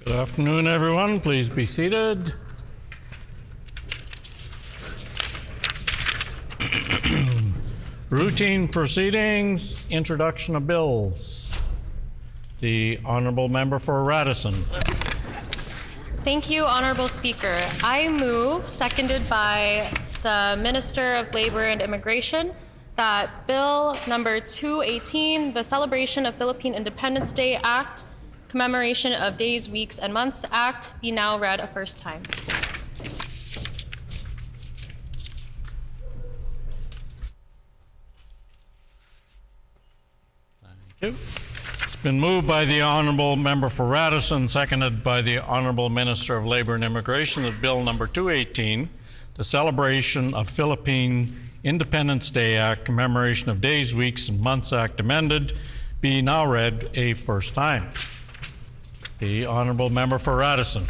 Good afternoon, everyone. Please be seated. Routine proceedings, introduction of bills. The Honourable Member for Radisson. Thank you, Honourable Speaker. I move, seconded by the Minister of Labour and Immigration, that Bill number 218, the Celebration of Philippine Independence Day Act, Commemoration of Days, Weeks, and Months Act, be now read a first time. Thank you. It's been moved by the Honourable Member for Radisson, seconded by the Honourable Minister of Labour and Immigration, that Bill number 218, the Celebration of Philippine Independence Day Act, Commemoration of Days, Weeks, and Months Act amended, be now read a first time. The Honourable Member for Radisson.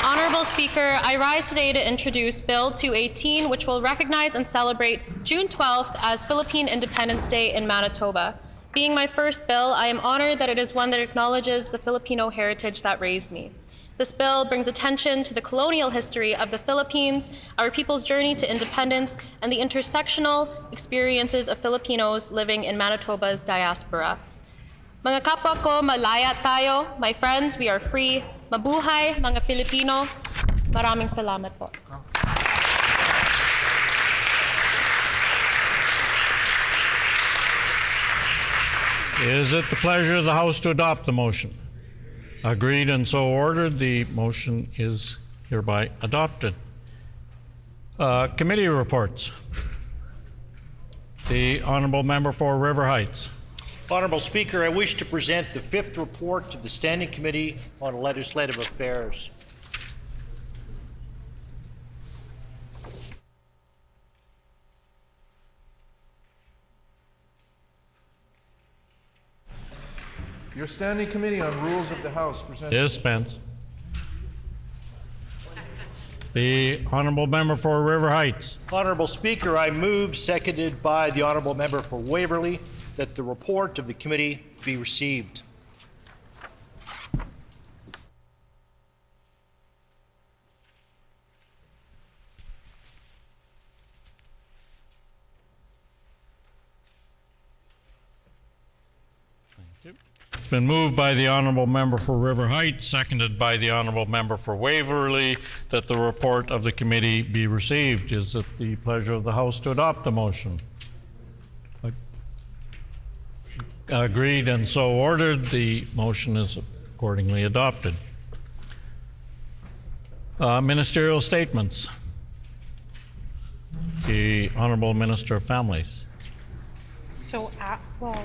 Honourable Speaker, I rise today to introduce Bill 218, which will recognize and celebrate June 12th as Philippine Independence Day in Manitoba. Being my first bill, I am honored that it is one that acknowledges the Filipino heritage that raised me. This bill brings attention to the colonial history of the Philippines, our people's journey to independence, and the intersectional experiences of Filipinos living in Manitoba's diaspora. Mga kapwa ko, malaya tayo. My friends, we are free. Mabuhay, mga Pilipino. Maraming salamat po. Is it the pleasure of the House to adopt the motion? Agreed and so ordered. The motion is hereby adopted. Committee reports. The Honourable Member for River Heights. Honourable Speaker, I wish to present the fifth report to the Standing Committee on Legislative Affairs. Your Standing Committee on Rules of the House presents... Dispense. The Honourable Member for River Heights. Honourable Speaker, I move, seconded by the Honourable Member for Waverley, that the report of the committee be received. It's been moved by the Honourable Member for River Heights, seconded by the Honourable Member for Waverley, that the report of the committee be received. Is it the pleasure of the House to adopt the motion? Agreed and so ordered. The motion is accordingly adopted. Ministerial statements. The Honourable Minister of Families. So, well,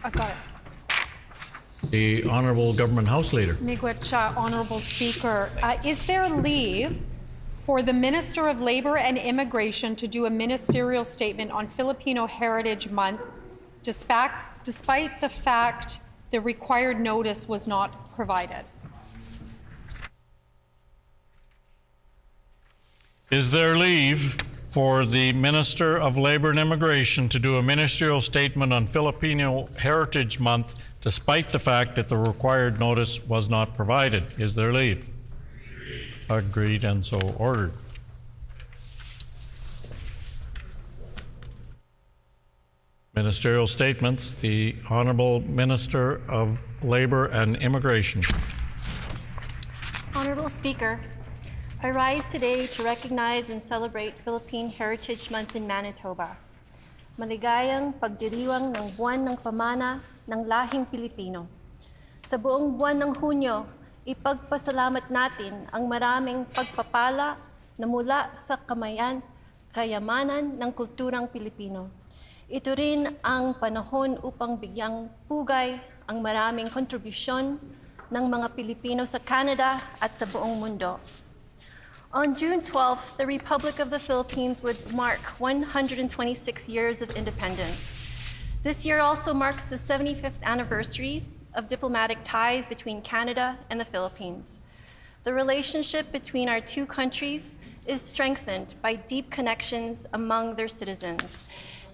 I got it. The Honourable Government House Leader. Miigwech, Honourable Speaker, is there leave for the Minister of Labour and Immigration to do a ministerial statement on Filipino Heritage Month, despite the fact the required notice was not provided? Is there leave for the Minister of Labour and Immigration to do a ministerial statement on Filipino Heritage Month despite the fact that the required notice was not provided? Is there leave? Agreed and so ordered. Ministerial statements. The Honourable Minister of Labour and Immigration. Honourable Speaker, I rise today to recognize and celebrate Philippine Heritage Month in Manitoba. Maligayang pagdiriwang ng buwan ng pamana ng lahing Pilipino. Sa buong buwan ng Hunyo, ipagpasalamat natin ang maraming pagpapala na mula sa kayamanan ng kulturang Pilipino. Ito rin ang panahon upang bigyang pugay ang maraming kontribusyon ng mga Pilipino sa Canada at sa buong mundo. On June 12th, the Republic of the Philippines would mark 126 years of independence. This year also marks the 75th anniversary of diplomatic ties between Canada and the Philippines. The relationship between our two countries is strengthened by deep connections among their citizens.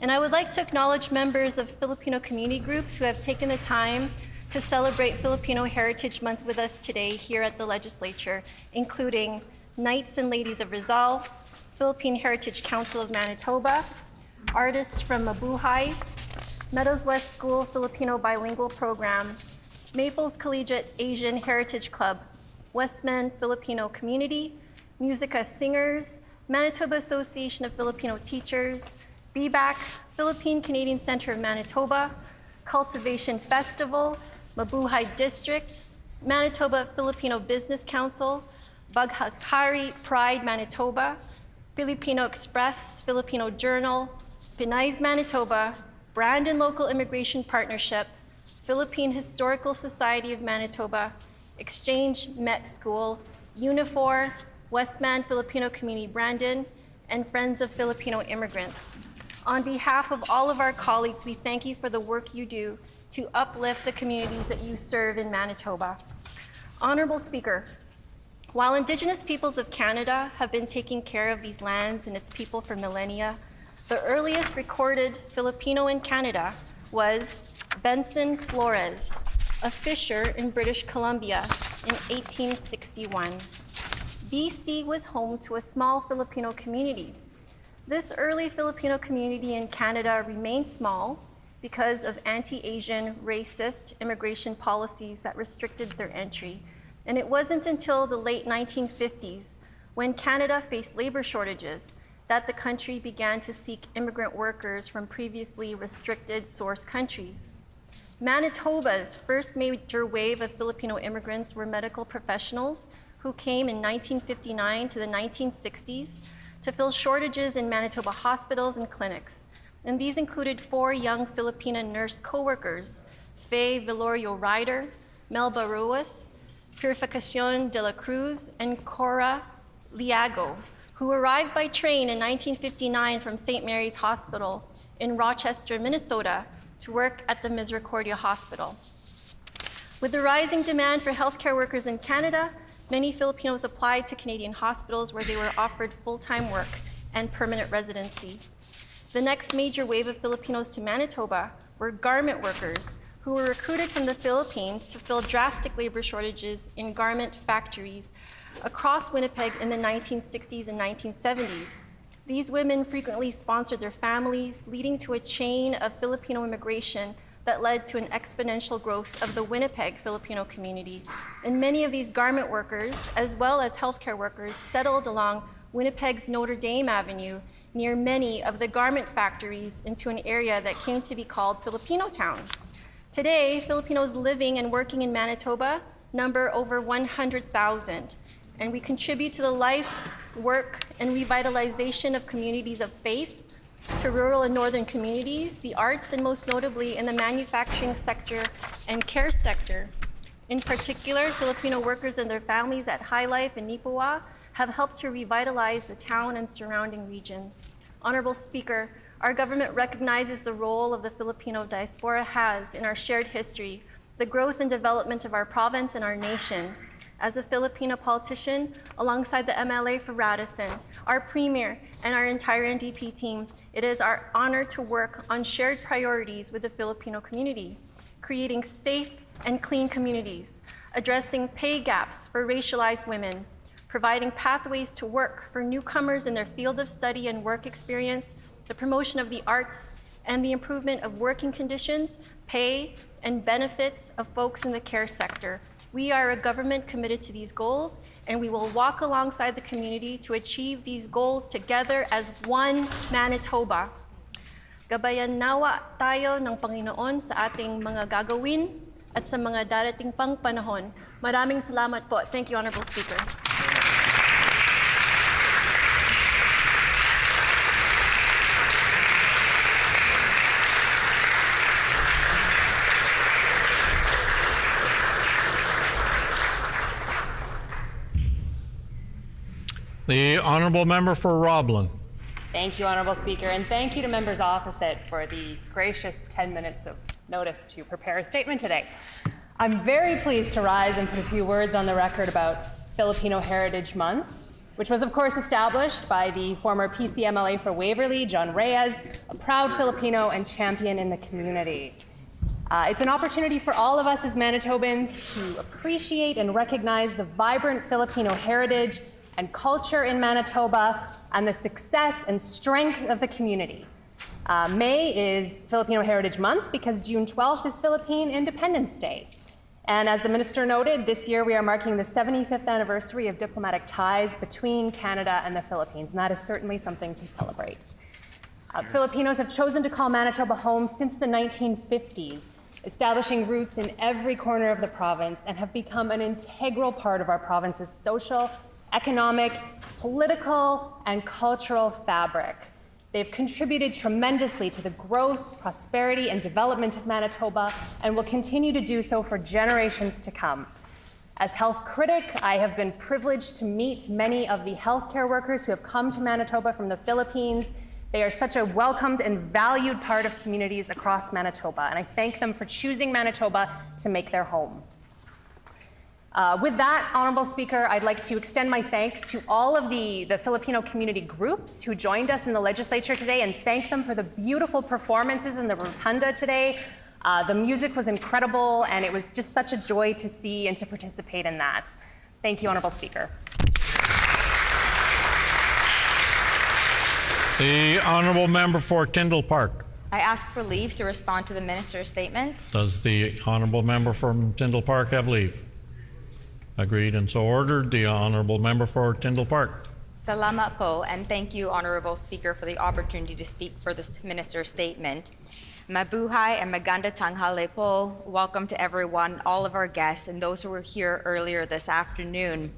And I would like to acknowledge members of Filipino community groups who have taken the time to celebrate Filipino Heritage Month with us today here at the Legislature, including Knights and Ladies of Rizal, Philippine Heritage Council of Manitoba, artists from Mabuhay, Meadows West School Filipino Bilingual Program, Maples Collegiate Asian Heritage Club, Wisman Filipino Community, Musica Singers, Manitoba Association of Filipino Teachers, BBAC, Philippine Canadian Center of Manitoba, Cultivation Festival, Mabuhay District, Manitoba Filipino Business Council, Baghari Pride Manitoba, Filipino Express, Filipino Journal, Pinay's Manitoba, Brandon Local Immigration Partnership, Philippine Historical Society of Manitoba, Exchange Met School, Unifor, Westman Filipino Community Brandon, and Friends of Filipino Immigrants. On behalf of all of our colleagues, we thank you for the work you do to uplift the communities that you serve in Manitoba. Honorable Speaker, while Indigenous peoples of Canada have been taking care of these lands and its people for millennia, the earliest recorded Filipino in Canada was Benson Flores, a fisher in British Columbia in 1861. BC was home to a small Filipino community. This early Filipino community in Canada remained small because of anti-Asian racist immigration policies that restricted their entry. And it wasn't until the late 1950s, when Canada faced labor shortages, that the country began to seek immigrant workers from previously restricted source countries. Manitoba's first major wave of Filipino immigrants were medical professionals who came in 1959 to the 1960s to fill shortages in Manitoba hospitals and clinics. And these included 4 young Filipina nurse co-workers, Faye Velorio Ryder, Melba Ruas, Purificacion de la Cruz, and Cora Liago, who arrived by train in 1959 from St. Mary's Hospital in Rochester, Minnesota, to work at the Misericordia Hospital. With the rising demand for healthcare workers in Canada, many Filipinos applied to Canadian hospitals where they were offered full-time work and permanent residency. The next major wave of Filipinos to Manitoba were garment workers who were recruited from the Philippines to fill drastic labor shortages in garment factories across Winnipeg in the 1960s and 1970s. These women frequently sponsored their families, leading to a chain of Filipino immigration that led to an exponential growth of the Winnipeg Filipino community. And many of these garment workers, as well as healthcare workers, settled along Winnipeg's Notre Dame Avenue near many of the garment factories into an area that came to be called Filipino Town. Today, Filipinos living and working in Manitoba number over 100,000, and we contribute to the life, work, and revitalization of communities of faith, to rural and northern communities, the arts, and most notably in the manufacturing sector and care sector. In particular, Filipino workers and their families at High Life and Nipawa have helped to revitalize the town and surrounding region. Honorable Speaker, our government recognizes the role of the Filipino diaspora has in our shared history, the growth and development of our province and our nation. As a Filipino politician, alongside the MLA for Radisson, our Premier, and our entire NDP team, it is our honor to work on shared priorities with the Filipino community, creating safe and clean communities, addressing pay gaps for racialized women, providing pathways to work for newcomers in their field of study and work experience, the promotion of the arts, and the improvement of working conditions, pay, and benefits of folks in the care sector. We are a government committed to these goals, and we will walk alongside the community to achieve these goals together as one Manitoba. Gabayan nawa tayo ng Panginoon sa ating mga gagawin at sa mga darating pang panahon. Maraming salamat po. Thank you, Honorable Speaker. The honourable member for Roblin. Thank you, Honourable Speaker, and thank you to members opposite for the gracious 10 minutes of notice to prepare a statement today. I'm very pleased to rise and put a few words on the record about Filipino Heritage Month. which was of course established by the former PCMLA for Waverly, John Reyes, a proud Filipino and champion in the community. It's an opportunity for all of us as Manitobans to appreciate and recognize the vibrant Filipino heritage and culture in Manitoba and the success and strength of the community. May is Filipino Heritage Month because June 12th is Philippine Independence Day. And as the minister noted, this year we are marking the 75th anniversary of diplomatic ties between Canada and the Philippines, and that is certainly something to celebrate. Filipinos have chosen to call Manitoba home since the 1950s, establishing roots in every corner of the province and have become an integral part of our province's social, economic, political, and cultural fabric. They've contributed tremendously to the growth, prosperity, and development of Manitoba and will continue to do so for generations to come. As health critic, I have been privileged to meet many of the healthcare workers who have come to Manitoba from the Philippines. They are such a welcomed and valued part of communities across Manitoba, and I thank them for choosing Manitoba to make their home. With that, Honorable Speaker, I'd like to extend my thanks to all of the Filipino community groups who joined us in the legislature today and thank them for the beautiful performances in the rotunda today. The music was incredible and it was just such a joy to see and to participate in that. Thank you, Honorable Speaker. The honourable member for Tyndall Park. I ask for leave to respond to the minister's statement. Does the honourable member from Tyndall Park have leave? Agreed and so ordered. The honourable member for Tyndall Park. Salamat po, and thank you, Honorable Speaker, for the opportunity to speak for this minister's statement. Mabuhay and maganda tanghali po. Welcome to everyone, all of our guests, and those who were here earlier this afternoon.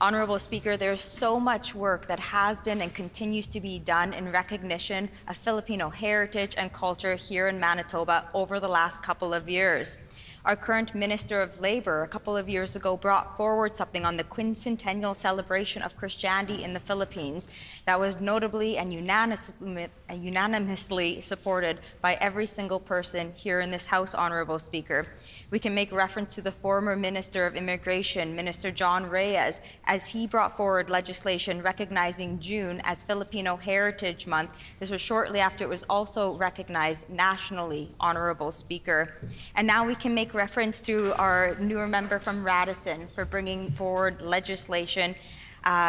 Honorable Speaker, there's so much work that has been and continues to be done in recognition of Filipino heritage and culture here in Manitoba over the last couple of years. Our current Minister of Labor a couple of years ago brought forward something on the quincentennial celebration of Christianity in the Philippines that was notably and unanimously supported by every single person here in this House, Honorable Speaker. We can make reference to the former Minister of Immigration, Minister John Reyes, as he brought forward legislation recognizing June as Filipino Heritage Month. This was shortly after it was also recognized nationally, Honorable Speaker. And now we can make reference to our newer member from Radisson for bringing forward legislation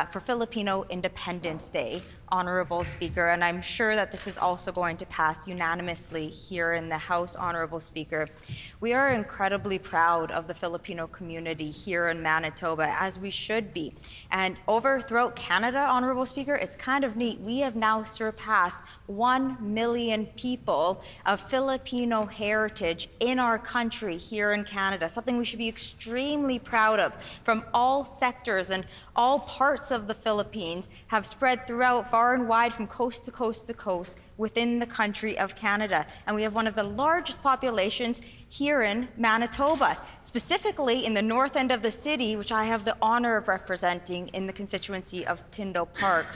for Filipino Independence Day, Honorable Speaker, and I'm sure that this is also going to pass unanimously here in the House, Honorable Speaker. We are incredibly proud of the Filipino community here in Manitoba, as we should be. And throughout Canada, Honorable Speaker, it's kind of neat. We have now surpassed 1 million people of Filipino heritage in our country here in Canada, something we should be extremely proud of. From all sectors and all parts of the Philippines have spread throughout far and wide, from coast to coast to coast within the country of Canada. And we have one of the largest populations here in Manitoba, specifically in the north end of the city, which I have the honor of representing in the constituency of Tyndall Park.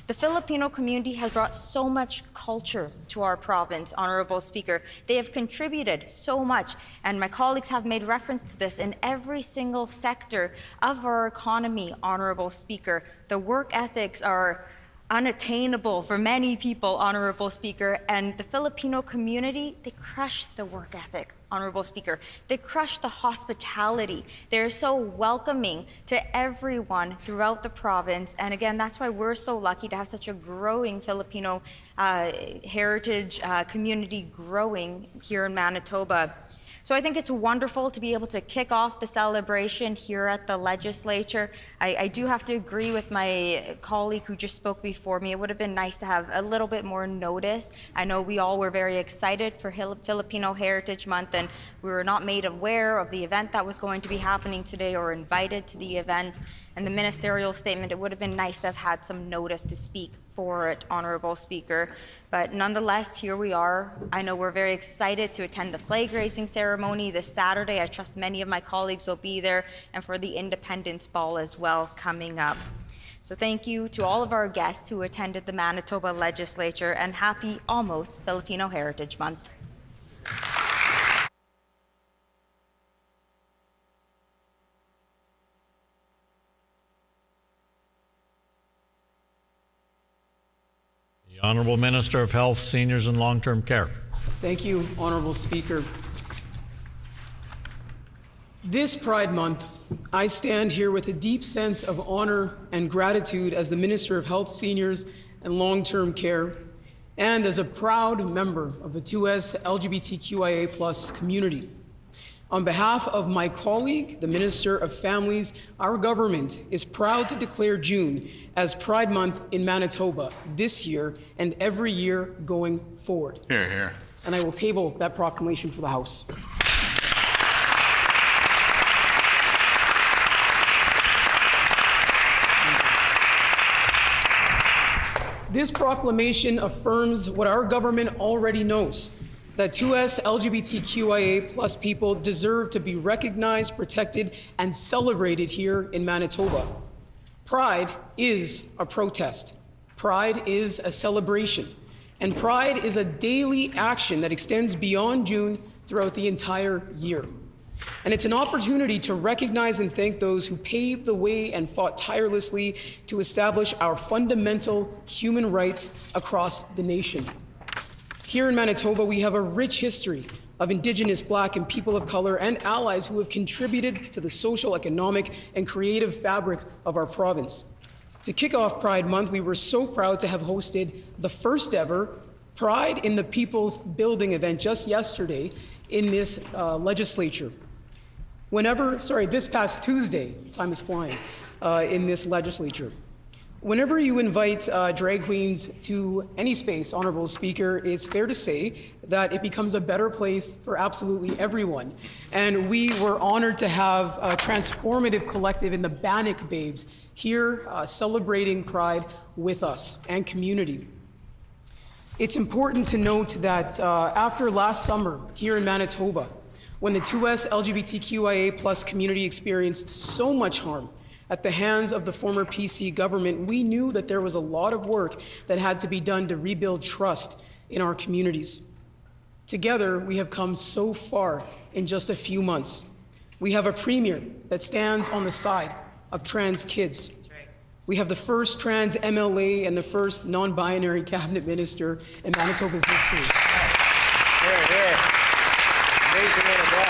The Filipino community has brought so much culture to our province, Honorable Speaker. They have contributed so much, and my colleagues have made reference to this in every single sector of our economy, Honorable Speaker. The work ethics are unattainable for many people, Honorable Speaker, and the Filipino community, they crush the work ethic, Honorable Speaker. They crush the hospitality. They're so welcoming to everyone throughout the province, and again, that's why we're so lucky to have such a growing Filipino heritage community growing here in Manitoba. So I think it's wonderful to be able to kick off the celebration here at the legislature. I do have to agree with my colleague who just spoke before me. It would have been nice to have a little bit more notice. I know we all were very excited for Filipino Heritage Month, and we were not made aware of the event that was going to be happening today or invited to the event. And the ministerial statement, it would have been nice to have had some notice to speak for it, Honorable Speaker. But nonetheless, here we are. I know we're very excited to attend the flag raising ceremony this Saturday. I trust many of my colleagues will be there, and for the Independence Ball as well coming up. So thank you to all of our guests who attended the Manitoba Legislature, and happy almost Filipino Heritage Month. The Honorable Minister of Health, Seniors, and Long-Term Care. Thank you, Honorable Speaker. This Pride Month, I stand here with a deep sense of honor and gratitude as the Minister of Health, Seniors, and Long-Term Care, and as a proud member of the 2S LGBTQIA+ community. On behalf of my colleague, the Minister of Families, our government is proud to declare June as Pride Month in Manitoba this year and every year going forward. Here, here. And I will table that proclamation for the House. This proclamation affirms what our government already knows, that 2S LGBTQIA+ people deserve to be recognized, protected, and celebrated here in Manitoba. Pride is a protest. Pride is a celebration. And pride is a daily action that extends beyond June throughout the entire year. And it's an opportunity to recognize and thank those who paved the way and fought tirelessly to establish our fundamental human rights across the nation. Here in Manitoba, we have a rich history of Indigenous, Black, and people of color and allies who have contributed to the social, economic, and creative fabric of our province. To kick off Pride Month, we were so proud to have hosted the first ever Pride in the People's Building event just yesterday in this legislature. This past Tuesday, time is flying, in this legislature. Whenever you invite drag queens to any space, Honorable Speaker, it's fair to say that it becomes a better place for absolutely everyone. And we were honored to have a transformative collective in the Bannock Babes here celebrating Pride with us and community. It's important to note that after last summer here in Manitoba, when the 2S LGBTQIA+ community experienced so much harm at the hands of the former PC government, we knew that there was a lot of work that had to be done to rebuild trust in our communities. Together, we have come so far in just a few months. We have a premier that stands on the side of trans kids. We have the first trans MLA and the first non-binary cabinet minister in Manitoba's history. Amazing man of God.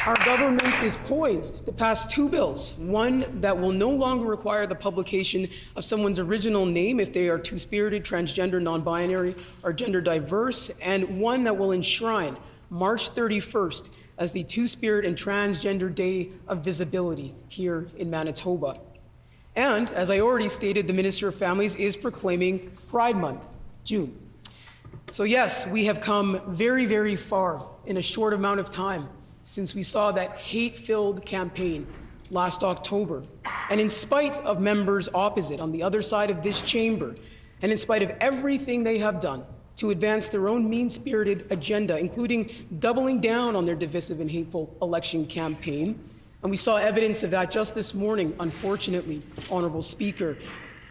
Our government is poised to pass two bills, one that will no longer require the publication of someone's original name if they are two-spirited, transgender, non-binary, or gender diverse, and one that will enshrine March 31st as the Two-Spirit and Transgender Day of Visibility here in Manitoba. And, as I already stated, the Minister of Families is proclaiming Pride Month, June. So yes, we have come very, very far in a short amount of time since we saw that hate-filled campaign last October. And in spite of members opposite on the other side of this chamber, and in spite of everything they have done to advance their own mean-spirited agenda, including doubling down on their divisive and hateful election campaign, and we saw evidence of that just this morning, unfortunately, Honorable Speaker,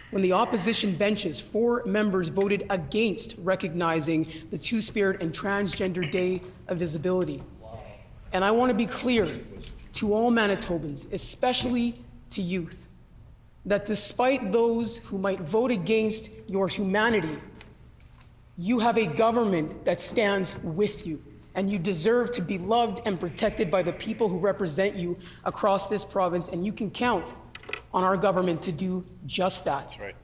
when the opposition benches, 4 members voted against recognizing the Two-Spirit and Transgender Day of Visibility. And I want to be clear to all Manitobans, especially to youth, that despite those who might vote against your humanity, you have a government that stands with you, and you deserve to be loved and protected by the people who represent you across this province, and you can count on our government to do just that. That's right.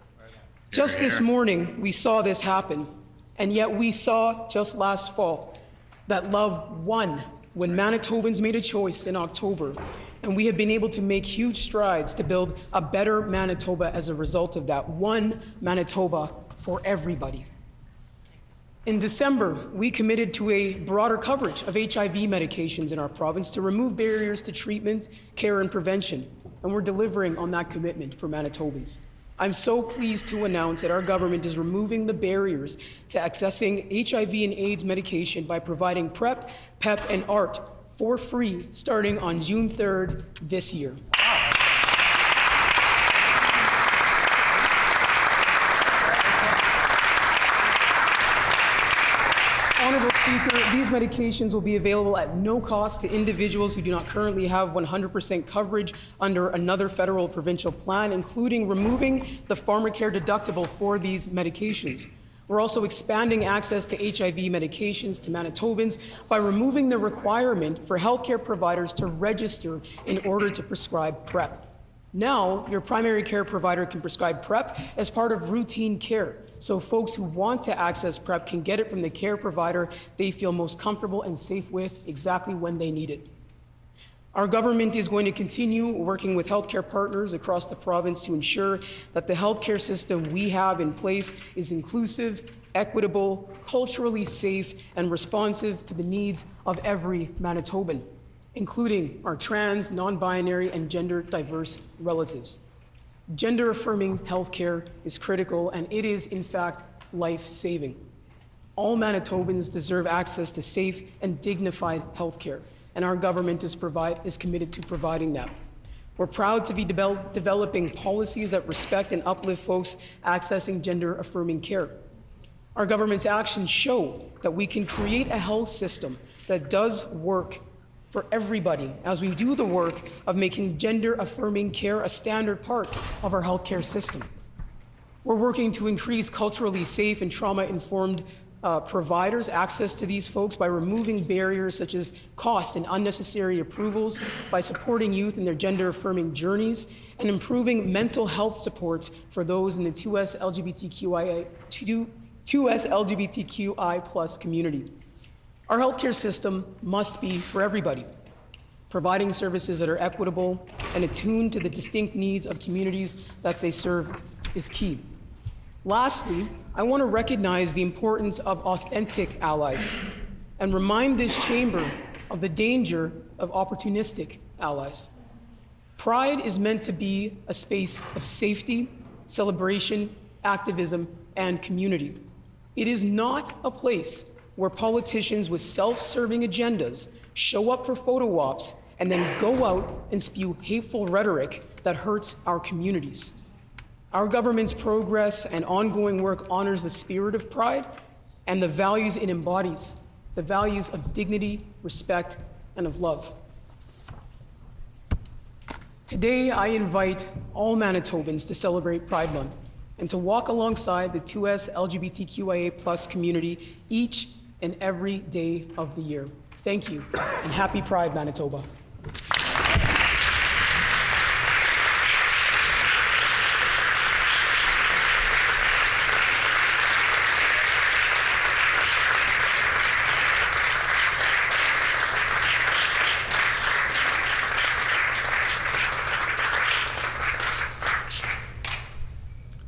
Just this morning, we saw this happen, and yet we saw just last fall that love won when Manitobans made a choice in October, and we have been able to make huge strides to build a better Manitoba as a result of that. One Manitoba for everybody. In December, we committed to a broader coverage of HIV medications in our province to remove barriers to treatment, care, and prevention, and we're delivering on that commitment for Manitobans. I'm so pleased to announce that our government is removing the barriers to accessing HIV and AIDS medication by providing PrEP, PEP, and ART for free starting on June 3rd this year. Honorable Speaker, these medications will be available at no cost to individuals who do not currently have 100% coverage under another federal or provincial plan, including removing the pharmacare deductible for these medications. We're also expanding access to HIV medications to Manitobans by removing the requirement for healthcare providers to register in order to prescribe PrEP. Now, your primary care provider can prescribe PrEP as part of routine care, so folks who want to access PrEP can get it from the care provider they feel most comfortable and safe with exactly when they need it. Our government is going to continue working with healthcare partners across the province to ensure that the healthcare system we have in place is inclusive, equitable, culturally safe, and responsive to the needs of every Manitoban, including our trans, non-binary, and gender-diverse relatives. Gender-affirming healthcare is critical, and it is, in fact, life-saving. All Manitobans deserve access to safe and dignified healthcare, and our government is committed to providing that. We're proud to be developing policies that respect and uplift folks accessing gender-affirming care. Our government's actions show that we can create a health system that does work for everybody as we do the work of making gender-affirming care a standard part of our healthcare system. We're working to increase culturally safe and trauma-informed providers' access to these folks by removing barriers such as cost and unnecessary approvals, by supporting youth in their gender-affirming journeys, and improving mental health supports for those in the 2S LGBTQI+ community. Our healthcare system must be for everybody. Providing services that are equitable and attuned to the distinct needs of communities that they serve is key. Lastly, I want to recognize the importance of authentic allies and remind this chamber of the danger of opportunistic allies. Pride is meant to be a space of safety, celebration, activism, and community. It is not a place where politicians with self-serving agendas show up for photo ops and then go out and spew hateful rhetoric that hurts our communities. Our government's progress and ongoing work honors the spirit of Pride and the values it embodies, the values of dignity, respect, and of love. Today, I invite all Manitobans to celebrate Pride Month and to walk alongside the 2S LGBTQIA+ community each and every day of the year. Thank you, and happy Pride, Manitoba.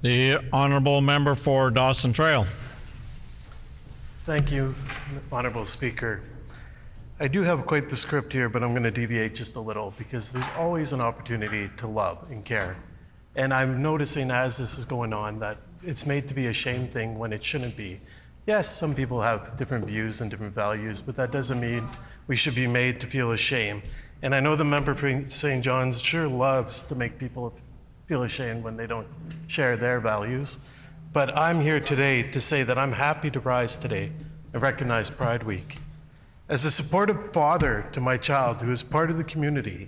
The honourable member for Dawson Trail. Thank you, Honourable Speaker. I do have quite the script here, but I'm going to deviate just a little because there's always an opportunity to love and care. And I'm noticing as this is going on that it's made to be a shame thing when it shouldn't be. Yes, some people have different views and different values, but that doesn't mean we should be made to feel ashamed. And I know the member for St. John's sure loves to make people feel ashamed when they don't share their values. But I'm here today to say that I'm happy to rise today and recognize Pride Week. As a supportive father to my child who is part of the community,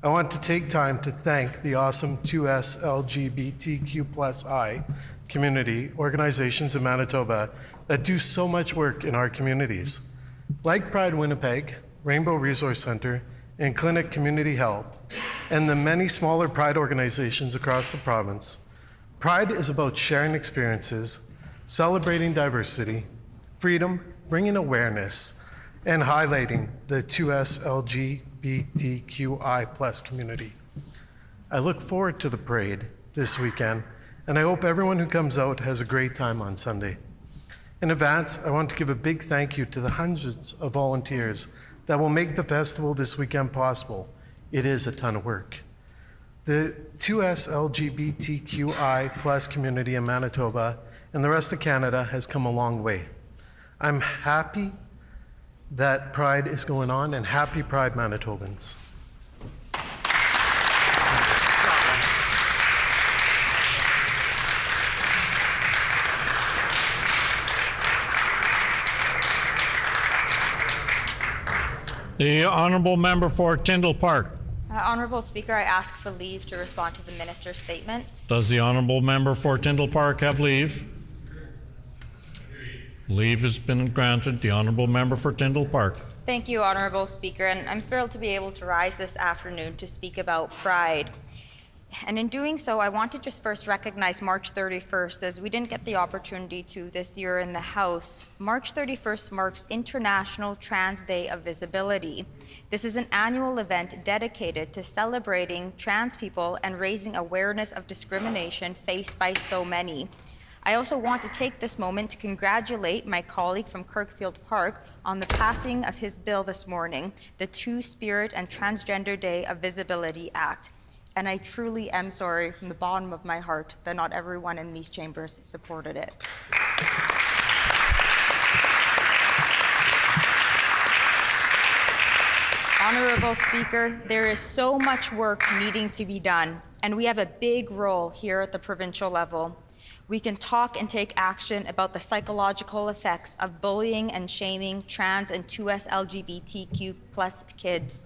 I want to take time to thank the awesome 2S LGBTQ+I community organizations in Manitoba that do so much work in our communities. Like Pride Winnipeg, Rainbow Resource Center, and Clinic Community Health, and the many smaller Pride organizations across the province, Pride is about sharing experiences, celebrating diversity, freedom, bringing awareness, and highlighting the 2S LGBTQI+ community. I look forward to the parade this weekend, and I hope everyone who comes out has a great time on Sunday. In advance, I want to give a big thank you to the hundreds of volunteers that will make the festival this weekend possible. It is a ton of work. The 2S LGBTQI+ community in Manitoba and the rest of Canada has come a long way. I'm happy that Pride is going on, and happy Pride, Manitobans. The honourable member for Tyndall Park. Honorable Speaker, I ask for leave to respond to the minister's statement. Does the honourable member for Tyndall Park have leave? Leave has been granted. The honourable member for Tyndall Park. Thank you, Honorable Speaker, and I'm thrilled to be able to rise this afternoon to speak about pride. And in doing so, I want to just first recognize March 31st, as we didn't get the opportunity to this year in the House. March 31st marks International Trans Day of Visibility. This is an annual event dedicated to celebrating trans people and raising awareness of discrimination faced by so many. I also want to take this moment to congratulate my colleague from Kirkfield Park on the passing of his bill this morning, the Two-Spirit and Transgender Day of Visibility Act. And I truly am sorry from the bottom of my heart that not everyone in these chambers supported it. Honorable Speaker, there is so much work needing to be done, and we have a big role here at the provincial level. We can talk and take action about the psychological effects of bullying and shaming trans and 2S LGBTQ+ kids,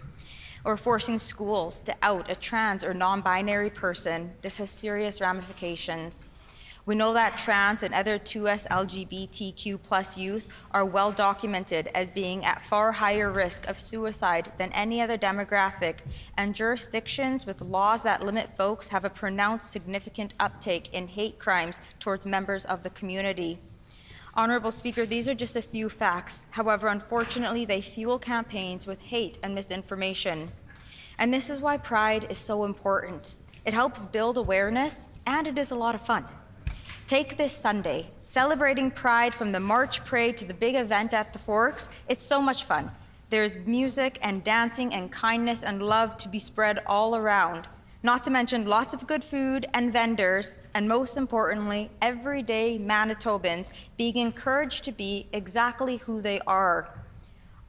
or forcing schools to out a trans or non-binary person. This has serious ramifications. We know that trans and other 2S LGBTQ+ youth are well documented as being at far higher risk of suicide than any other demographic, and jurisdictions with laws that limit folks have a pronounced significant uptake in hate crimes towards members of the community. Honorable Speaker, these are just a few facts. However, unfortunately, they fuel campaigns with hate and misinformation. And this is why Pride is so important. It helps build awareness, and it is a lot of fun. Take this Sunday, celebrating Pride from the March Parade to the big event at the Forks. It's so much fun. There's music and dancing and kindness and love to be spread all around. Not to mention lots of good food and vendors, and most importantly, everyday Manitobans being encouraged to be exactly who they are.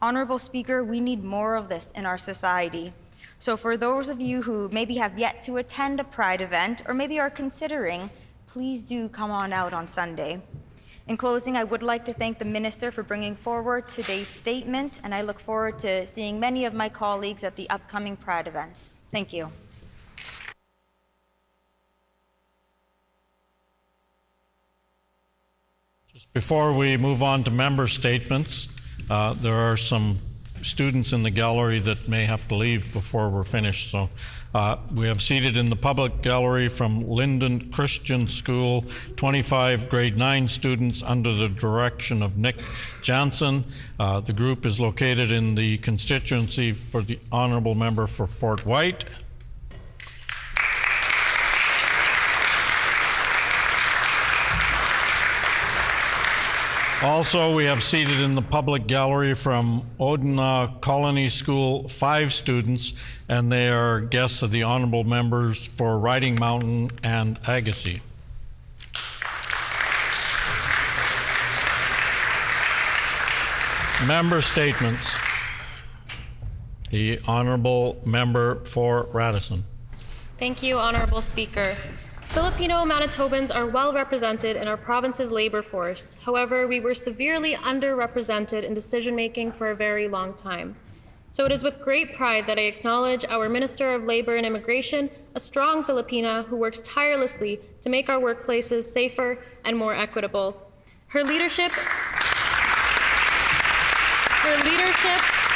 Honorable Speaker, we need more of this in our society. So for those of you who maybe have yet to attend a Pride event, or maybe are considering, please do come on out on Sunday. In closing, I would like to thank the Minister for bringing forward today's statement, and I look forward to seeing many of my colleagues at the upcoming Pride events. Thank you. Just before we move on to member statements, there are some students in the gallery that may have to leave before we're finished. So we have seated in the public gallery from Linden Christian School 25 grade 9 students under the direction of Nick Jansen. The group is located in the constituency for the honorable member for Fort White. Also, we have seated in the public gallery from Odina Colony School 5 students, and they are guests of the honorable members for Riding Mountain and Agassiz. Member statements. The honorable member for Radisson. Thank you, Honorable Speaker. Filipino Manitobans are well represented in our province's labor force. However, we were severely underrepresented in decision-making for a very long time. So it is with great pride that I acknowledge our Minister of Labor and Immigration, a strong Filipina who works tirelessly to make our workplaces safer and more equitable. Her leadership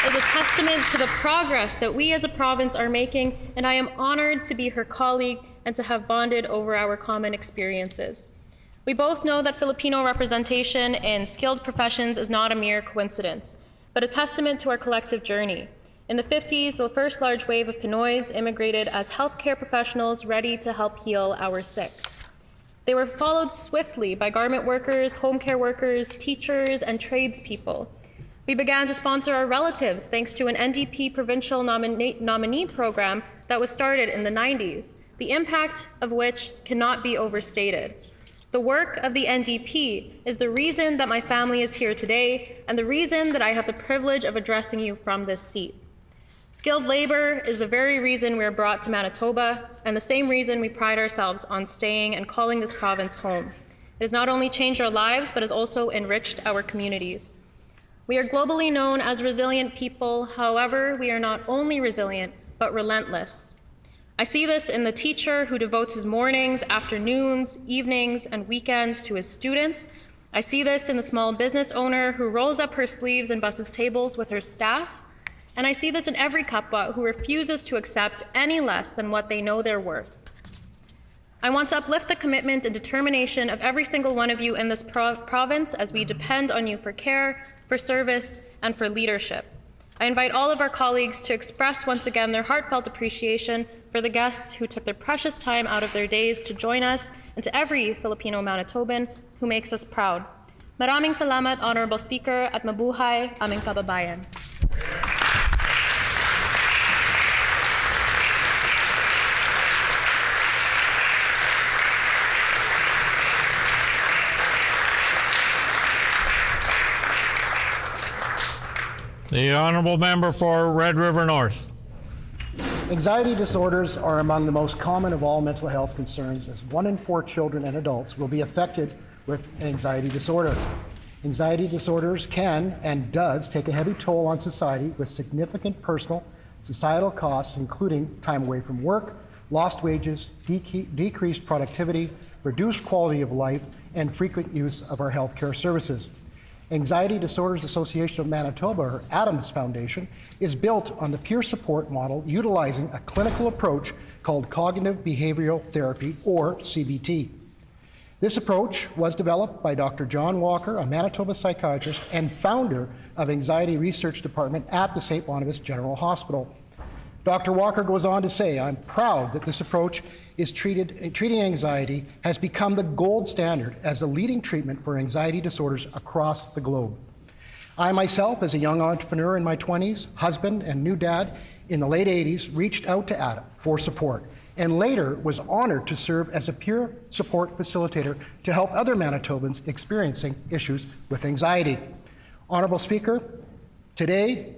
is a testament to the progress that we as a province are making, and I am honored to be her colleague and to have bonded over our common experiences. We both know that Filipino representation in skilled professions is not a mere coincidence, but a testament to our collective journey. In the 50s, the first large wave of Pinoys immigrated as healthcare professionals ready to help heal our sick. They were followed swiftly by garment workers, home care workers, teachers, and tradespeople. We began to sponsor our relatives thanks to an NDP provincial nominee program that was started in the 90s, the impact of which cannot be overstated. The work of the NDP is the reason that my family is here today and the reason that I have the privilege of addressing you from this seat. Skilled labor is the very reason we are brought to Manitoba and the same reason we pride ourselves on staying and calling this province home. It has not only changed our lives, but has also enriched our communities. We are globally known as resilient people. However, we are not only resilient, but relentless. I see this in the teacher who devotes his mornings, afternoons, evenings, and weekends to his students. I see this in the small business owner who rolls up her sleeves and busses tables with her staff. And I see this in every kapwa who refuses to accept any less than what they know they're worth. I want to uplift the commitment and determination of every single one of you in this province as we depend on you for care, for service, and for leadership. I invite all of our colleagues to express once again their heartfelt appreciation for the guests who took their precious time out of their days to join us, and to every Filipino Manitoban who makes us proud. Maraming salamat, Honorable Speaker, at mabuhay aming kababayan. The honourable member for Red River North. Anxiety disorders are among the most common of all mental health concerns, as 1 in 4 children and adults will be affected with anxiety disorder. Anxiety disorders can and does take a heavy toll on society with significant personal, societal costs, including time away from work, lost wages, decreased productivity, reduced quality of life, and frequent use of our healthcare services. Anxiety Disorders Association of Manitoba, or ADAMS Foundation, is built on the peer support model utilizing a clinical approach called Cognitive Behavioral Therapy, or CBT. This approach was developed by Dr. John Walker, a Manitoba psychiatrist and founder of Anxiety Research Department at the St. Boniface General Hospital. Dr. Walker goes on to say, "I'm proud that this approach is treating anxiety has become the gold standard as the leading treatment for anxiety disorders across the globe." I myself, as a young entrepreneur in my 20s, husband and new dad in the late 80s, reached out to Adam for support, and later was honored to serve as a peer support facilitator to help other Manitobans experiencing issues with anxiety. Honourable Speaker, today,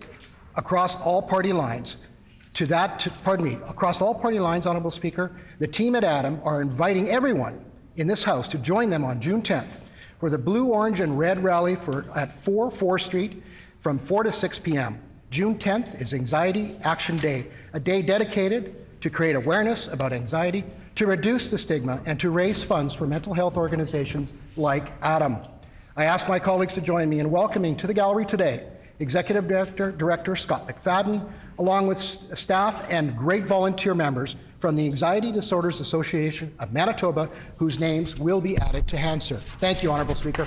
across all party lines, across all party lines, Honourable Speaker, the team at ADAM are inviting everyone in this House to join them on June 10th for the Blue, Orange, and Red Rally at 4 4th Street from 4 to 6 p.m. June 10th is Anxiety Action Day, a day dedicated to create awareness about anxiety, to reduce the stigma, and to raise funds for mental health organizations like ADAM. I ask my colleagues to join me in welcoming to the gallery today Executive Director Scott McFadden, along with staff and great volunteer members from the Anxiety Disorders Association of Manitoba, whose names will be added to Hansard. Thank you, Honourable Speaker.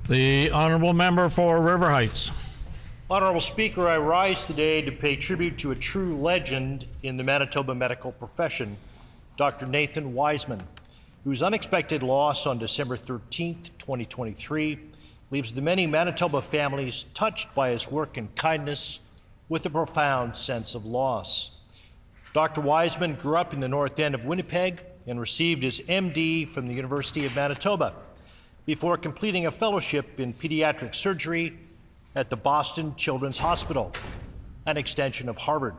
The honourable member for River Heights. Honourable Speaker, I rise today to pay tribute to a true legend in the Manitoba medical profession, Dr. Nathan Wisman, whose unexpected loss on December 13th, 2023, leaves the many Manitoba families touched by his work and kindness with a profound sense of loss. Dr. Wisman grew up in the north end of Winnipeg and received his MD from the University of Manitoba before completing a fellowship in pediatric surgery at the Boston Children's Hospital, an extension of Harvard.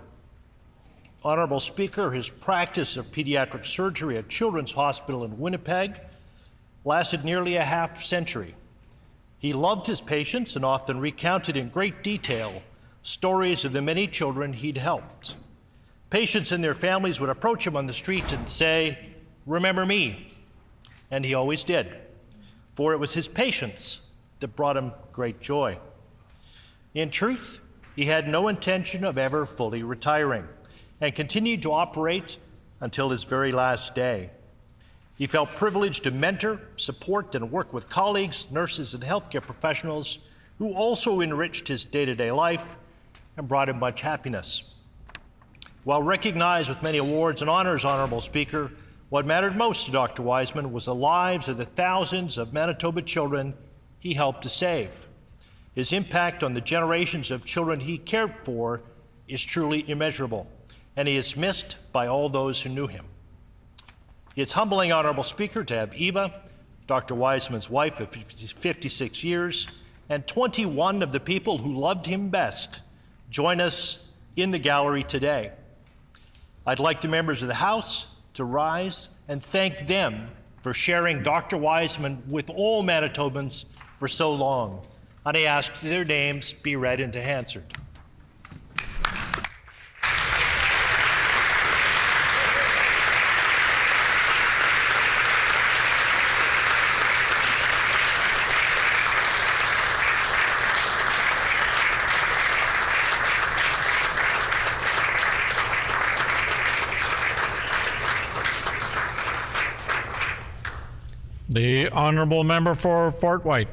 Honourable Speaker, his practice of pediatric surgery at Children's Hospital in Winnipeg lasted nearly a half-century. He loved his patients and often recounted in great detail stories of the many children he'd helped. Patients and their families would approach him on the street and say, "Remember me," and he always did, for it was his patients that brought him great joy. In truth, he had no intention of ever fully retiring and continued to operate until his very last day. He felt privileged to mentor, support, and work with colleagues, nurses, and healthcare professionals who also enriched his day-to-day life and brought him much happiness. While recognized with many awards and honors, Honourable Speaker, what mattered most to Dr. Wisman was the lives of the thousands of Manitoba children he helped to save. His impact on the generations of children he cared for is truly immeasurable, and he is missed by all those who knew him. It's humbling, Honourable Speaker, to have Eva, Dr. Wisman's wife of 56 years, and 21 of the people who loved him best join us in the gallery today. I'd like the members of the House to rise and thank them for sharing Dr. Wisman with all Manitobans for so long. And I ask their names be read and answered. The honourable member for Fort White.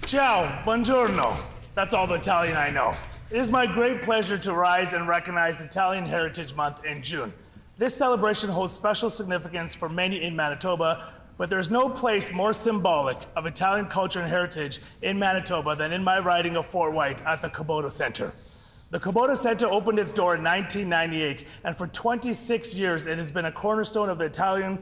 Ciao, buongiorno. That's all the Italian I know. It is my great pleasure to rise and recognize Italian Heritage Month in June. This celebration holds special significance for many in Manitoba, but there is no place more symbolic of Italian culture and heritage in Manitoba than in my riding of Fort White at the Kubota Centre. The Kubota Centre opened its door in 1998, and for 26 years it has been a cornerstone of Italian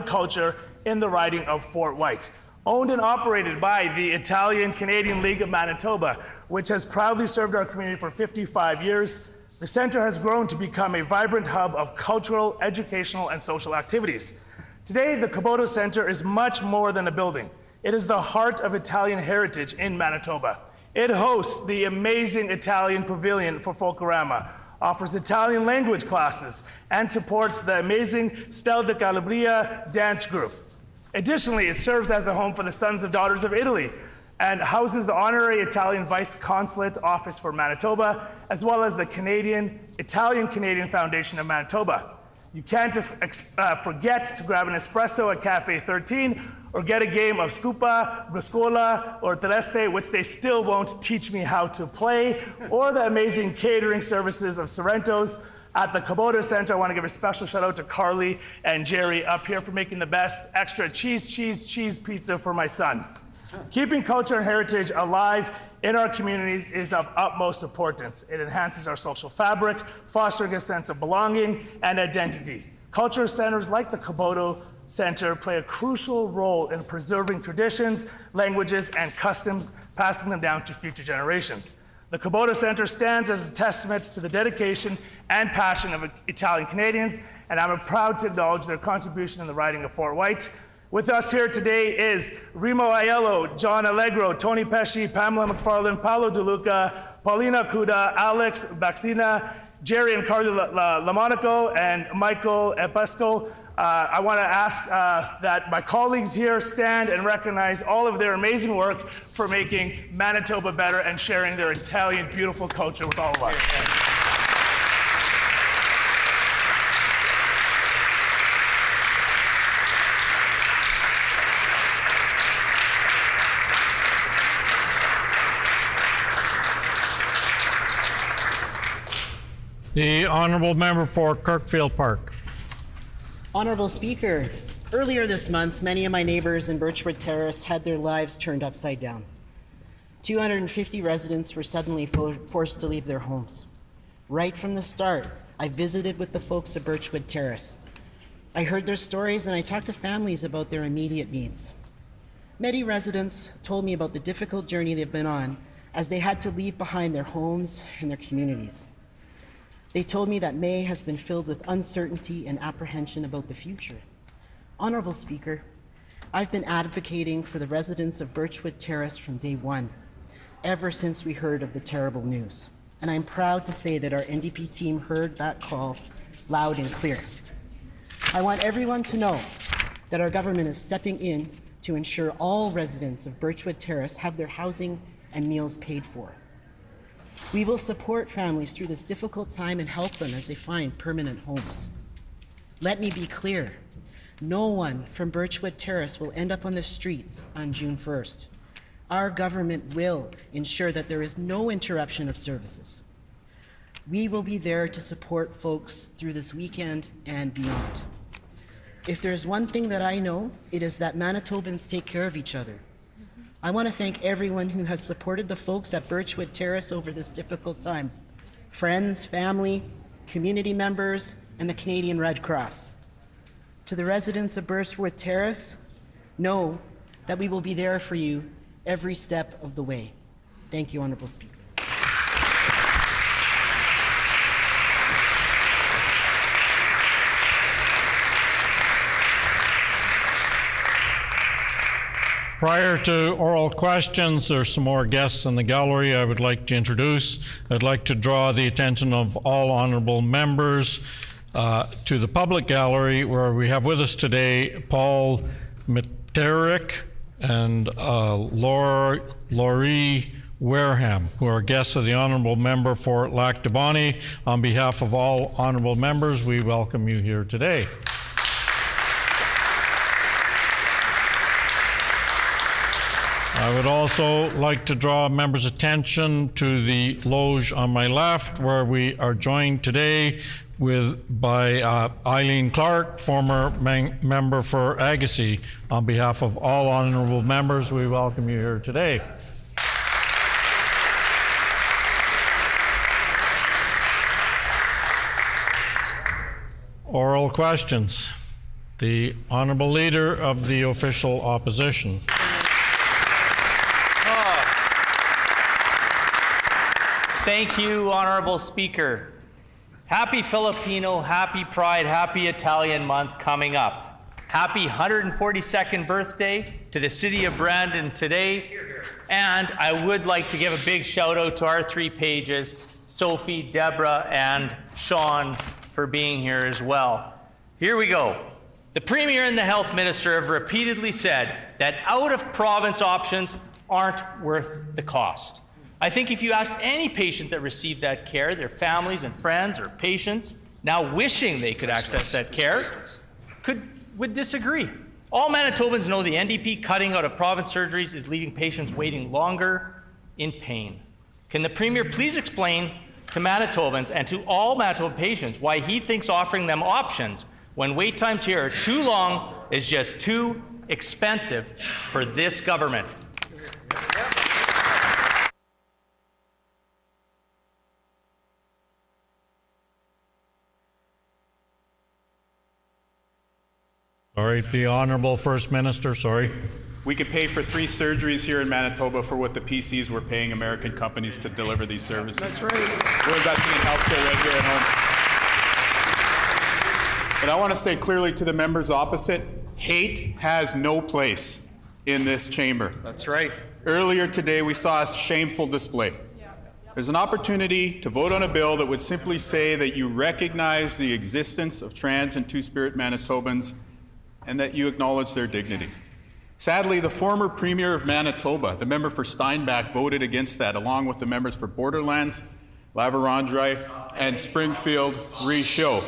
culture in the riding of Fort White. Owned and operated by the Italian-Canadian League of Manitoba, which has proudly served our community for 55 years, the centre has grown to become a vibrant hub of cultural, educational, and social activities. Today, the Kubota Centre is much more than a building. It is the heart of Italian heritage in Manitoba. It hosts the amazing Italian Pavilion for Folklorama, offers Italian language classes, and supports the amazing Stel de Calabria dance group. Additionally, it serves as a home for the Sons and Daughters of Italy and houses the Honorary Italian Vice Consulate Office for Manitoba, as well as the Italian-Canadian Foundation of Manitoba. You can't forget to grab an espresso at Cafe 13 or get a game of Scupa, Bruscola, or Tereste, which they still won't teach me how to play, or the amazing catering services of Sorrento's. At the Kubota Centre, I want to give a special shout out to Carly and Jerry up here for making the best extra cheese pizza for my son. Keeping culture and heritage alive in our communities is of utmost importance. It enhances our social fabric, fostering a sense of belonging and identity. Culture centers like the Kubota Centre play a crucial role in preserving traditions, languages, and customs, passing them down to future generations. The Kubota Centre stands as a testament to the dedication and passion of Italian Canadians, and I'm proud to acknowledge their contribution in the riding of Fort White. With us here today is Remo Aiello, John Allegro, Tony Pesci, Pamela McFarland, Paolo DeLuca, Paulina Cuda, Alex Baxina, Jerry and Carly Lamonaco, and Michael Epesco. I want to ask that my colleagues here stand and recognize all of their amazing work for making Manitoba better and sharing their Italian beautiful culture with all of us. The honourable member for Kirkfield Park. Honourable Speaker, earlier this month, many of my neighbours in Birchwood Terrace had their lives turned upside down. 250 residents were suddenly forced to leave their homes. Right from the start, I visited with the folks of Birchwood Terrace. I heard their stories and I talked to families about their immediate needs. Many residents told me about the difficult journey they've been on as they had to leave behind their homes and their communities. They told me that May has been filled with uncertainty and apprehension about the future. Honourable Speaker, I've been advocating for the residents of Birchwood Terrace from day one, ever since we heard of the terrible news. And I'm proud to say that our NDP team heard that call loud and clear. I want everyone to know that our government is stepping in to ensure all residents of Birchwood Terrace have their housing and meals paid for. We will support families through this difficult time and help them as they find permanent homes. Let me be clear, no one from Birchwood Terrace will end up on the streets on June 1st. Our government will ensure that there is no interruption of services. We will be there to support folks through this weekend and beyond. If there's one thing that I know, it is that Manitobans take care of each other. I want to thank everyone who has supported the folks at Birchwood Terrace over this difficult time. Friends, family, community members, and the Canadian Red Cross. To the residents of Birchwood Terrace, know that we will be there for you every step of the way. Thank you, Honourable Speaker. Prior to oral questions, there's some more guests in the gallery I would like to introduce. I'd like to draw the attention of all honorable members to the public gallery, where we have with us today Paul Mitterick and Laurie Wareham, who are guests of the honorable member for Lac du Bonnet. On behalf of all honorable members, we welcome you here today. I would also like to draw members' attention to the loge on my left, where we are joined today by Eileen Clark, former member for Agassiz. On behalf of all honorable members, we welcome you here today. Oral questions. The honorable leader of the official opposition. Thank you, Honorable Speaker. Happy Filipino, happy Pride, happy Italian month coming up. Happy 142nd birthday to the city of Brandon today. And I would like to give a big shout out to our 3 pages, Sophie, Deborah, and Sean, for being here as well. Here we go. The Premier and the Health Minister have repeatedly said that out-of-province options aren't worth the cost. I think if you asked any patient that received that care, their families and friends or patients, now wishing they could access that care, would disagree. All Manitobans know the NDP cutting out of province surgeries is leaving patients waiting longer in pain. Can the Premier please explain to Manitobans and to all Manitoban patients why he thinks offering them options when wait times here are too long is just too expensive for this government? Sorry, the Honorable First Minister, sorry. We could pay for 3 surgeries here in Manitoba for what the PCs were paying American companies to deliver these services. That's right. We're investing in healthcare right here at home. But I want to say clearly to the members opposite, hate has no place in this chamber. That's right. Earlier today, we saw a shameful display. There's an opportunity to vote on a bill that would simply say that you recognize the existence of trans and Two-Spirit Manitobans and that you acknowledge their dignity. Sadly, the former Premier of Manitoba, the member for Steinbach, voted against that, along with the members for Borderlands, La Vérendrye, and Springfield Richaud.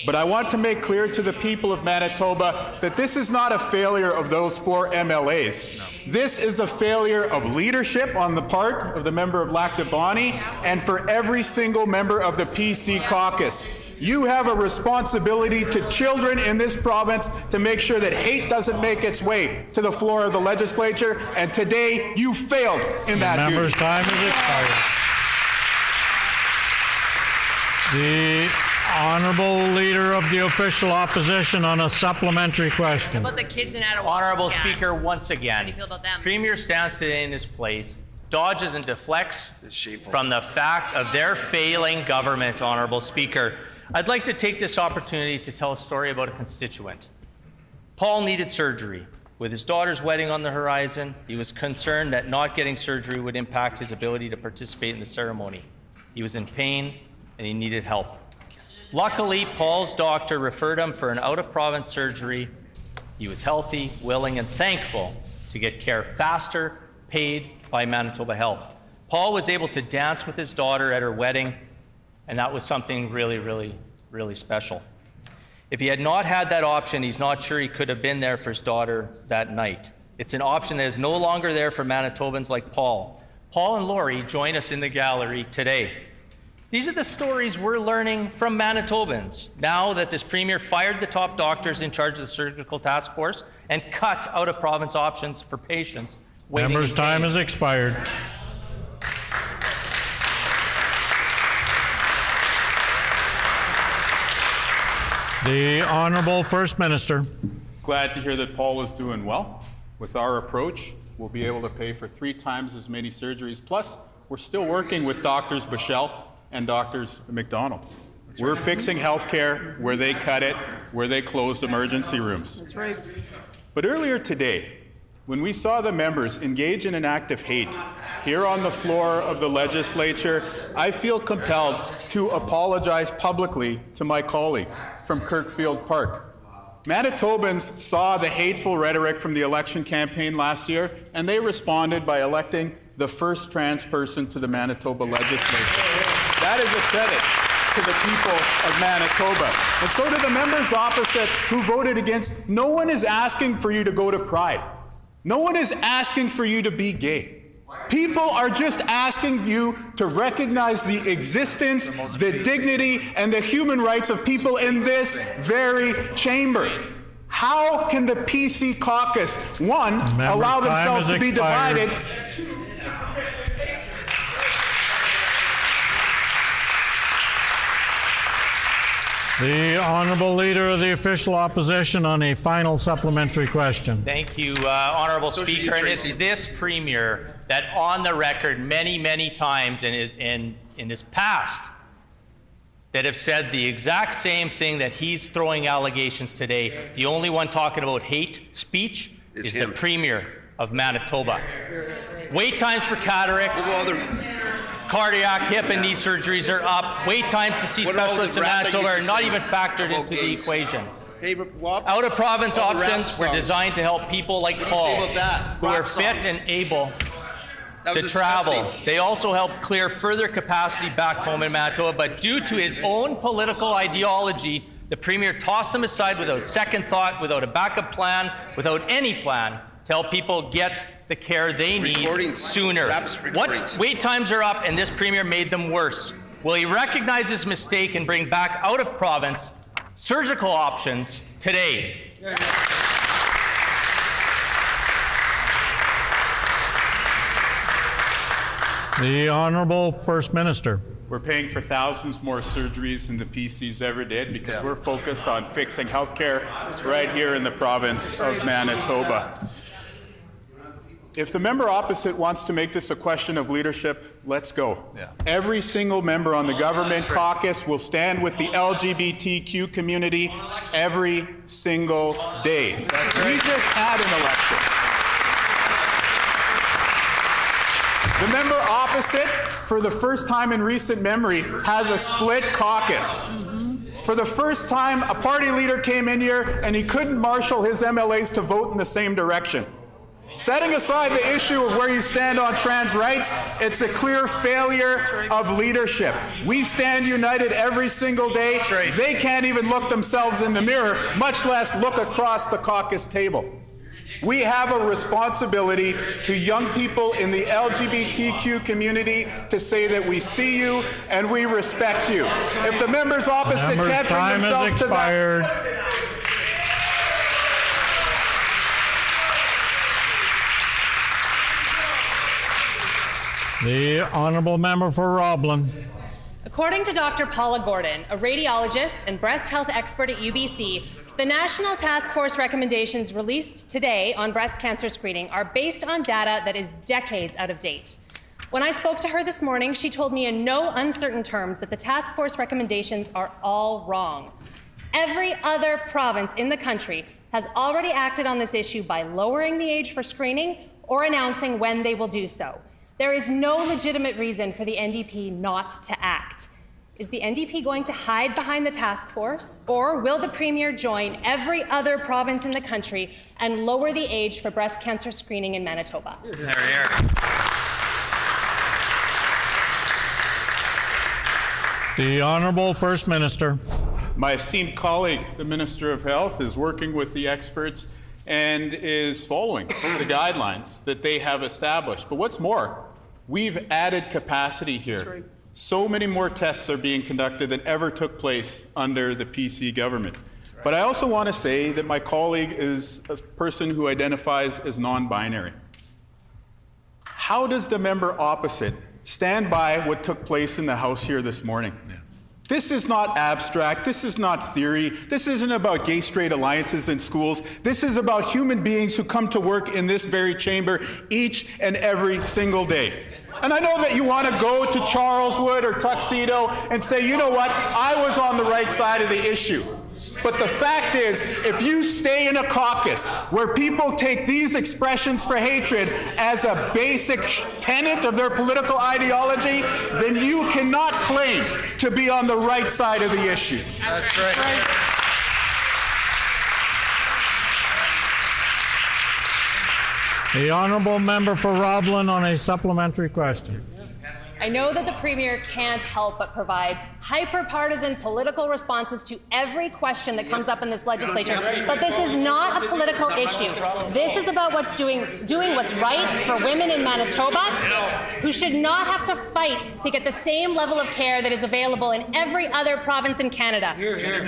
But I want to make clear to the people of Manitoba that this is not a failure of those 4 MLAs. This is a failure of leadership on the part of the member of Lac du Bonnet and for every single member of the PC caucus. You have a responsibility to children in this province to make sure that hate doesn't make its way to the floor of the legislature, and today you failed in that duty. Member's time is expired. The honorable leader of the official opposition on a supplementary question. What about the kids in Ottawa? Honorable Speaker, once again, How do you feel about them? Premier stands today in his place, dodges and deflects from the fact of their failing government, Honorable Speaker. I'd like to take this opportunity to tell a story about a constituent. Paul needed surgery. With his daughter's wedding on the horizon, he was concerned that not getting surgery would impact his ability to participate in the ceremony. He was in pain and he needed help. Luckily, Paul's doctor referred him for an out-of-province surgery. He was healthy, willing, and thankful to get care faster, paid by Manitoba Health. Paul was able to dance with his daughter at her wedding, and that was something really, really, really special. If he had not had that option, he's not sure he could have been there for his daughter that night. It's an option that is no longer there for Manitobans like Paul. Paul and Laurie join us in the gallery today. These are the stories we're learning from Manitobans now that this Premier fired the top doctors in charge of the surgical task force and cut out-of-province options for patients waiting. Member's time has expired. The Honorable First Minister. Glad to hear that Paul is doing well. With our approach, we'll be able to pay for 3 times as many surgeries. Plus, we're still working with Doctors Bichelle and Doctors McDonald. We're fixing healthcare where they cut it, where they closed emergency rooms. That's right. But earlier today, when we saw the members engage in an act of hate here on the floor of the legislature, I feel compelled to apologize publicly to my colleague from Kirkfield Park. Manitobans saw the hateful rhetoric from the election campaign last year, and they responded by electing the first trans person to the Manitoba legislature. That is a credit to the people of Manitoba. And so to the members opposite who voted against, no one is asking for you to go to Pride. No one is asking for you to be gay. People are just asking you to recognize the existence, the dignity, and the human rights of people in this very chamber. How can the PC caucus, one, allow themselves to be divided? The Honourable Leader of the Official Opposition on a final supplementary question. Thank you, Honourable Speaker. And it's this Premier that on the record many, many times in his past that have said the exact same thing that he's throwing allegations today. The only one talking about hate speech is the Premier of Manitoba. Wait times for cataracts, cardiac, hip, and knee surgeries are up. Wait times to see specialists in Manitoba are not even factored into the equation. Out-of-province options were designed to help people like Paul, who are fit and able to travel. They also help clear further capacity back home in Manitoba, but due to his own political ideology, the Premier tossed them aside without second thought, without a backup plan, without any plan to help people get the care they need sooner. What wait times are up, and this Premier made them worse. Will he recognize his mistake and bring back out of province surgical options today? The Honourable First Minister. We're paying for thousands more surgeries than the PCs ever did because we're focused on fixing healthcare right here in the province of Manitoba. If the member opposite wants to make this a question of leadership, let's go. Every single member on the government caucus will stand with the LGBTQ community every single day. We just had an election. The member opposite, for the first time in recent memory, has a split caucus. For the first time, a party leader came in here and he couldn't marshal his MLAs to vote in the same direction. Setting aside the issue of where you stand on trans rights, it's a clear failure of leadership. We stand united every single day. They can't even look themselves in the mirror, much less look across the caucus table. We have a responsibility to young people in the LGBTQ community to say that we see you and we respect you. If the members opposite can't bring themselves to that... The Honourable Member for Roblin. According to Dr. Paula Gordon, a radiologist and breast health expert at UBC, the National Task Force recommendations released today on breast cancer screening are based on data that is decades out of date. When I spoke to her this morning, she told me in no uncertain terms that the task force recommendations are all wrong. Every other province in the country has already acted on this issue by lowering the age for screening or announcing when they will do so. There is no legitimate reason for the NDP not to act. Is the NDP going to hide behind the task force, or will the Premier join every other province in the country and lower the age for breast cancer screening in Manitoba? The Honourable First Minister. My esteemed colleague, the Minister of Health, is working with the experts and is following the guidelines that they have established. But what's more, we've added capacity here. So many more tests are being conducted than ever took place under the PC government. But I also want to say that my colleague is a person who identifies as non-binary. How does the member opposite stand by what took place in the House here this morning? This is not abstract. This is not theory. This isn't about gay-straight alliances in schools. This is about human beings who come to work in this very chamber each and every single day. And I know that you want to go to Charleswood or Tuxedo and say, you know what, I was on the right side of the issue. But the fact is, if you stay in a caucus where people take these expressions for hatred as a basic tenet of their political ideology, then you cannot claim to be on the right side of the issue. That's right. The honourable member for Roblin on a supplementary question. I know that the Premier can't help but provide hyper-partisan political responses to every question that comes up in this legislature, but this is not a political issue. This is about doing what's right for women in Manitoba, who should not have to fight to get the same level of care that is available in every other province in Canada.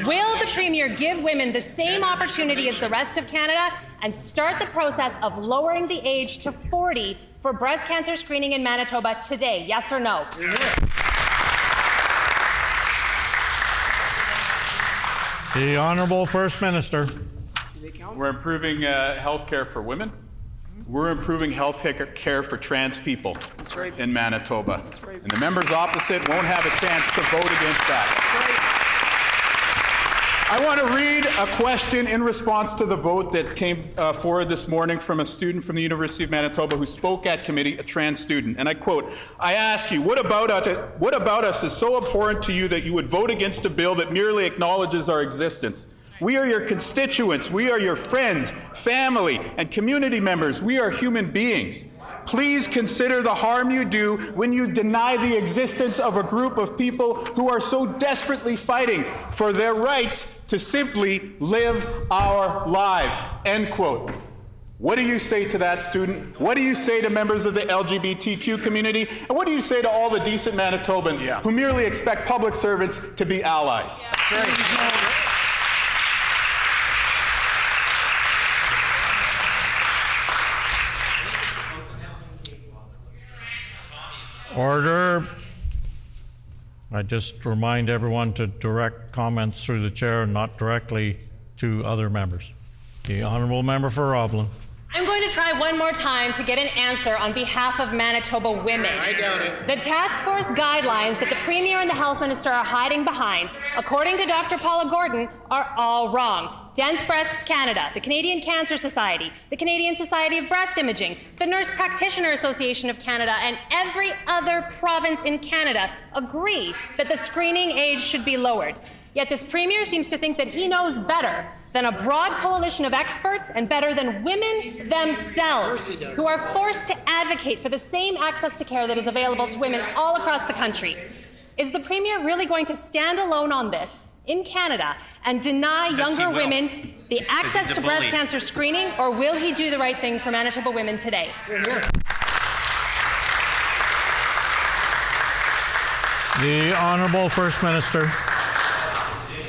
Will the Premier give women the same opportunity as the rest of Canada and start the process of lowering the age to 40 for breast cancer screening in Manitoba today? Yes or no? The Honourable First Minister. We're improving health care for women. We're improving health care for trans people in Manitoba. And the members opposite won't have a chance to vote against that. I want to read a question in response to the vote that came forward this morning from a student from the University of Manitoba who spoke at committee, a trans student. And I quote, I ask you, what about us is so abhorrent to you that you would vote against a bill that merely acknowledges our existence? We are your constituents. We are your friends, family, and community members. We are human beings. Please consider the harm you do when you deny the existence of a group of people who are so desperately fighting for their rights to simply live our lives. End quote. What do you say to that student? What do you say to members of the LGBTQ community? And what do you say to all the decent Manitobans who merely expect public servants to be allies? Order. I just remind everyone to direct comments through the chair and not directly to other members. The honourable member for Roblin. I'm going to try one more time to get an answer on behalf of Manitoba women. I doubt it. The task force guidelines that the Premier and the Health Minister are hiding behind, according to Dr. Paula Gordon, are all wrong. Dense Breasts Canada, the Canadian Cancer Society, the Canadian Society of Breast Imaging, the Nurse Practitioner Association of Canada, and every other province in Canada agree that the screening age should be lowered. Yet this Premier seems to think that he knows better than a broad coalition of experts and better than women themselves, who are forced to advocate for the same access to care that is available to women all across the country. Is the Premier really going to stand alone on this in Canada and deny younger women the access to breast cancer screening, or will he do the right thing for Manitoba women today? The Honourable First Minister.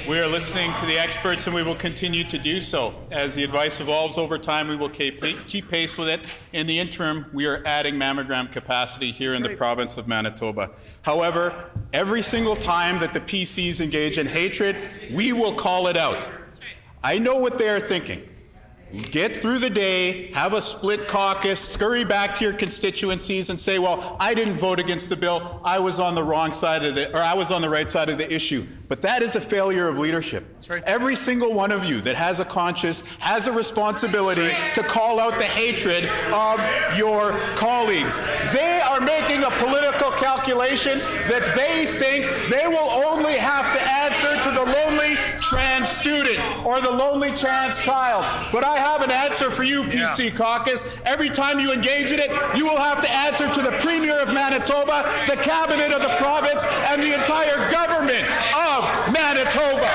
We are listening to the experts, and we will continue to do so. As the advice evolves over time, we will keep pace with it. In the interim, we are adding mammogram capacity here in the province of Manitoba. However, every single time that the PCs engage in hatred, we will call it out. I know what they are thinking. Get through the day, have a split caucus, scurry back to your constituencies and say, well, I didn't vote against the bill, I was on the wrong side of the, or I was on the right side of the issue. But that is a failure of leadership. Every single one of you that has a conscience has a responsibility to call out the hatred of your colleagues. They are making a political calculation that they think they will only have to answer to the lonely trans student or the lonely trans child. But I have an answer for you, PC caucus. Every time you engage in it, you will have to answer to the Premier of Manitoba, the Cabinet of the province, and the entire government of Manitoba.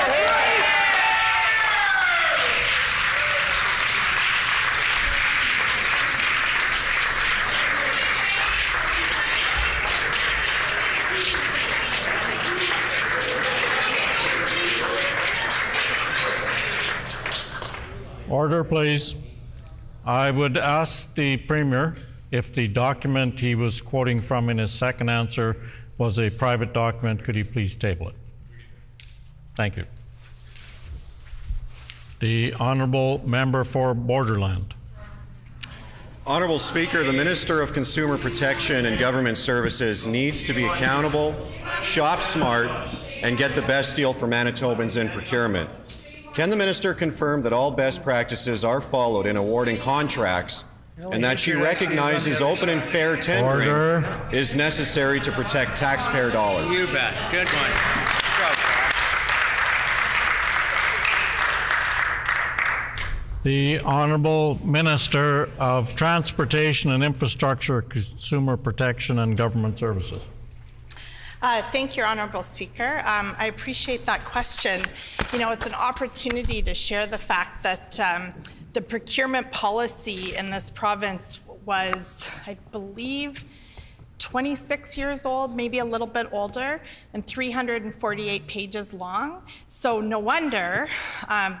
Order, please. I would ask the Premier if the document he was quoting from in his second answer was a private document. Could he please table it? Thank you. The Honourable Member for Borderland. Honourable Speaker, the Minister of Consumer Protection and Government Services needs to be accountable, shop smart, and get the best deal for Manitobans in procurement. Can the minister confirm that all best practices are followed in awarding contracts and that she recognizes open and fair tendering is necessary to protect taxpayer dollars? You bet. Good one. The Honourable Minister of Transportation and Infrastructure, Consumer Protection and Government Services. Thank you, Honourable Speaker. I appreciate that question. You know, it's an opportunity to share the fact that the procurement policy in this province was, I believe, 26 years old, maybe a little bit older, and 348 pages long. So no wonder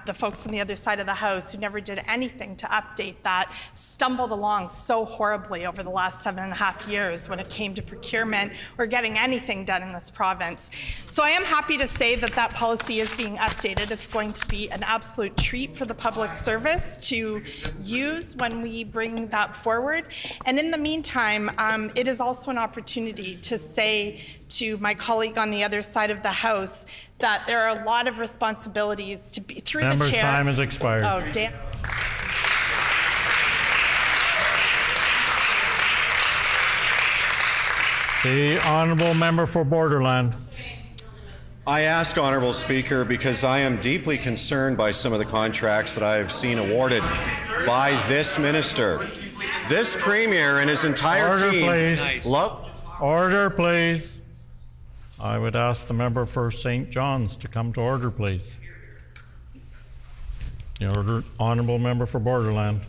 the folks on the other side of the House who never did anything to update that stumbled along so horribly over the last 7.5 years when it came to procurement or getting anything done in this province. So I am happy to say that that policy is being updated. It's going to be an absolute treat for the public service to use when we bring that forward. And in the meantime, it is also an opportunity to say to my colleague on the other side of the House that there are a lot of responsibilities to be through Member's the chair. time has expired. Oh, damn. The Honourable Member for Borderland. I ask, Honourable Speaker, because I am deeply concerned by some of the contracts that I have seen awarded by this minister. This Premier and his entire team... Order, please. Order, please. I would ask the member for St. John's to come to order, please. The Honourable Member for Borderland.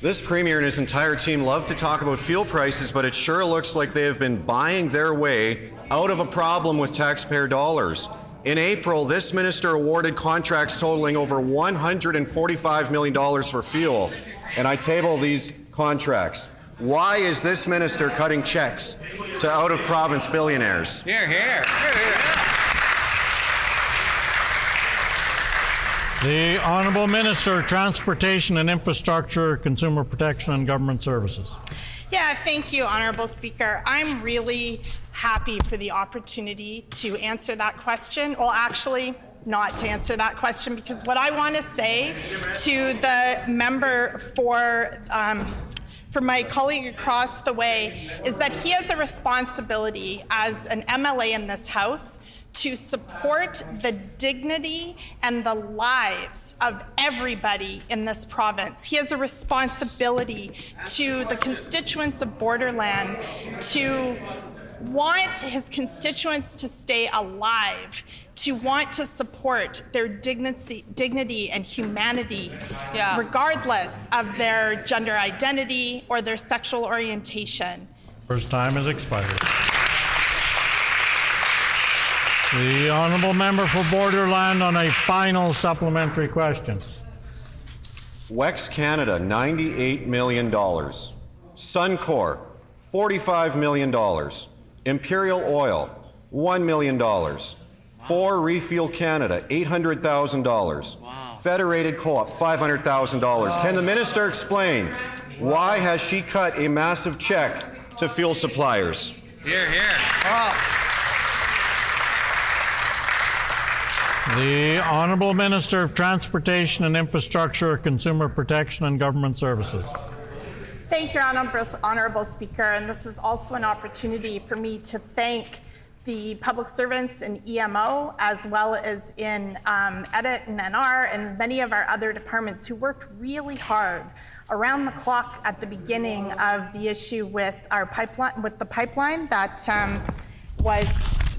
This Premier and his entire team love to talk about fuel prices, but it sure looks like they have been buying their way out of a problem with taxpayer dollars. In April, this minister awarded contracts totaling over $145 million for fuel, and I table these contracts. Why is this minister cutting checks to out-of-province billionaires? Here, here. The Honourable Minister of Transportation and Infrastructure, Consumer Protection and Government Services. Yeah, thank you, Honourable Speaker. I'm really happy for the opportunity to answer that question. Well, actually, not to answer that question, because what I want to say to the member for my colleague across the way is that he has a responsibility as an MLA in this House to support the dignity and the lives of everybody in this province. He has a responsibility to the constituents of Borderland to want his constituents to stay alive, to want to support their dignity and humanity, regardless of their gender identity or their sexual orientation. First time has expired. The Honourable Member for Borderland on a final supplementary question. WEX Canada, $98 million. Suncor, $45 million. Imperial Oil, $1 million. For Refuel Canada, $800,000. Wow. Federated Co-op, $500,000. Wow. Can the minister explain why has she cut a massive check to fuel suppliers? Here, here. Oh. The Honourable Minister of Transportation and Infrastructure, Consumer Protection and Government Services. Thank you, Honourable Speaker, and this is also an opportunity for me to thank the public servants in EMO, as well as in EDIT and NR, and many of our other departments who worked really hard around the clock at the beginning of the issue with our pipeline, with the pipeline that was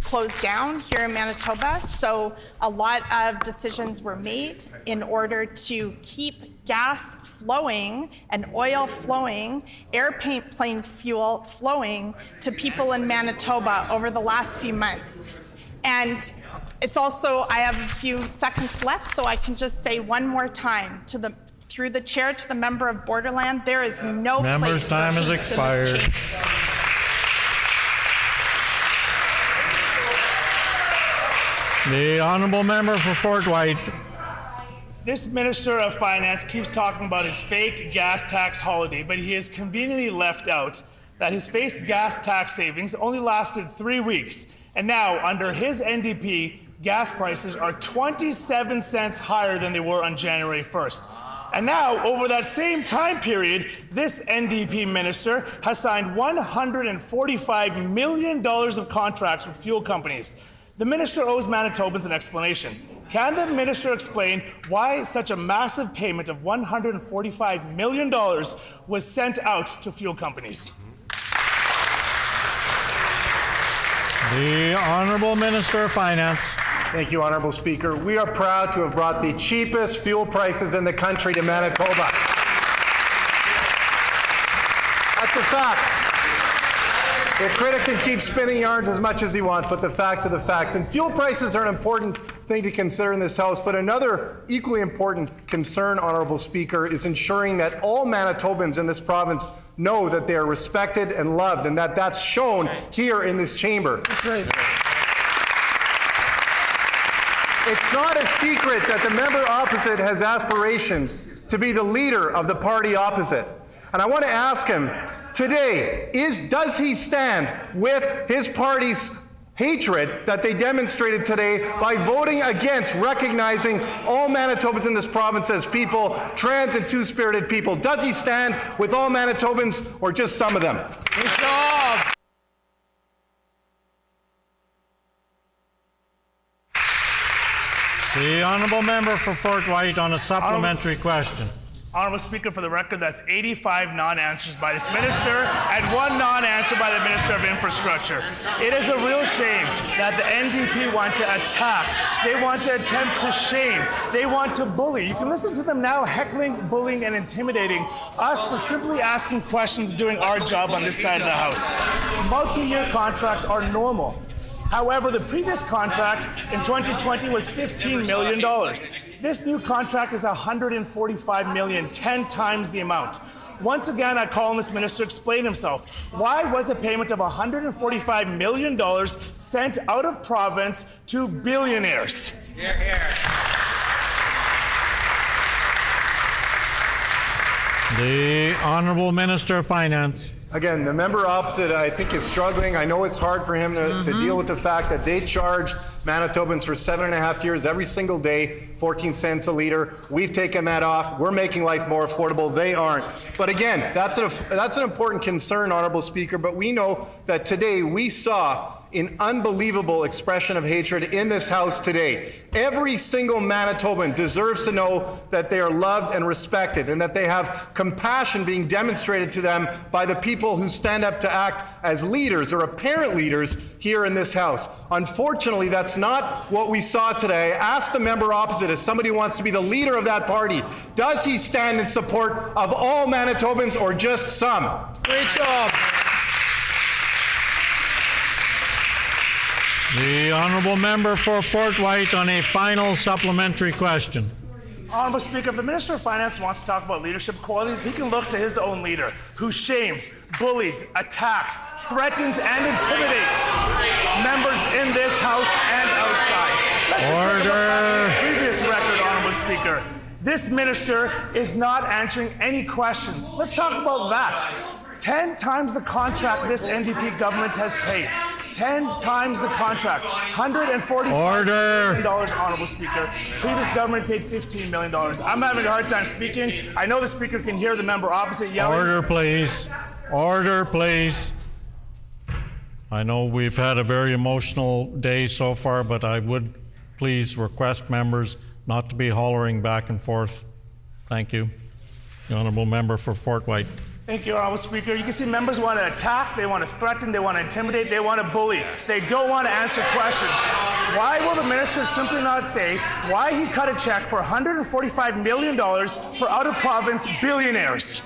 closed down here in Manitoba. So a lot of decisions were made in order to keep gas flowing and oil flowing, airplane fuel flowing to people in Manitoba over the last few months. And it's also, I have a few seconds left, so I can just say one more time to the, through the chair to the member of Borderland, there is no Member's place time for has hate in this expired. chamber. The Honourable Member for Fort White. This Minister of Finance keeps talking about his fake gas tax holiday, but he has conveniently left out that his fake gas tax savings only lasted 3 weeks. And now, under his NDP, gas prices are 27 cents higher than they were on January 1st. And now, over that same time period, this NDP minister has signed $145 million of contracts with fuel companies. The minister owes Manitobans an explanation. Can the minister explain why such a massive payment of $145 million was sent out to fuel companies? The Honourable Minister of Finance. Thank you, Honourable Speaker. We are proud to have brought the cheapest fuel prices in the country to Manitoba. That's a fact. The critic can keep spinning yarns as much as he wants, but the facts are the facts. And fuel prices are an important thing to consider in this House, but another equally important concern, Honourable Speaker, is ensuring that all Manitobans in this province know that they are respected and loved, and that that's shown here in this chamber. That's right. It's not a secret that the member opposite has aspirations to be the leader of the party opposite. And I want to ask him today, does he stand with his party's hatred that they demonstrated today by voting against recognizing all Manitobans in this province as people, trans and two-spirited people? Does he stand with all Manitobans or just some of them? Good job! The Honourable Member for Fort White on a supplementary question. Honourable Speaker, for the record, that's 85 non-answers by this minister and 1 non-answer by the Minister of Infrastructure. It is a real shame that the NDP want to attack. They want to attempt to shame. They want to bully. You can listen to them now heckling, bullying, and intimidating us for simply asking questions, doing our job on this side of the House. Multi-year contracts are normal. However, the previous contract in 2020 was $15 million. This new contract is $145 million, 10 times the amount. Once again, I call on this minister to explain himself. Why was a payment of $145 million sent out of province to billionaires? Hear, hear. The Honourable Minister of Finance. Again, the member opposite, I think, is struggling. I know it's hard for him to deal with the fact that they charged Manitobans for 7.5 years every single day, 14 cents a litre. We've taken that off. We're making life more affordable. They aren't. But again, that's an important concern, Honourable Speaker. But we know that today we saw an unbelievable expression of hatred in this House today. Every single Manitoban deserves to know that they are loved and respected and that they have compassion being demonstrated to them by the people who stand up to act as leaders or apparent leaders here in this House. Unfortunately, that's not what we saw today. I asked the member opposite, as somebody who wants to be the leader of that party, does he stand in support of all Manitobans or just some? Great job. The Honourable Member for Fort White on a final supplementary question. Honourable Speaker, if the Minister of Finance wants to talk about leadership qualities, he can look to his own leader, who shames, bullies, attacks, threatens, and intimidates members in this House and outside. Let's just take a look at the previous record, Honourable Speaker. This minister is not answering any questions. Let's talk about that. 10 times the contract this NDP government has paid. 10 times the contract. $145 million, Honourable Speaker. Previous government paid $15 million. I'm having a hard time speaking. I know the Speaker can hear the member opposite yelling. Order, please. Order, please. I know we've had a very emotional day so far, but I would please request members not to be hollering back and forth. Thank you. The Honourable Member for Fort White. Thank you, Honourable Speaker. You can see members want to attack, they want to threaten, they want to intimidate, they want to bully. They don't want to answer questions. Why will the minister simply not say why he cut a check for $145 million for out-of-province billionaires?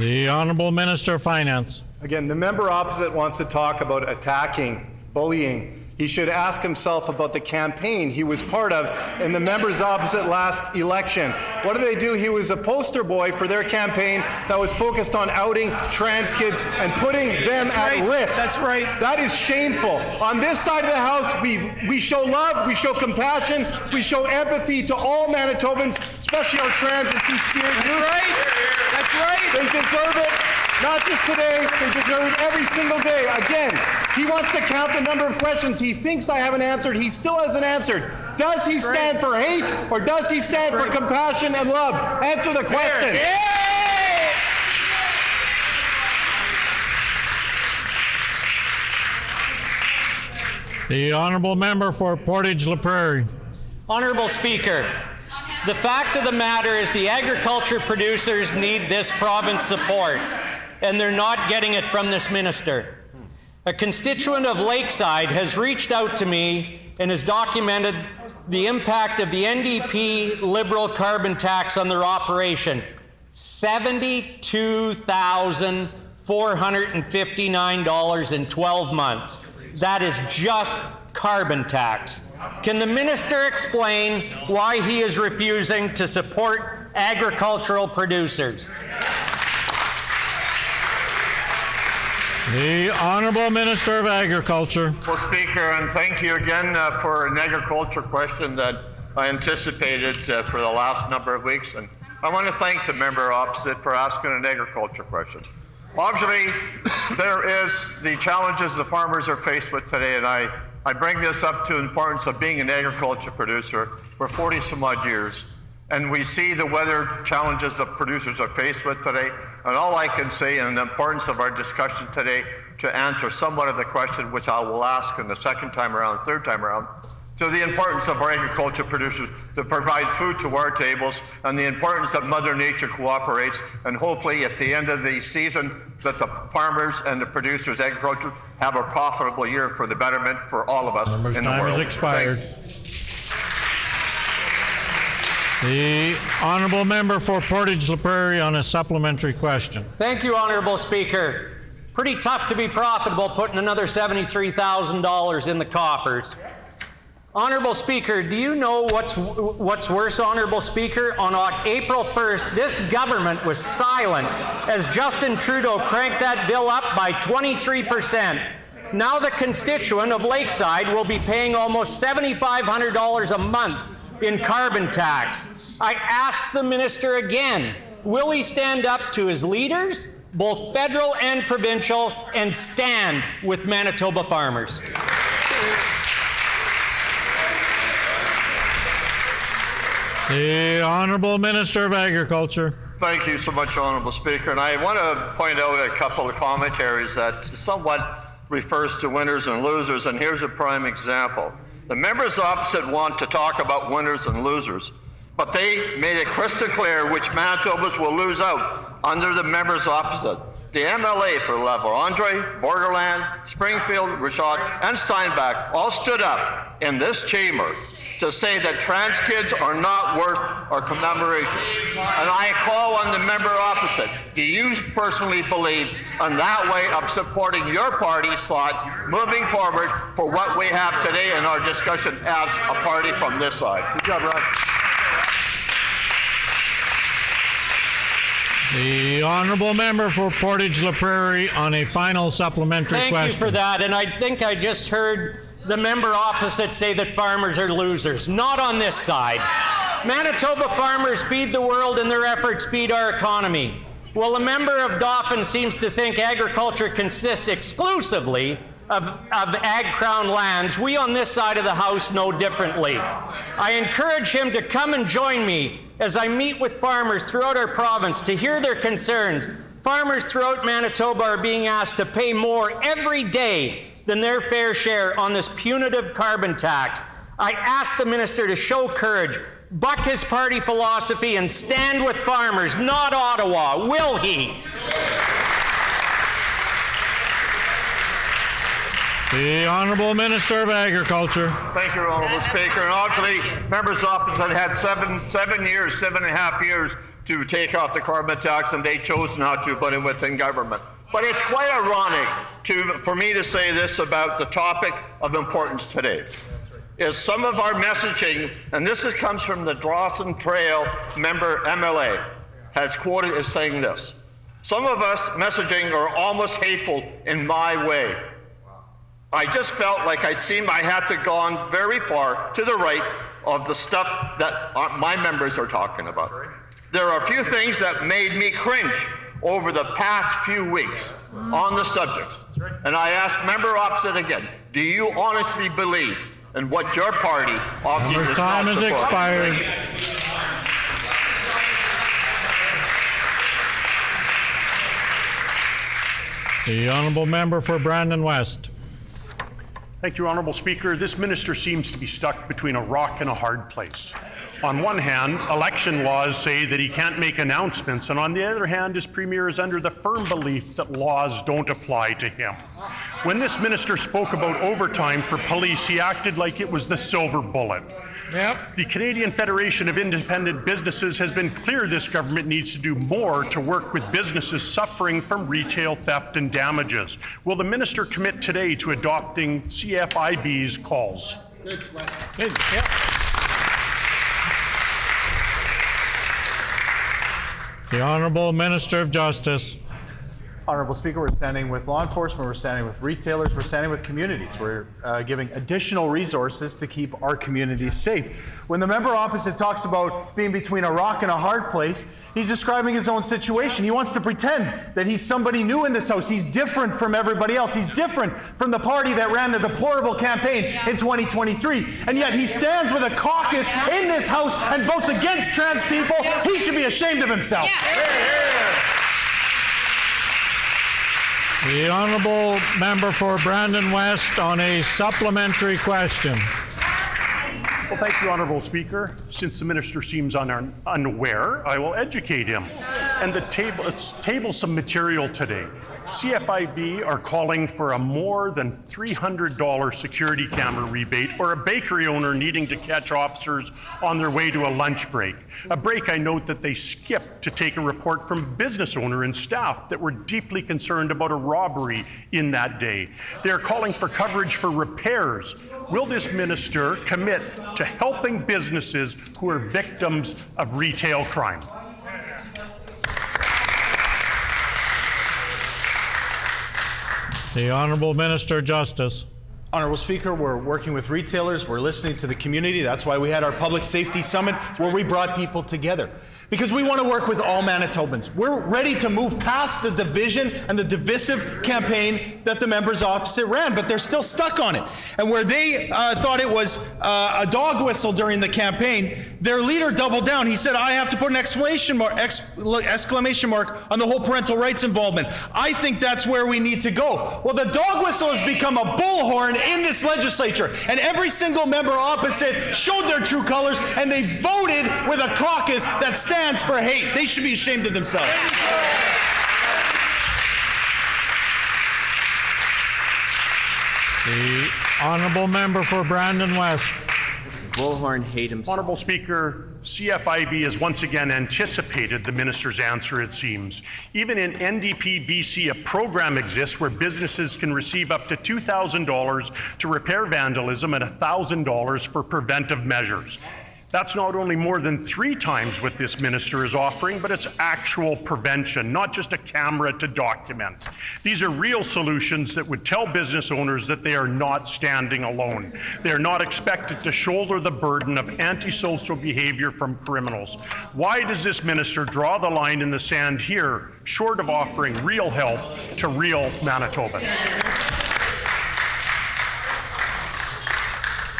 The Honourable Minister of Finance. Again, the member opposite wants to talk about attacking, bullying. He should ask himself about the campaign he was part of in the members opposite last election. What did they do? He was a poster boy for their campaign that was focused on outing trans kids and putting them at risk. That's right. That is shameful. On this side of the House, we show love, we show compassion, we show empathy to all Manitobans, especially our trans and two-spirit youth. That's right. That's right. They deserve it. Not just today, they deserve it every single day. Again, he wants to count the number of questions he thinks I haven't answered. He still hasn't answered. Does he stand for hate or does he stand for compassion and love? Answer the question. The honourable member for Portage-La Prairie. Honourable Speaker, the fact of the matter is the agriculture producers need this province support, and they're not getting it from this minister. A constituent of Lakeside has reached out to me and has documented the impact of the NDP Liberal carbon tax on their operation. $72,459 in 12 months. That is just carbon tax. Can the minister explain why he is refusing to support agricultural producers? The Honourable Minister of Agriculture. Well, Speaker, and thank you again for an agriculture question that I anticipated for the last number of weeks. And I want to thank the member opposite for asking an agriculture question. Obviously, there is the challenges the farmers are faced with today, and I bring this up to the importance of being an agriculture producer for 40 some odd years. And we see the weather challenges that producers are faced with today. And all I can say, and the importance of our discussion today, to answer somewhat of the question which I will ask in the second time around, third time around, to the importance of our agriculture producers to provide food to our tables, and the importance that Mother Nature cooperates, and hopefully at the end of the season that the farmers and the producers, agriculture, have a profitable year for the betterment for all of us in the world. Time has expired. The honourable member for Portage-La Prairie on a supplementary question. Thank you, Honourable Speaker. Pretty tough to be profitable putting another $73,000 in the coffers. Honourable Speaker, do you know what's worse, Honourable Speaker? On April 1st, this government was silent as Justin Trudeau cranked that bill up by 23%. Now the constituent of Lakeside will be paying almost $7,500 a month in carbon tax. I ask the minister again, will he stand up to his leaders, both federal and provincial, and stand with Manitoba farmers? The Honourable Minister of Agriculture. Thank you so much, Honourable Speaker. And I want to point out a couple of commentaries that somewhat refers to winners and losers, and here's a prime example. The members opposite want to talk about winners and losers, but they made it crystal clear which Manitobans will lose out under the members opposite. The MLA for level, Andre, Borderland, Springfield, Richard, and Steinbach all stood up in this chamber to say that trans kids are not worth our commemoration. And I call on the member opposite, do you personally believe in that way of supporting your party's thought moving forward for what we have today in our discussion as a party from this side? Good job, Rod. The honourable member for Portage-La Prairie on a final supplementary question. Thank you for that, and I think I just heard the member opposite say that farmers are losers. Not on this side. Manitoba farmers feed the world and their efforts feed our economy. Well, a member of Dauphin seems to think agriculture consists exclusively of ag crown lands. We on this side of the house know differently. I encourage him to come and join me as I meet with farmers throughout our province to hear their concerns. Farmers throughout Manitoba are being asked to pay more every day than their fair share on this punitive carbon tax. I ask the minister to show courage, buck his party philosophy, and stand with farmers, not Ottawa. Will he? The Honourable Minister of Agriculture. Thank you, Honourable Speaker. And obviously, members opposite had 7.5 years to take off the carbon tax, and they chose not to, but within government. But it's quite ironic for me to say this about the topic of importance today. Is some of our messaging, and this comes from the Dawson Trail member MLA, has quoted as saying this. Some of us messaging are almost hateful in my way. I just felt like I had to gone very far to the right of the stuff that my members are talking about. There are a few things that made me cringe over the past few weeks on the subject. And I ask member opposite again, do you honestly believe in what your party obviously Member's does time not has support? expired. The honourable member for Brandon West. Thank you, Honourable Speaker. This minister seems to be stuck between a rock and a hard place. On one hand, election laws say that he can't make announcements, and on the other hand, his premier is under the firm belief that laws don't apply to him. When this minister spoke about overtime for police, he acted like it was the silver bullet. Yep. The Canadian Federation of Independent Businesses has been clear this government needs to do more to work with businesses suffering from retail theft and damages. Will the minister commit today to adopting CFIB's calls? Good. Yep. The Honourable Minister of Justice. Honourable Speaker, we're standing with law enforcement, we're standing with retailers, we're standing with communities. We're giving additional resources to keep our communities safe. When the member opposite talks about being between a rock and a hard place, he's describing his own situation. He wants to pretend that he's somebody new in this House. He's different from everybody else. He's different from the party that ran the deplorable campaign in 2023. And yet he stands with a caucus in this House and votes against trans people. He should be ashamed of himself. The honourable member for Brandon West on a supplementary question. Well, thank you, Honourable Speaker. Since the minister seems unaware, I will educate him. And let's table some material today. CFIB are calling for a more than $300 security camera rebate, or a bakery owner needing to catch officers on their way to a lunch break. A break I note that they skipped to take a report from a business owner and staff that were deeply concerned about a robbery in that day. They are calling for coverage for repairs. Will this minister commit to helping businesses who are victims of retail crime? The Honourable Minister of Justice. Honourable Speaker, we're working with retailers, we're listening to the community. That's why we had our Public Safety Summit where we brought people together. Because we want to work with all Manitobans. We're ready to move past the division and the divisive campaign that the members opposite ran, but they're still stuck on it. And where they thought it was a dog whistle during the campaign, their leader doubled down. He said, I have to put an exclamation mark on the whole parental rights involvement. I think that's where we need to go. Well, the dog whistle has become a bullhorn in this legislature, and every single member opposite showed their true colors, and they voted with a caucus that stands for hate. They should be ashamed of themselves. The honourable member for Brandon West. Bullhorn hate himself. Honourable Speaker, CFIB has once again anticipated the minister's answer, it seems. Even in NDP BC, a program exists where businesses can receive up to $2,000 to repair vandalism and $1,000 for preventive measures. That's not only more than 3 times what this minister is offering, but it's actual prevention, not just a camera to document. These are real solutions that would tell business owners that they are not standing alone. They are not expected to shoulder the burden of antisocial behavior from criminals. Why does this minister draw the line in the sand here, short of offering real help to real Manitobans?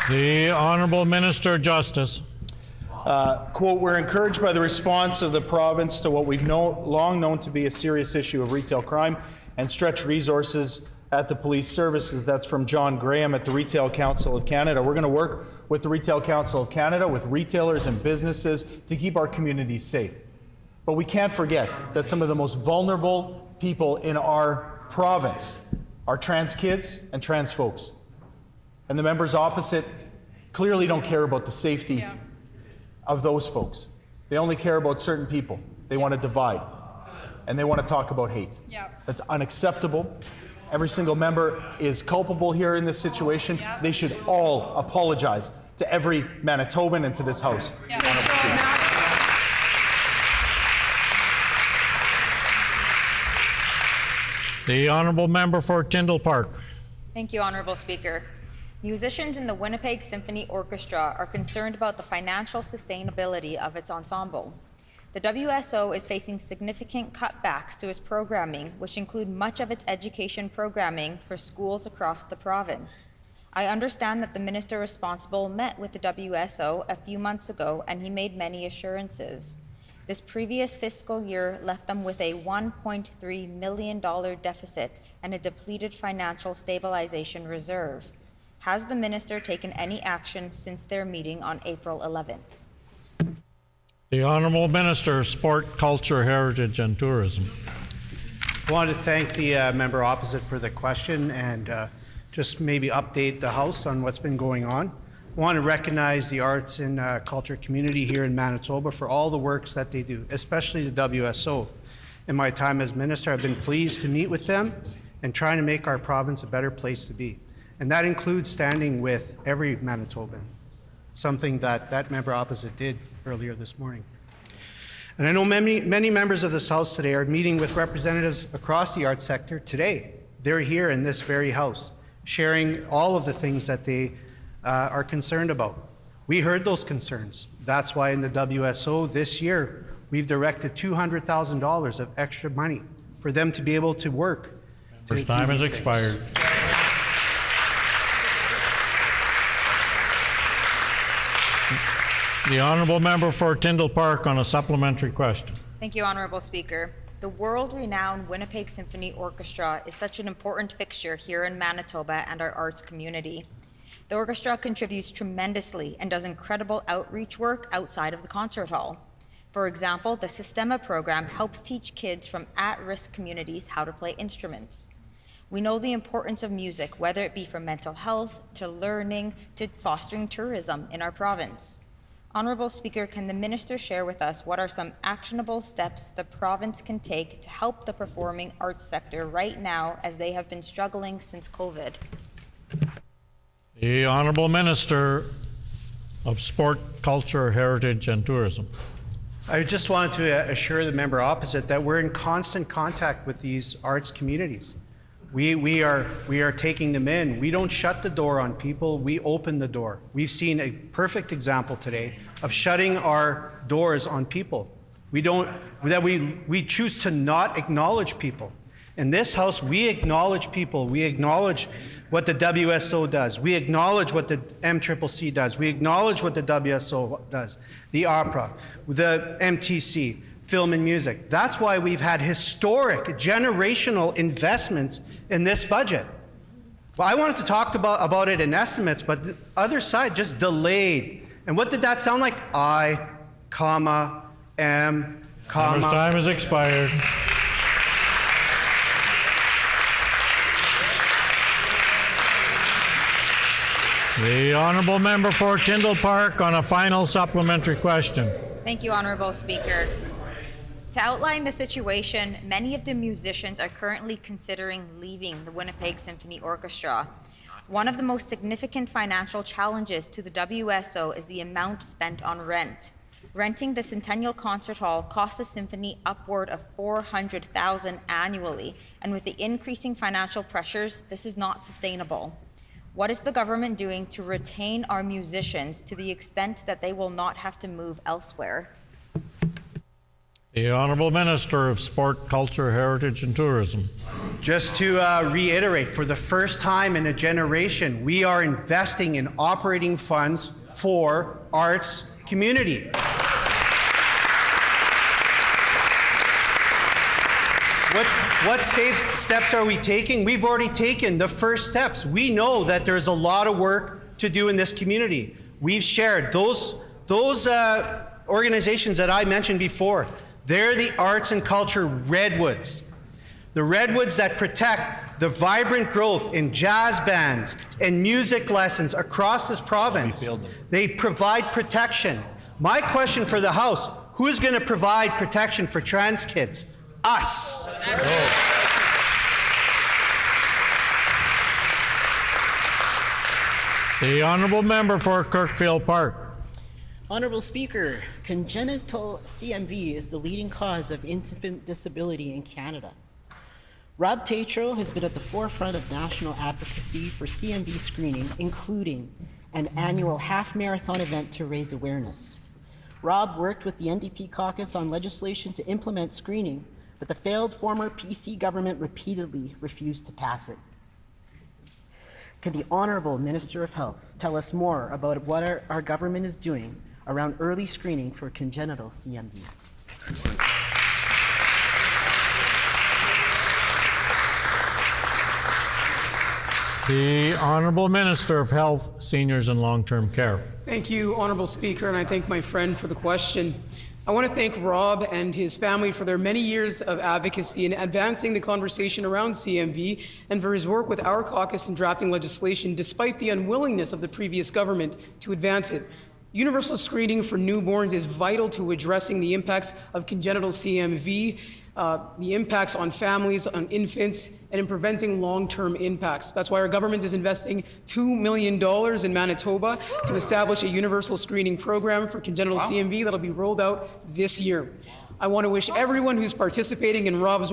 The Honourable Minister of Justice. Quote, we're encouraged by the response of the province to what we've long known to be a serious issue of retail crime and stretched resources at the police services. That's from John Graham at the Retail Council of Canada. We're going to work with the Retail Council of Canada, with retailers and businesses to keep our communities safe. But we can't forget that some of the most vulnerable people in our province are trans kids and trans folks. And the members opposite clearly don't care about the safety of those folks. They only care about certain people. They want to divide. And they want to talk about hate. That's unacceptable. Every single member is culpable here in this situation. They should all apologize to every Manitoban and to this House. The Honourable Member for Tyndall Park. Thank you, Honourable Speaker. Musicians in the Winnipeg Symphony Orchestra are concerned about the financial sustainability of its ensemble. The WSO is facing significant cutbacks to its programming, which include much of its education programming for schools across the province. I understand that the minister responsible met with the WSO a few months ago, and he made many assurances. This previous fiscal year left them with a $1.3 million deficit and a depleted financial stabilization reserve. Has the minister taken any action since their meeting on April 11th? The Honourable Minister of Sport, Culture, Heritage and Tourism. I want to thank the member opposite for the question and just maybe update the House on what's been going on. I want to recognize the arts and culture community here in Manitoba for all the works that they do, especially the WSO. In my time as minister, I've been pleased to meet with them and trying to make our province a better place to be. And that includes standing with every Manitoban, something that member opposite did earlier this morning. And I know many members of this House today are meeting with representatives across the arts sector today. They're here in this very House, sharing all of the things that they are concerned about. We heard those concerns. That's why in the WSO this year, we've directed $200,000 of extra money for them to be able to work. First time has expired. The Honourable Member for Tyndall Park on a supplementary question. Thank you, Honourable Speaker. The world-renowned Winnipeg Symphony Orchestra is such an important fixture here in Manitoba and our arts community. The orchestra contributes tremendously and does incredible outreach work outside of the concert hall. For example, the Sistema program helps teach kids from at-risk communities how to play instruments. We know the importance of music, whether it be for mental health, to learning, to fostering tourism in our province. Honourable Speaker, can the Minister share with us what are some actionable steps the province can take to help the performing arts sector right now as they have been struggling since COVID? The Honourable Minister of Sport, Culture, Heritage and Tourism. I just wanted to assure the member opposite that we're in constant contact with these arts communities. We are taking them in. We don't shut the door on people, we open the door. We've seen a perfect example today of shutting our doors on people. We choose to not acknowledge people. In this House, we acknowledge people. We acknowledge what the WSO does. We acknowledge what the MCCC does. We acknowledge what the WSO does, the opera, the MTC, film and music. That's why we've had historic, generational investments in this budget. Well, I wanted to talk about it in estimates, but the other side just delayed. And what did that sound like? I, comma, M, comma. Member's time has expired. The Honourable Member for Tyndall Park on a final supplementary question. Thank you, Honourable Speaker. To outline the situation, many of the musicians are currently considering leaving the Winnipeg Symphony Orchestra. One of the most significant financial challenges to the WSO is the amount spent on rent. Renting the Centennial Concert Hall costs the symphony upward of $400,000 annually, and with the increasing financial pressures, this is not sustainable. What is the government doing to retain our musicians to the extent that they will not have to move elsewhere? The Honourable Minister of Sport, Culture, Heritage and Tourism. Just to reiterate, for the first time in a generation, we are investing in operating funds for arts community. What steps are we taking? We've already taken the first steps. We know that there's a lot of work to do in this community. We've shared those organizations that I mentioned before. They're the arts and culture redwoods. The redwoods that protect the vibrant growth in jazz bands and music lessons across this province. They provide protection. My question for the House, who's going to provide protection for trans kids? Us. The Honourable Member for Kirkfield Park. Honourable Speaker, congenital CMV is the leading cause of infant disability in Canada. Rob Tatro has been at the forefront of national advocacy for CMV screening, including an annual half-marathon event to raise awareness. Rob worked with the NDP caucus on legislation to implement screening, but the failed former PC government repeatedly refused to pass it. Could the Honourable Minister of Health tell us more about what our government is doing around early screening for congenital CMV? Excellent. The Honourable Minister of Health, Seniors and Long-Term Care. Thank you, Honourable Speaker, and I thank my friend for the question. I want to thank Rob and his family for their many years of advocacy in advancing the conversation around CMV and for his work with our caucus in drafting legislation despite the unwillingness of the previous government to advance it. Universal screening for newborns is vital to addressing the impacts of congenital CMV, the impacts on families, on infants, and in preventing long-term impacts. That's why our government is investing $2 million in Manitoba to establish a universal screening program for congenital CMV that'll be rolled out this year. I want to wish everyone who's participating in Rob's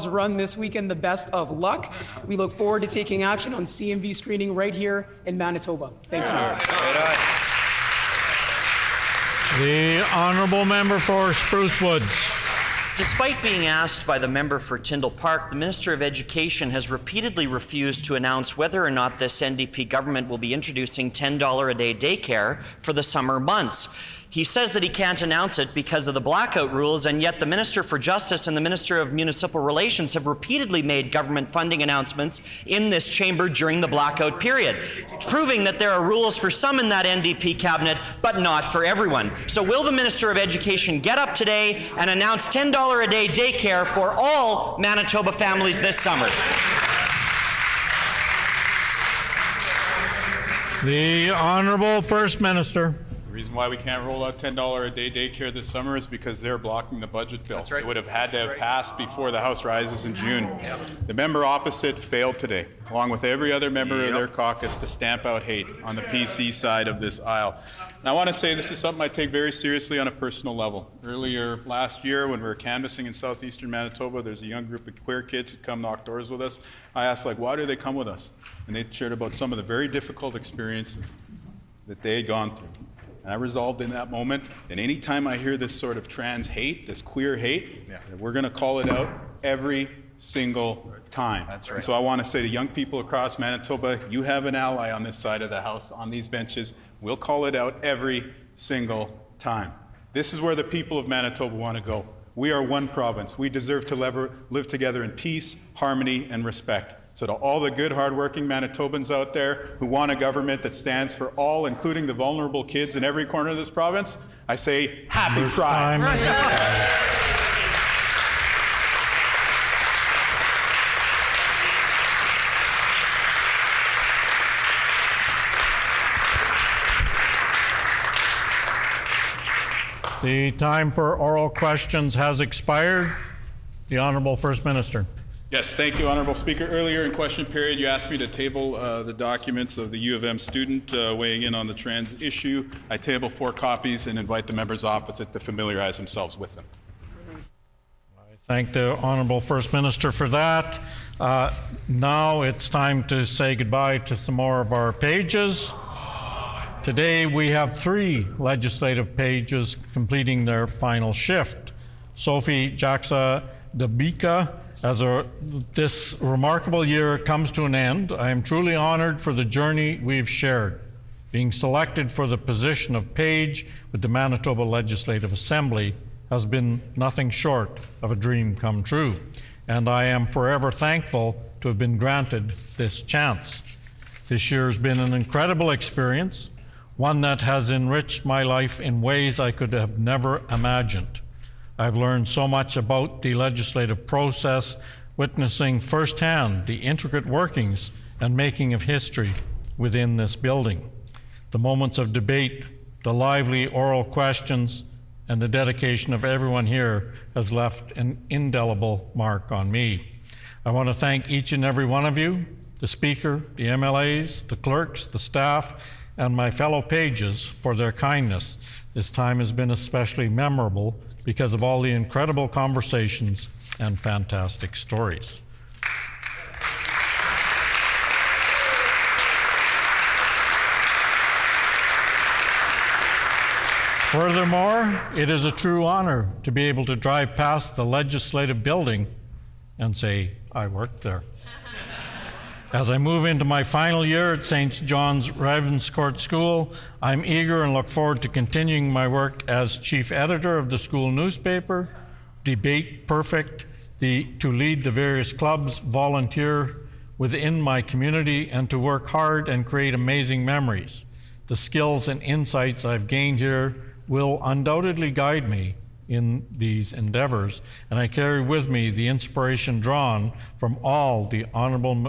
run this weekend the best of luck. We look forward to taking action on CMV screening right here in Manitoba. Thank you. The Honourable Member for Spruce Woods. Despite being asked by the member for Tyndall Park, the Minister of Education has repeatedly refused to announce whether or not this NDP government will be introducing $10 a day daycare for the summer months. He says that he can't announce it because of the blackout rules, and yet the Minister for Justice and the Minister of Municipal Relations have repeatedly made government funding announcements in this chamber during the blackout period, proving that there are rules for some in that NDP cabinet, but not for everyone. So will the Minister of Education get up today and announce $10 a day daycare for all Manitoba families this summer? The Honourable First Minister. The reason why we can't roll out $10 a day daycare this summer is because they're blocking the budget bill. That's right. It would have had to have passed before the House rises in June. The member opposite failed today, along with every other member of their caucus, to stamp out hate on the PC side of this aisle. And I want to say this is something I take very seriously on a personal level. Earlier last year, when we were canvassing in southeastern Manitoba, there's a young group of queer kids who come knock doors with us. I asked, why do they come with us? And they shared about some of the very difficult experiences that they had gone through. And I resolved in that moment that any time I hear this sort of trans hate, this queer hate, that we're going to call it out every single time. That's right. And so I want to say to young people across Manitoba, you have an ally on this side of the House, on these benches. We'll call it out every single time. This is where the people of Manitoba want to go. We are one province. We deserve to live together in peace, harmony, and respect. So to all the good, hardworking Manitobans out there who want a government that stands for all, including the vulnerable kids in every corner of this province, I say, happy Pride. The time for oral questions has expired. The Honourable First Minister. Yes, thank you, Honourable Speaker. Earlier in question period, you asked me to table the documents of the U of M student weighing in on the trans issue. I table 4 copies and invite the members opposite to familiarize themselves with them. I thank the Honourable First Minister for that. Now it's time to say goodbye to some more of our pages. Today we have 3 legislative pages completing their final shift. Sophie Jaxa Dabika, as this remarkable year comes to an end, I am truly honored for the journey we've shared. Being selected for the position of page with the Manitoba Legislative Assembly has been nothing short of a dream come true, and I am forever thankful to have been granted this chance. This year has been an incredible experience, one that has enriched my life in ways I could have never imagined. I've learned so much about the legislative process, witnessing firsthand the intricate workings and making of history within this building. The moments of debate, the lively oral questions, and the dedication of everyone here has left an indelible mark on me. I want to thank each and every one of you, the Speaker, the MLAs, the clerks, the staff, and my fellow pages for their kindness. This time has been especially memorable because of all the incredible conversations and fantastic stories. Furthermore, it is a true honor to be able to drive past the legislative building and say, I worked there. As I move into my final year at St. John's Ravenscourt School, I'm eager and look forward to continuing my work as chief editor of the school newspaper, Debate Perfect, to lead the various clubs, volunteer within my community, and to work hard and create amazing memories. The skills and insights I've gained here will undoubtedly guide me in these endeavors, and I carry with me the inspiration drawn from all the honorable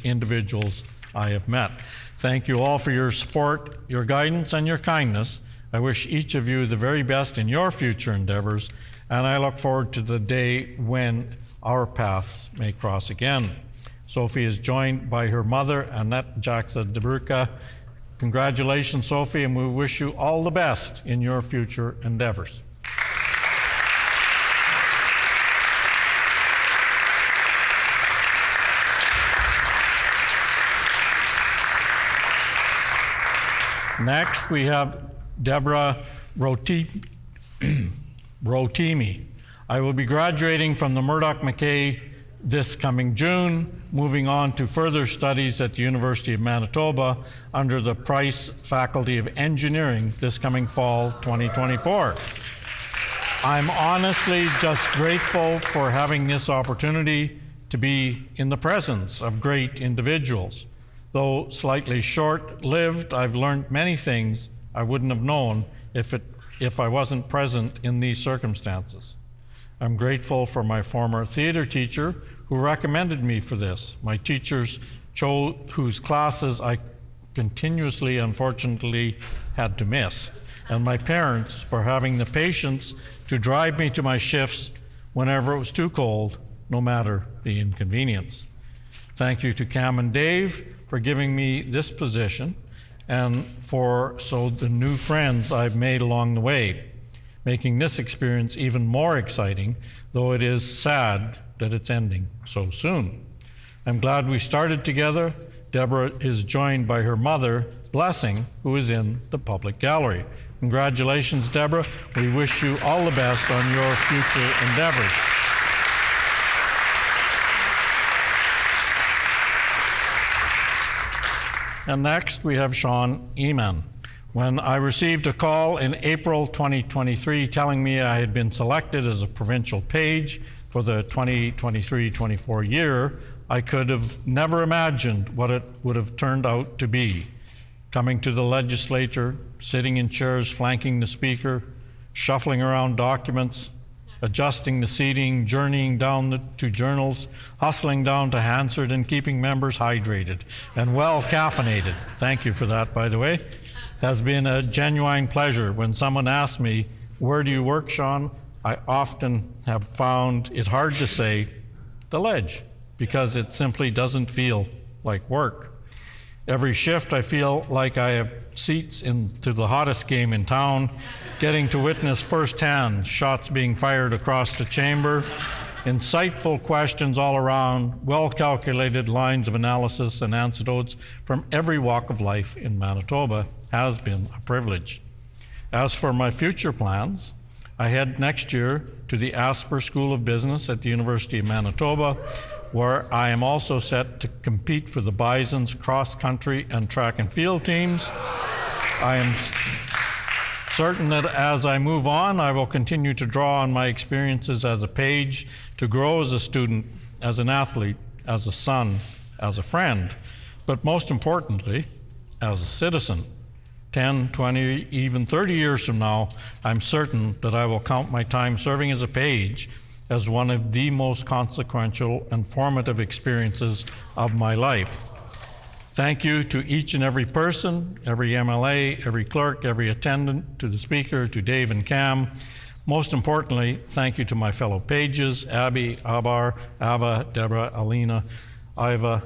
individuals I have met. Thank you all for your support, your guidance, and your kindness. I wish each of you the very best in your future endeavors, and I look forward to the day when our paths may cross again. Sophie is joined by her mother, Annette Jaxa de Bruca. Congratulations, Sophie, and we wish you all the best in your future endeavors. Next, we have Deborah Rotimi. I will be graduating from the Murdoch McKay this coming June, moving on to further studies at the University of Manitoba under the Price Faculty of Engineering this coming fall 2024. I'm honestly just grateful for having this opportunity to be in the presence of great individuals. Though slightly short-lived, I've learned many things I wouldn't have known if I wasn't present in these circumstances. I'm grateful for my former theater teacher who recommended me for this, my teachers whose classes I continuously, unfortunately, had to miss, and my parents for having the patience to drive me to my shifts whenever it was too cold, no matter the inconvenience. Thank you to Cam and Dave for giving me this position, and for the new friends I've made along the way, making this experience even more exciting, though it is sad that it's ending so soon. I'm glad we started together. Deborah is joined by her mother, Blessing, who is in the public gallery. Congratulations, Deborah. We wish you all the best on your future endeavors. And next, we have Sean Eman. When I received a call in April 2023 telling me I had been selected as a provincial page for the 2023-24 year, I could have never imagined what it would have turned out to be. Coming to the legislature, sitting in chairs flanking the speaker, shuffling around documents, adjusting the seating, journeying down to journals, hustling down to Hansard, and keeping members hydrated and well caffeinated. Thank you for that, by the way. Has been a genuine pleasure. When someone asks me, where do you work, Sean? I often have found it hard to say the Ledge, because it simply doesn't feel like work. Every shift I feel like I have seats into the hottest game in town, getting to witness firsthand shots being fired across the chamber, insightful questions all around, well-calculated lines of analysis and anecdotes from every walk of life in Manitoba has been a privilege. As for my future plans, I head next year to the Asper School of Business at the University of Manitoba, where I am also set to compete for the Bison's cross-country and track and field teams. I am certain that as I move on, I will continue to draw on my experiences as a page to grow as a student, as an athlete, as a son, as a friend, but most importantly, as a citizen. 10, 20, even 30 years from now, I'm certain that I will count my time serving as a page as one of the most consequential and formative experiences of my life. Thank you to each and every person, every MLA, every clerk, every attendant, to the speaker, to Dave and Cam. Most importantly, thank you to my fellow pages, Abby, Abar, Ava, Deborah, Alina, Iva,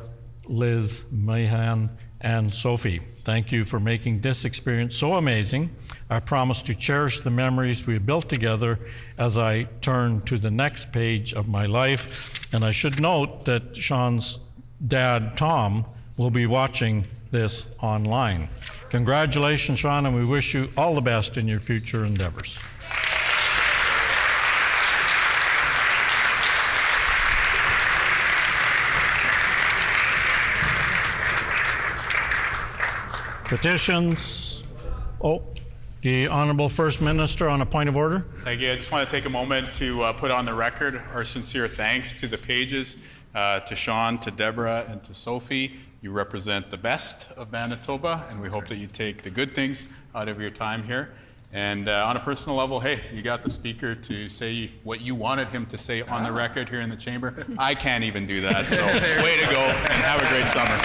Liz, Mahan, and Sophie. Thank you for making this experience so amazing. I promise to cherish the memories we have built together as I turn to the next page of my life. And I should note that Sean's dad, Tom, will be watching this online. Congratulations, Sean, and we wish you all the best in your future endeavors. Petitions. Oh, the Honourable First Minister on a point of order. Thank you. I just want to take a moment to put on the record our sincere thanks to the Pages, to Sean, to Deborah, and to Sophie. You represent the best of Manitoba, and we hope that you take the good things out of your time here. And on a personal level, hey, you got the Speaker to say what you wanted him to say on the record here in the chamber. I can't even do that, so way to go, and have a great summer.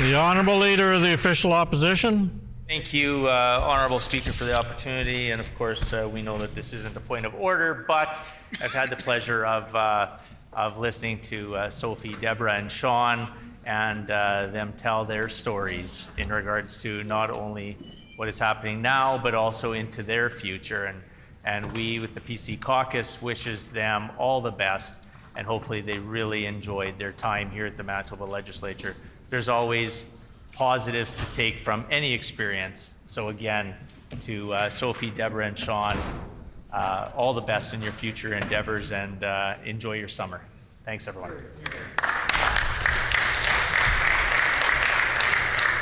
The Honourable Leader of the Official Opposition. Thank you, Honourable Speaker, for the opportunity. And of course, we know that this isn't a point of order, but I've had the pleasure of listening to Sophie, Deborah, and Sean, and them tell their stories in regards to not only what is happening now, but also into their future. And we, with the PC caucus, wishes them all the best, and hopefully they really enjoyed their time here at the Manitoba Legislature. There's always positives to take from any experience. So again, to Sophie, Deborah, and Sean, all the best in your future endeavors, and enjoy your summer. Thanks, everyone.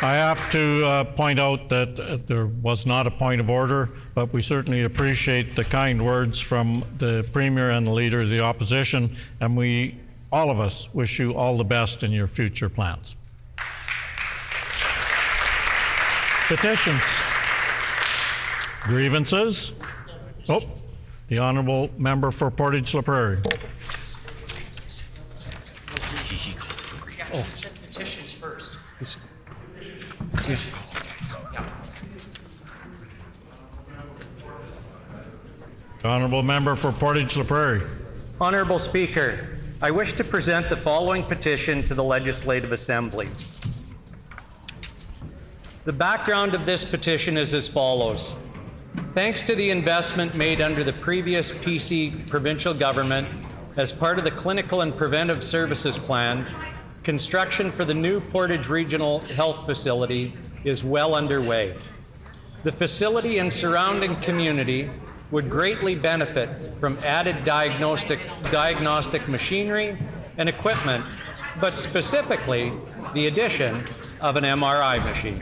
I have to point out that there was not a point of order, but we certainly appreciate the kind words from the Premier and the Leader of the Opposition, and we, all of us, wish you all the best in your future plans. Petitions. Grievances. Oh, the Honourable Member for Portage-La Prairie. Oh. Petitions first. Petitions. The Honourable Member for Portage-La Prairie. Honourable Speaker, I wish to present the following petition to the Legislative Assembly. The background of this petition is as follows. Thanks to the investment made under the previous PC provincial government as part of the Clinical and Preventive Services Plan, construction for the new Portage Regional Health Facility is well underway. The facility and surrounding community would greatly benefit from added diagnostic machinery and equipment, but specifically the addition of an MRI machine.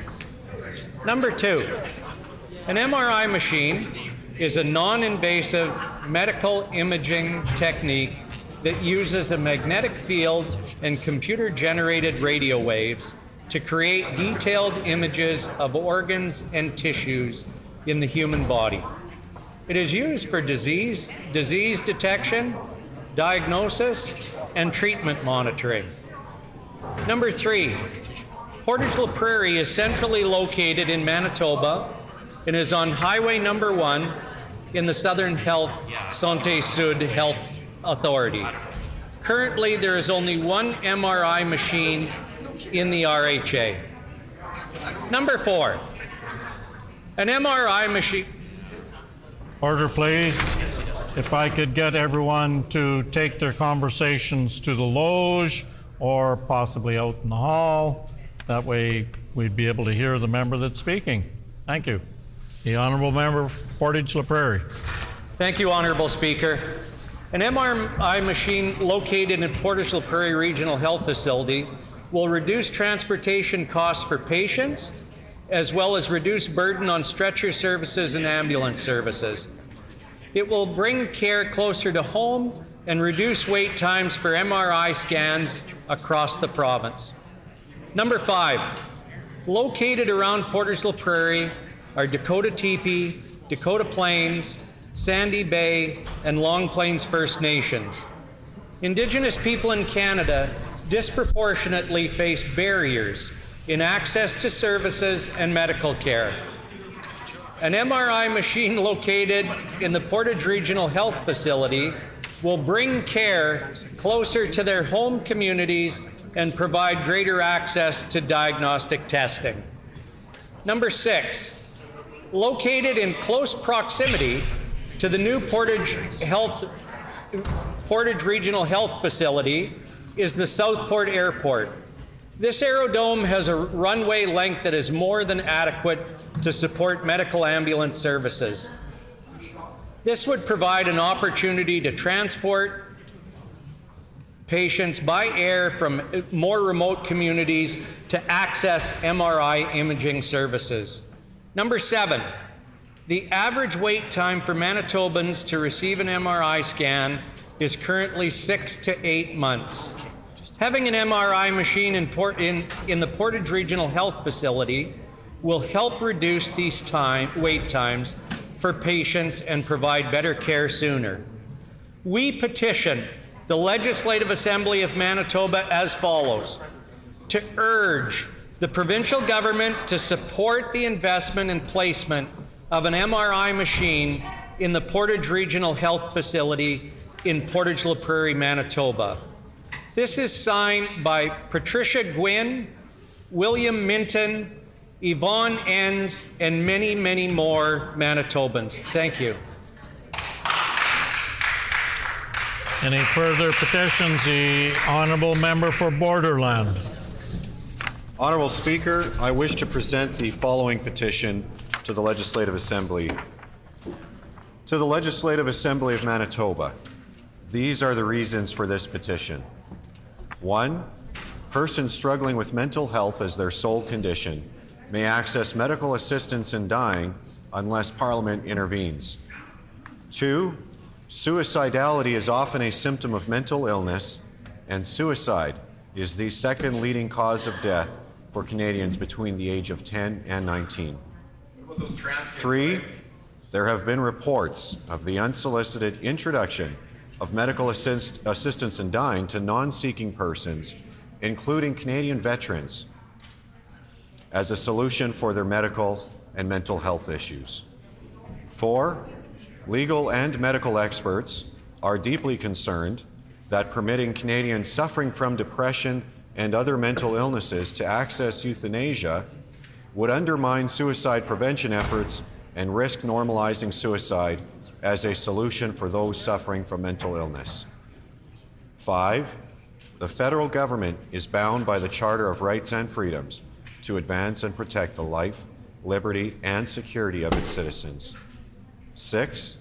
Number 2, an MRI machine is a non-invasive medical imaging technique that uses a magnetic field and computer-generated radio waves to create detailed images of organs and tissues in the human body. It is used for disease detection, diagnosis, and treatment monitoring. Number 3, Portage-La Prairie is centrally located in Manitoba and is on Highway number 1 in the Southern Santé Sud Health Authority. Currently, there is only one MRI machine in the RHA. Number 4, an MRI machine. Order, please. If I could get everyone to take their conversations to the loge or possibly out in the hall. That way we'd be able to hear the member that's speaking. Thank you. The Honourable Member for Portage-La Prairie. Thank you, Honourable Speaker. An MRI machine located in Portage-La Prairie Regional Health Facility will reduce transportation costs for patients, as well as reduce burden on stretcher services and ambulance services. It will bring care closer to home and reduce wait times for MRI scans across the province. Number 5, located around Portage-La Prairie are Dakota Teepee, Dakota Plains, Sandy Bay, and Long Plains First Nations. Indigenous people in Canada disproportionately face barriers in access to services and medical care. An MRI machine located in the Portage Regional Health Facility will bring care closer to their home communities and provide greater access to diagnostic testing. Number 6, located in close proximity to the new Portage Regional Health Facility is the Southport Airport. This aerodrome has a runway length that is more than adequate to support medical ambulance services. This would provide an opportunity to transport patients by air from more remote communities to access MRI imaging services. Number 7, the average wait time for Manitobans to receive an MRI scan is currently 6 to 8 months. Having an MRI machine in the Portage Regional Health Facility will help reduce these wait times for patients and provide better care sooner. We petition the Legislative Assembly of Manitoba as follows: to urge the provincial government to support the investment and placement of an MRI machine in the Portage Regional Health Facility in Portage La Prairie, Manitoba. This is signed by Patricia Gwynn, William Minton, Yvonne Enns, and many, many more Manitobans. Thank you. Any further petitions? The honourable member for Borderland. Honourable Speaker, I wish to present the following petition to the Legislative Assembly. To the Legislative Assembly of Manitoba, these are the reasons for this petition. 1, persons struggling with mental health as their sole condition may access medical assistance in dying unless Parliament intervenes. 2, suicidality is often a symptom of mental illness, and suicide is the second leading cause of death for Canadians between the age of 10 and 19. 3, there have been reports of the unsolicited introduction of medical assistance in dying to non-seeking persons, including Canadian veterans, as a solution for their medical and mental health issues. 4, legal and medical experts are deeply concerned that permitting Canadians suffering from depression and other mental illnesses to access euthanasia would undermine suicide prevention efforts and risk normalizing suicide as a solution for those suffering from mental illness. 5, the federal government is bound by the Charter of Rights and Freedoms to advance and protect the life, liberty, and security of its citizens. 6,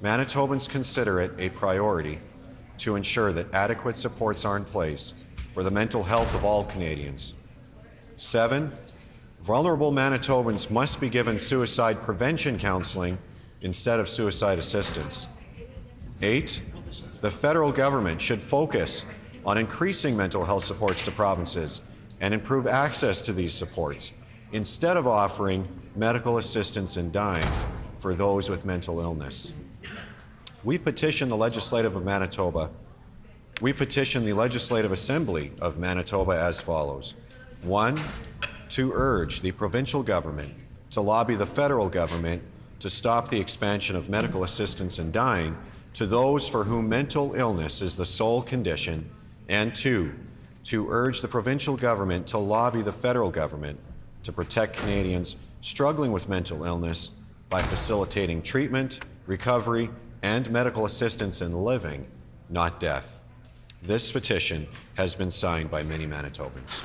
Manitobans consider it a priority to ensure that adequate supports are in place for the mental health of all Canadians. 7, vulnerable Manitobans must be given suicide prevention counseling instead of suicide assistance. 8, the federal government should focus on increasing mental health supports to provinces and improve access to these supports instead of offering medical assistance in dying for those with mental illness. We petition the Legislative of Manitoba. We petition the Legislative Assembly of Manitoba as follows. 1, to urge the provincial government to lobby the federal government to stop the expansion of medical assistance in dying to those for whom mental illness is the sole condition, and 2, to urge the provincial government to lobby the federal government to protect Canadians struggling with mental illness by facilitating treatment, recovery, and medical assistance in living, not death. This petition has been signed by many Manitobans.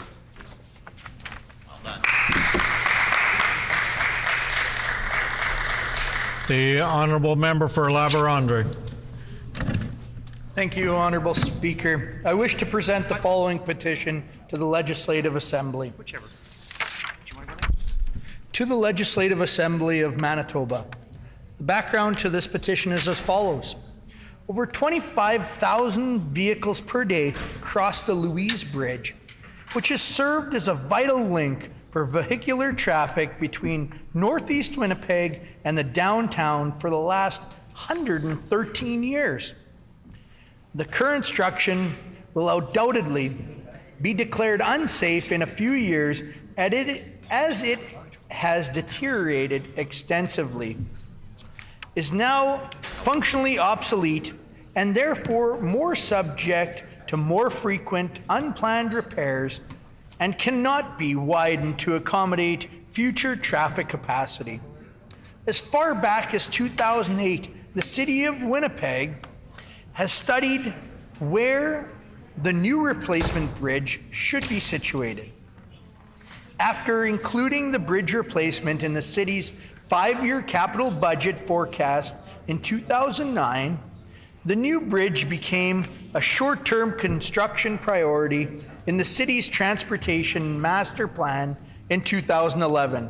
The honourable member for Labarandre. Thank you, Honourable Speaker. I wish to present the following petition to the Legislative Assembly. To the Legislative Assembly of Manitoba. The background to this petition is as follows. Over 25,000 vehicles per day cross the Louise Bridge, which has served as a vital link for vehicular traffic between northeast Winnipeg and the downtown for the last 113 years. The current structure will undoubtedly be declared unsafe in a few years as it has deteriorated extensively, is now functionally obsolete, and therefore more subject to more frequent unplanned repairs and cannot be widened to accommodate future traffic capacity. As far back as 2008, the City of Winnipeg has studied where the new replacement bridge should be situated. After including the bridge replacement in the city's 5-year capital budget forecast in 2009, the new bridge became a short-term construction priority in the city's transportation master plan in 2011.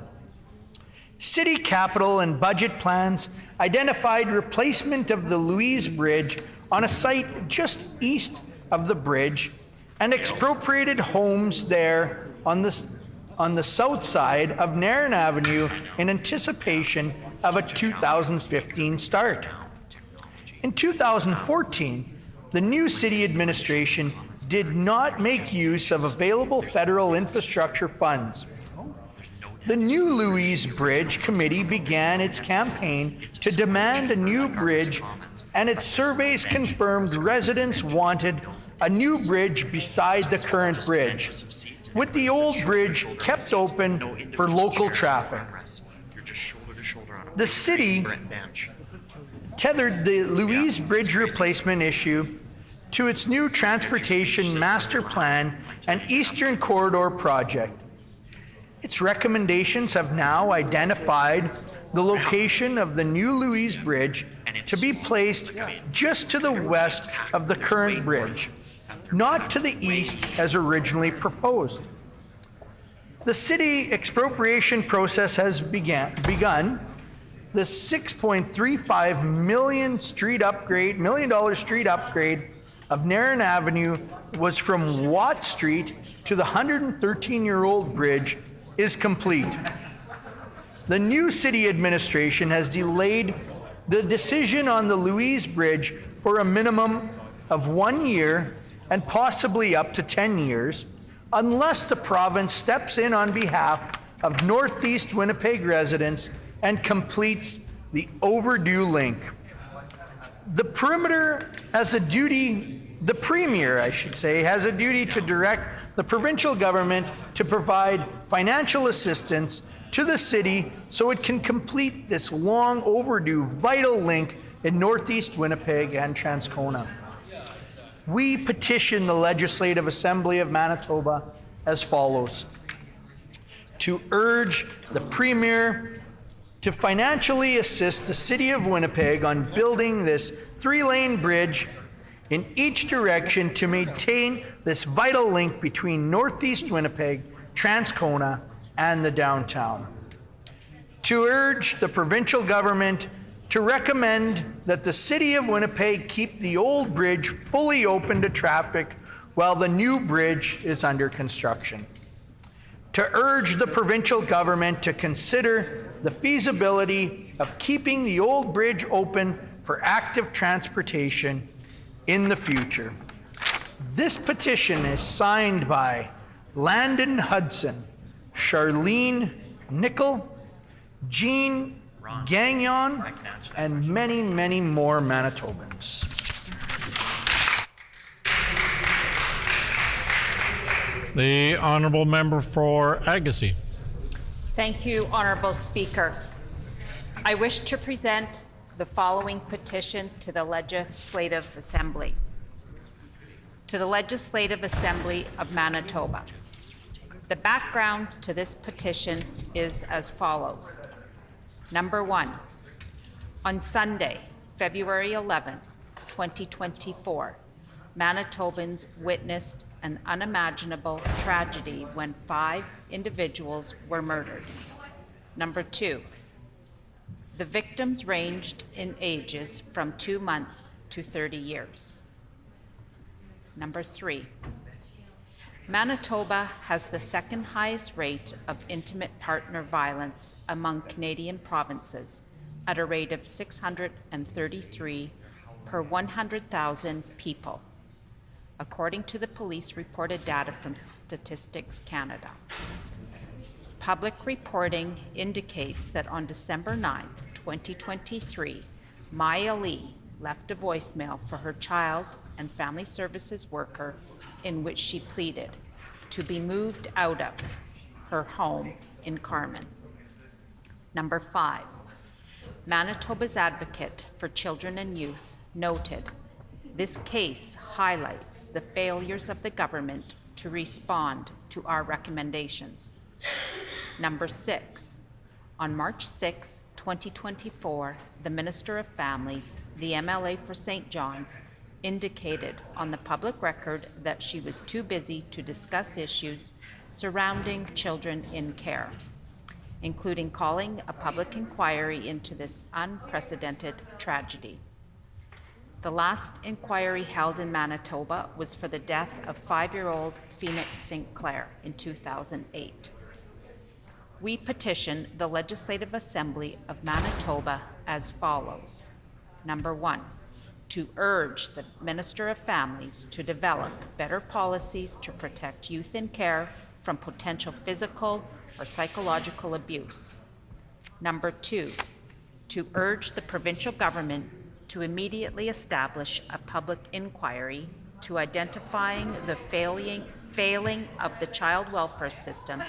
City capital and budget plans identified replacement of the Louise Bridge on a site just east of the bridge and expropriated homes there on the south side of Nairn Avenue in anticipation of a 2015 start. In 2014, the new city administration did not make use of available federal infrastructure funds. The new Louise Bridge Committee began its campaign to demand a new bridge, and its surveys confirmed residents wanted a new bridge beside the current bridge, with the old bridge kept open for local traffic. The city tethered the Louise Bridge replacement issue to its new transportation master plan and Eastern Corridor project. Its recommendations have now identified the location of the new Louise Bridge to be placed just to the west of the current bridge, not to the east as originally proposed. The city expropriation process has begun. The $6.35 million street upgrade of Nairn Avenue was from Watt Street to the 113-year-old bridge is complete. The new city administration has delayed the decision on the Louise Bridge for a minimum of 1 year and possibly up to 10 years, unless the province steps in on behalf of Northeast Winnipeg residents and completes the overdue link. The Premier has a duty to direct the provincial government to provide financial assistance to the city so it can complete this long overdue vital link in Northeast Winnipeg and Transcona. We petition the Legislative Assembly of Manitoba as follows: to urge the Premier to financially assist the City of Winnipeg on building this 3-lane bridge in each direction to maintain this vital link between Northeast Winnipeg, Transcona, and the downtown. To urge the provincial government to recommend that the City of Winnipeg keep the old bridge fully open to traffic while the new bridge is under construction. To urge the provincial government to consider the feasibility of keeping the old bridge open for active transportation in the future. This petition is signed by Landon Hudson, Charlene Nickel, Jean Gagnon, and many, many more Manitobans. The honourable member for Agassiz. Thank you, Honourable Speaker. I wish to present the following petition to the Legislative Assembly. To the Legislative Assembly of Manitoba. The background to this petition is as follows. Number 1, on Sunday, February 11th, 2024, Manitobans witnessed an unimaginable tragedy when 5 individuals were murdered. Number 2, the victims ranged in ages from 2 months to 30 years. Number 3, Manitoba has the second highest rate of intimate partner violence among Canadian provinces at a rate of 633 per 100,000 people, according to the police reported data from Statistics Canada. Public reporting indicates that on December 9th, 2023, Maya Lee left a voicemail for her child and family services worker in which she pleaded to be moved out of her home in Carman. Number 5, Manitoba's advocate for children and youth noted This case highlights the failures of the government to respond to our recommendations. Number 6, on March 6, 2024, the Minister of Families, the MLA for St. John's, indicated on the public record that she was too busy to discuss issues surrounding children in care, including calling a public inquiry into this unprecedented tragedy. The last inquiry held in Manitoba was for the death of 5-year-old Phoenix St. Clair in 2008. We petition the Legislative Assembly of Manitoba as follows. Number 1, to urge the Minister of Families to develop better policies to protect youth in care from potential physical or psychological abuse. Number 2, to urge the provincial government to immediately establish a public inquiry to identifying the failing of the child welfare system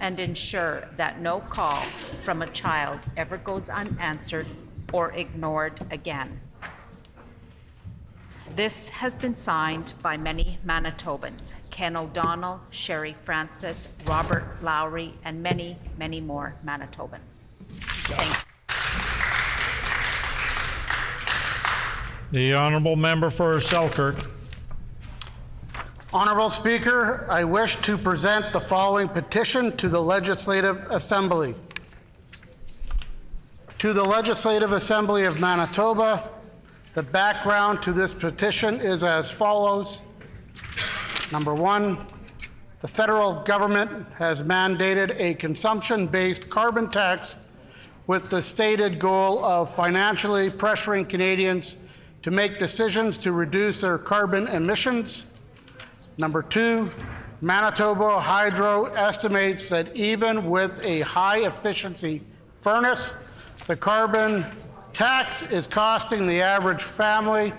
and ensure that no call from a child ever goes unanswered or ignored again. This has been signed by many Manitobans: Ken O'Donnell, Sherry Francis, Robert Lowry, and many, many more Manitobans. Thank you. The honourable member for Selkirk. Honourable Speaker, I wish to present the following petition to the Legislative Assembly. To the Legislative Assembly of Manitoba, the background to this petition is as follows. Number 1, the federal government has mandated a consumption-based carbon tax with the stated goal of financially pressuring Canadians to make decisions to reduce their carbon emissions. Number 2, Manitoba Hydro estimates that even with a high-efficiency furnace, the carbon tax is costing the average family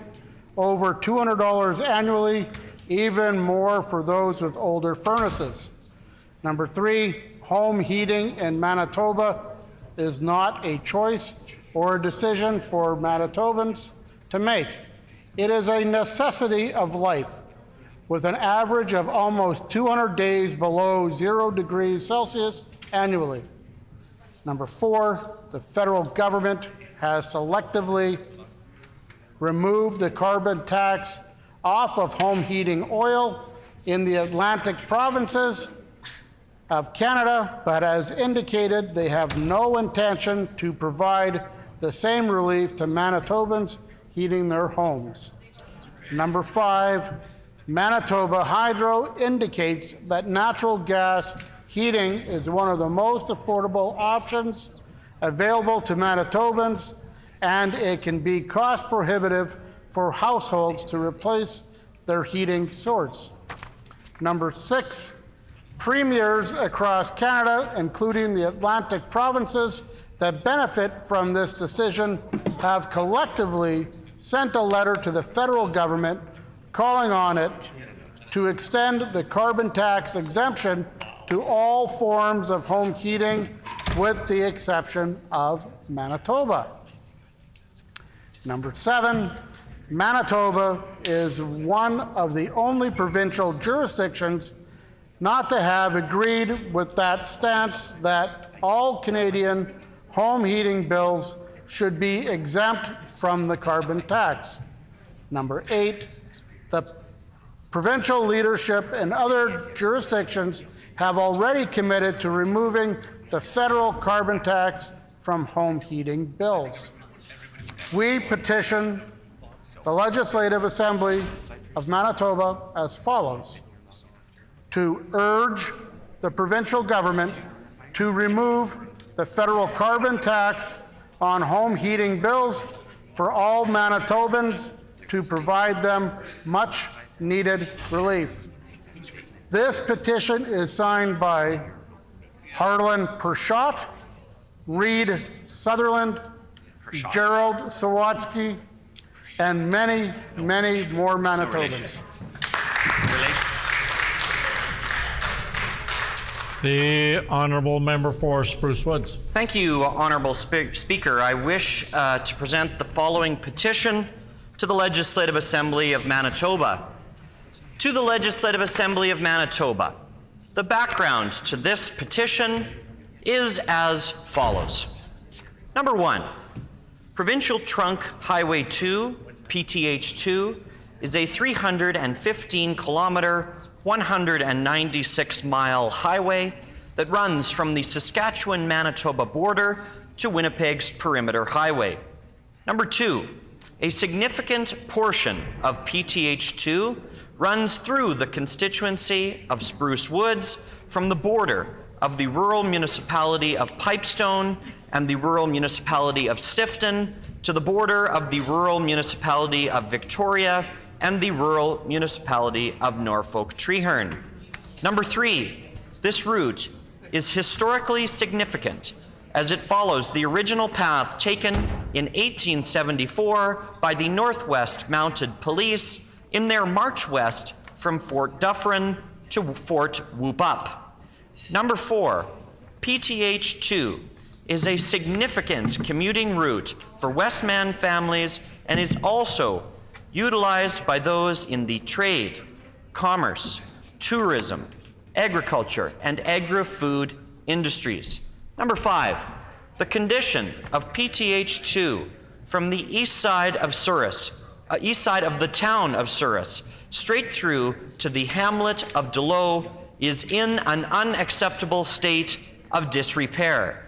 over $200 annually, even more for those with older furnaces. Number 3, home heating in Manitoba is not a choice or a decision for Manitobans to make. It is a necessity of life, with an average of almost 200 days below 0 degrees Celsius annually. Number 4, the federal government has selectively removed the carbon tax off of home heating oil in the Atlantic provinces of Canada, but has indicated they have no intention to provide the same relief to Manitobans heating their homes. Number 5, Manitoba Hydro indicates that natural gas heating is one of the most affordable options available to Manitobans, and it can be cost prohibitive for households to replace their heating source. Number 6, premiers across Canada, including the Atlantic provinces that benefit from this decision, have collectively sent a letter to the federal government calling on it to extend the carbon tax exemption to all forms of home heating, with the exception of Manitoba. Number 7, Manitoba is one of the only provincial jurisdictions not to have agreed with that stance that all Canadian home heating bills should be exempt from the carbon tax. Number 8, the provincial leadership and other jurisdictions have already committed to removing the federal carbon tax from home heating bills. We petition the Legislative Assembly of Manitoba as follows: to urge the provincial government to remove the federal carbon tax on home heating bills for all Manitobans to provide them much needed relief. This petition is signed by Harlan Pershot, Reed Sutherland, Gerald Sawatsky, and many, many more Manitobans. The honourable member for Spruce Woods. Thank you, Honourable Speaker. I wish to present the following petition to the Legislative Assembly of Manitoba. To the Legislative Assembly of Manitoba. The background to this petition is as follows. Number 1, Provincial Trunk Highway 2, PTH2, is a 315-kilometer, 196-mile highway that runs from the Saskatchewan-Manitoba border to Winnipeg's Perimeter Highway. Number 2, a significant portion of PTH2 runs through the constituency of Spruce Woods from the border of the rural municipality of Pipestone and the rural municipality of Sifton to the border of the rural municipality of Victoria and the rural municipality of Norfolk Treherne. Number 3, this route is historically significant as it follows the original path taken in 1874 by the Northwest Mounted Police in their march west from Fort Dufferin to Fort Whoop-Up. Number 4, PTH2 is a significant commuting route for Westman families and is also utilized by those in the trade, commerce, tourism, agriculture, and agri-food industries. Number 5, the condition of PTH2 from the east side of the town of Souris, straight through to the hamlet of Delow, is in an unacceptable state of disrepair.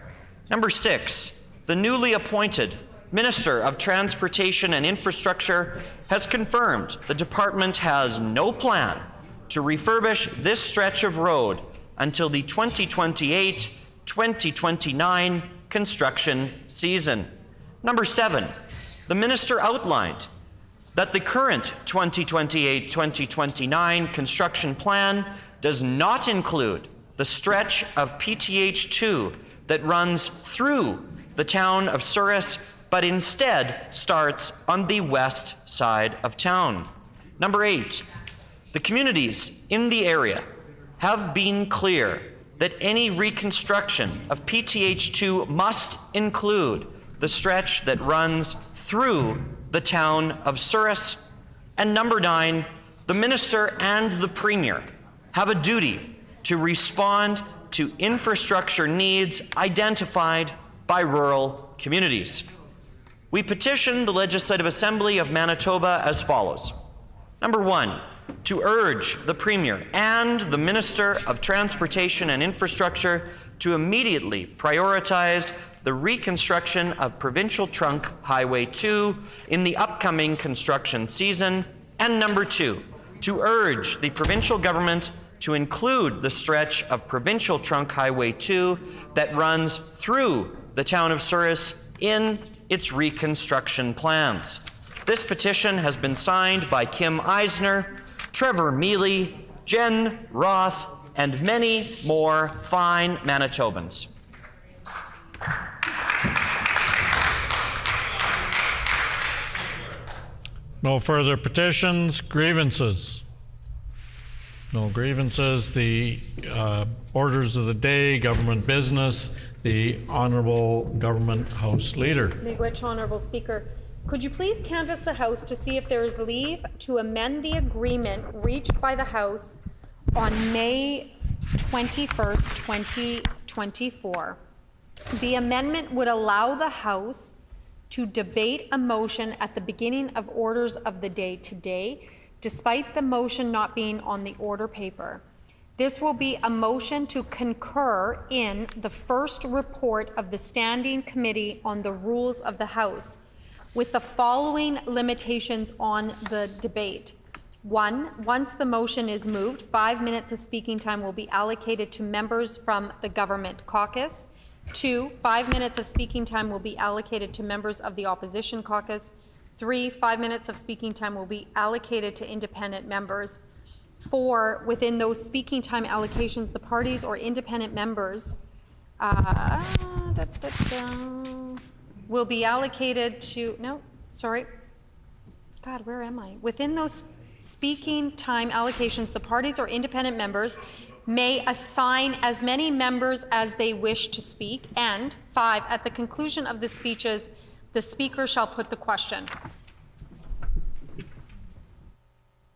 Number 6, the newly appointed Minister of Transportation and Infrastructure has confirmed the department has no plan to refurbish this stretch of road until the 2028-2029 construction season. Number 7, the minister outlined that the current 2028-2029 construction plan does not include the stretch of PTH2 that runs through the town of Souris, but instead starts on the west side of town. Number 8, the communities in the area have been clear that any reconstruction of PTH2 must include the stretch that runs through the town of Souris. And number 9, the minister and the premier have a duty to respond to infrastructure needs identified by rural communities. We petition the Legislative Assembly of Manitoba as follows. Number 1, to urge the Premier and the Minister of Transportation and Infrastructure to immediately prioritize the reconstruction of Provincial Trunk Highway 2 in the upcoming construction season. And number 2, to urge the provincial government to include the stretch of Provincial Trunk Highway 2 that runs through the town of Souris in its reconstruction plans. This petition has been signed by Kim Eisner, Trevor Mealy, Jen Roth, and many more fine Manitobans. No further petitions. Grievances. No grievances. The orders of the day, government business. The Honourable Government House Leader. Miigwech, Honourable Speaker. Could you please canvass the House to see if there is leave to amend the agreement reached by the House on May 21st, 2024? The amendment would allow the House to debate a motion at the beginning of orders of the day today, despite the motion not being on the order paper. This will be a motion to concur in the first report of the Standing Committee on the Rules of the House, with the following limitations on the debate. 1, once the motion is moved, 5 minutes of speaking time will be allocated to members from the Government Caucus. 2, 5 minutes of speaking time will be allocated to members of the Opposition Caucus. 3, 5 minutes of speaking time will be allocated to independent members. 4, within those speaking time allocations, the parties or independent members will be allocated to, where am I? Within those speaking time allocations, the parties or independent members may assign as many members as they wish to speak. And 5, at the conclusion of the speeches, the Speaker shall put the question.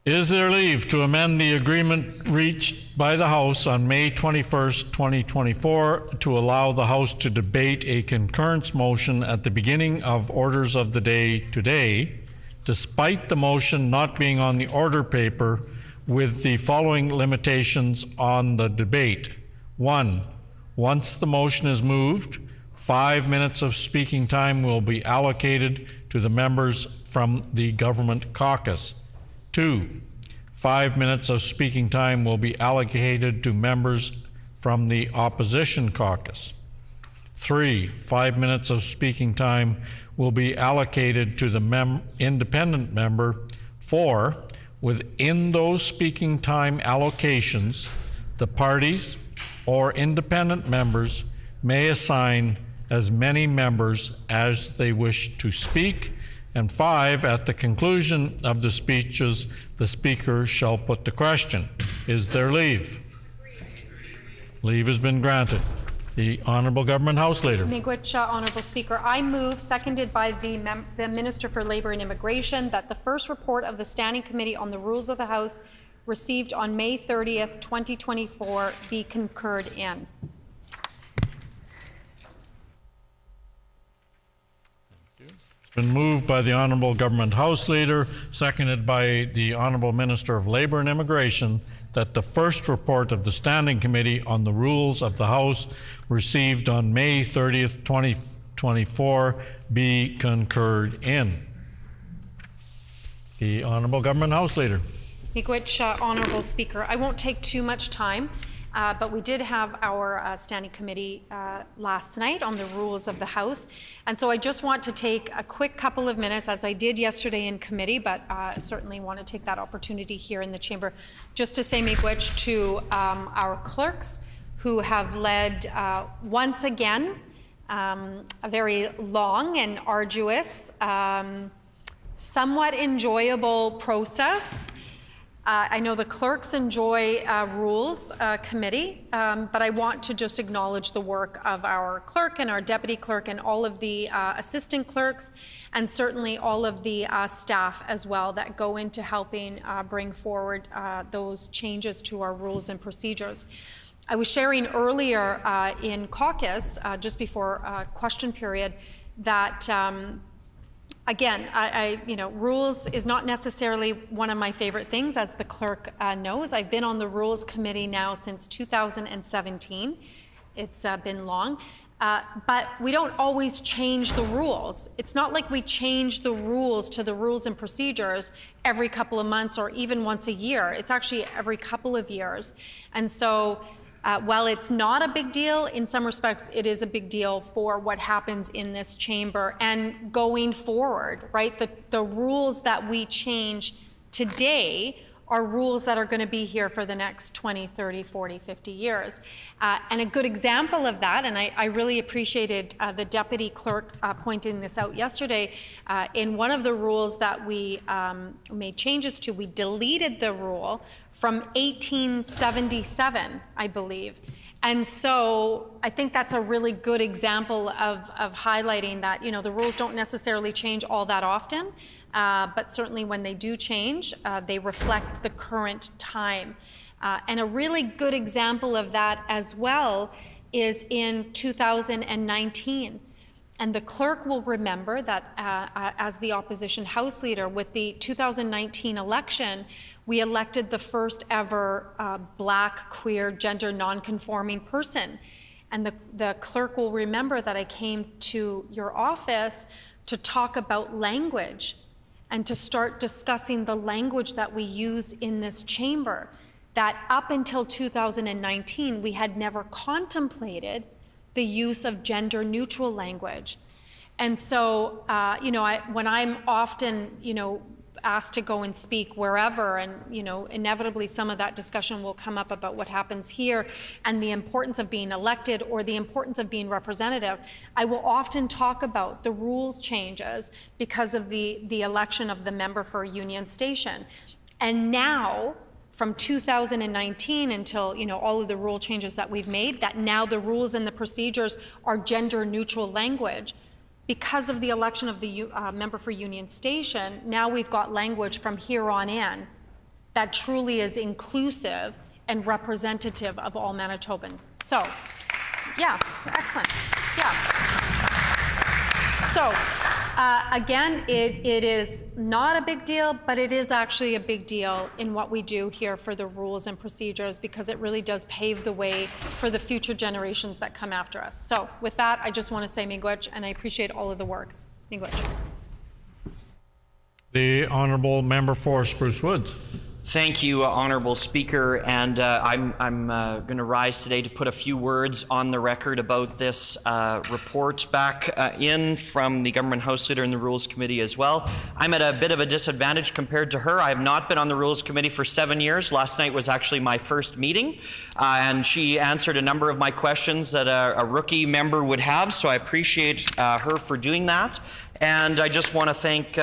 Is there leave to amend the agreement reached by the House on May 21st, 2024 to allow the House to debate a concurrence motion at the beginning of orders of the day today, despite the motion not being on the order paper, with the following limitations on the debate? 1, once the motion is moved, 5 minutes of speaking time will be allocated to the members from the government caucus. 2, 5 minutes of speaking time will be allocated to members from the opposition caucus. 3, 5 minutes of speaking time will be allocated to the independent member. 4, within those speaking time allocations, the parties or independent members may assign as many members as they wish to speak. And 5, at the conclusion of the speeches, the speaker shall put the question. Is there leave? Leave has been granted. The Honourable Government House Leader. Miigwech, Honourable Speaker. I move, seconded by the Minister for Labour and Immigration, that the first report of the Standing Committee on the Rules of the House received on May 30th, 2024 be concurred in. Been moved by the Honourable Government House Leader, seconded by the Honourable Minister of Labour and Immigration, that the first report of the Standing Committee on the Rules of the House received on May 30th, 2024 be concurred in. The Honourable Government House Leader. Miigwech, Honourable Speaker. I won't take too much time. But we did have our standing committee last night on the rules of the House. And so I just want to take a quick couple of minutes, as I did yesterday in committee, but certainly want to take that opportunity here in the chamber, just to say miigwech to our clerks who have led, once again, a very long and arduous, somewhat enjoyable process. I know the clerks enjoy rules committee, but I want to just acknowledge the work of our clerk and our deputy clerk and all of the assistant clerks, and certainly all of the staff as well that go into helping bring forward those changes to our rules and procedures. I was sharing earlier in caucus, just before question period, that again, rules is not necessarily one of my favorite things, as the clerk knows. I've been on the Rules Committee now since 2017. It's been long. But we don't always change the rules. It's not like we change the rules to the rules and procedures every couple of months or even once a year. It's actually every couple of years. And so while it's not a big deal, in some respects, it is a big deal for what happens in this chamber and going forward, right? The rules that we change today are rules that are going to be here for the next 20, 30, 40, 50 years. And a good example of that, and I really appreciated the deputy clerk pointing this out yesterday, in one of the rules that we made changes to, we deleted the rule from 1877, I believe. And so I think that's a really good example of highlighting that, the rules don't necessarily change all that often, but certainly when they do change, they reflect the current time. And a really good example of that as well is in 2019. And the clerk will remember that as the opposition House Leader, with the 2019 election, we elected the first ever Black, queer, gender non-conforming person. And the clerk will remember that I came to your office to talk about language and to start discussing the language that we use in this chamber, that up until 2019, we had never contemplated the use of gender-neutral language. And so, when I'm often, asked to go and speak wherever, and inevitably some of that discussion will come up about what happens here and the importance of being elected or the importance of being representative, I will often talk about the rules changes because of the election of the member for Union Station. And now, from 2019 until all of the rule changes that we've made, that now the rules and the procedures are gender neutral language. Because of the election of the member for Union Station, now we've got language from here on in that truly is inclusive and representative of all Manitobans. So, yeah, excellent. Yeah. So, again, it is not a big deal, but it is actually a big deal in what we do here for the rules and procedures, because it really does pave the way for the future generations that come after us. So with that, I just want to say miigwech, and I appreciate all of the work. Miigwech. The Honourable Member for Spruce Woods. Thank you, Honourable Speaker, and I'm going to rise today to put a few words on the record about this report back in from the Government House Leader and the Rules Committee as well. I'm at a bit of a disadvantage compared to her. I have not been on the Rules Committee for 7 years. Last night was actually my first meeting, and she answered a number of my questions that a rookie member would have, so I appreciate her for doing that. And I just want to thank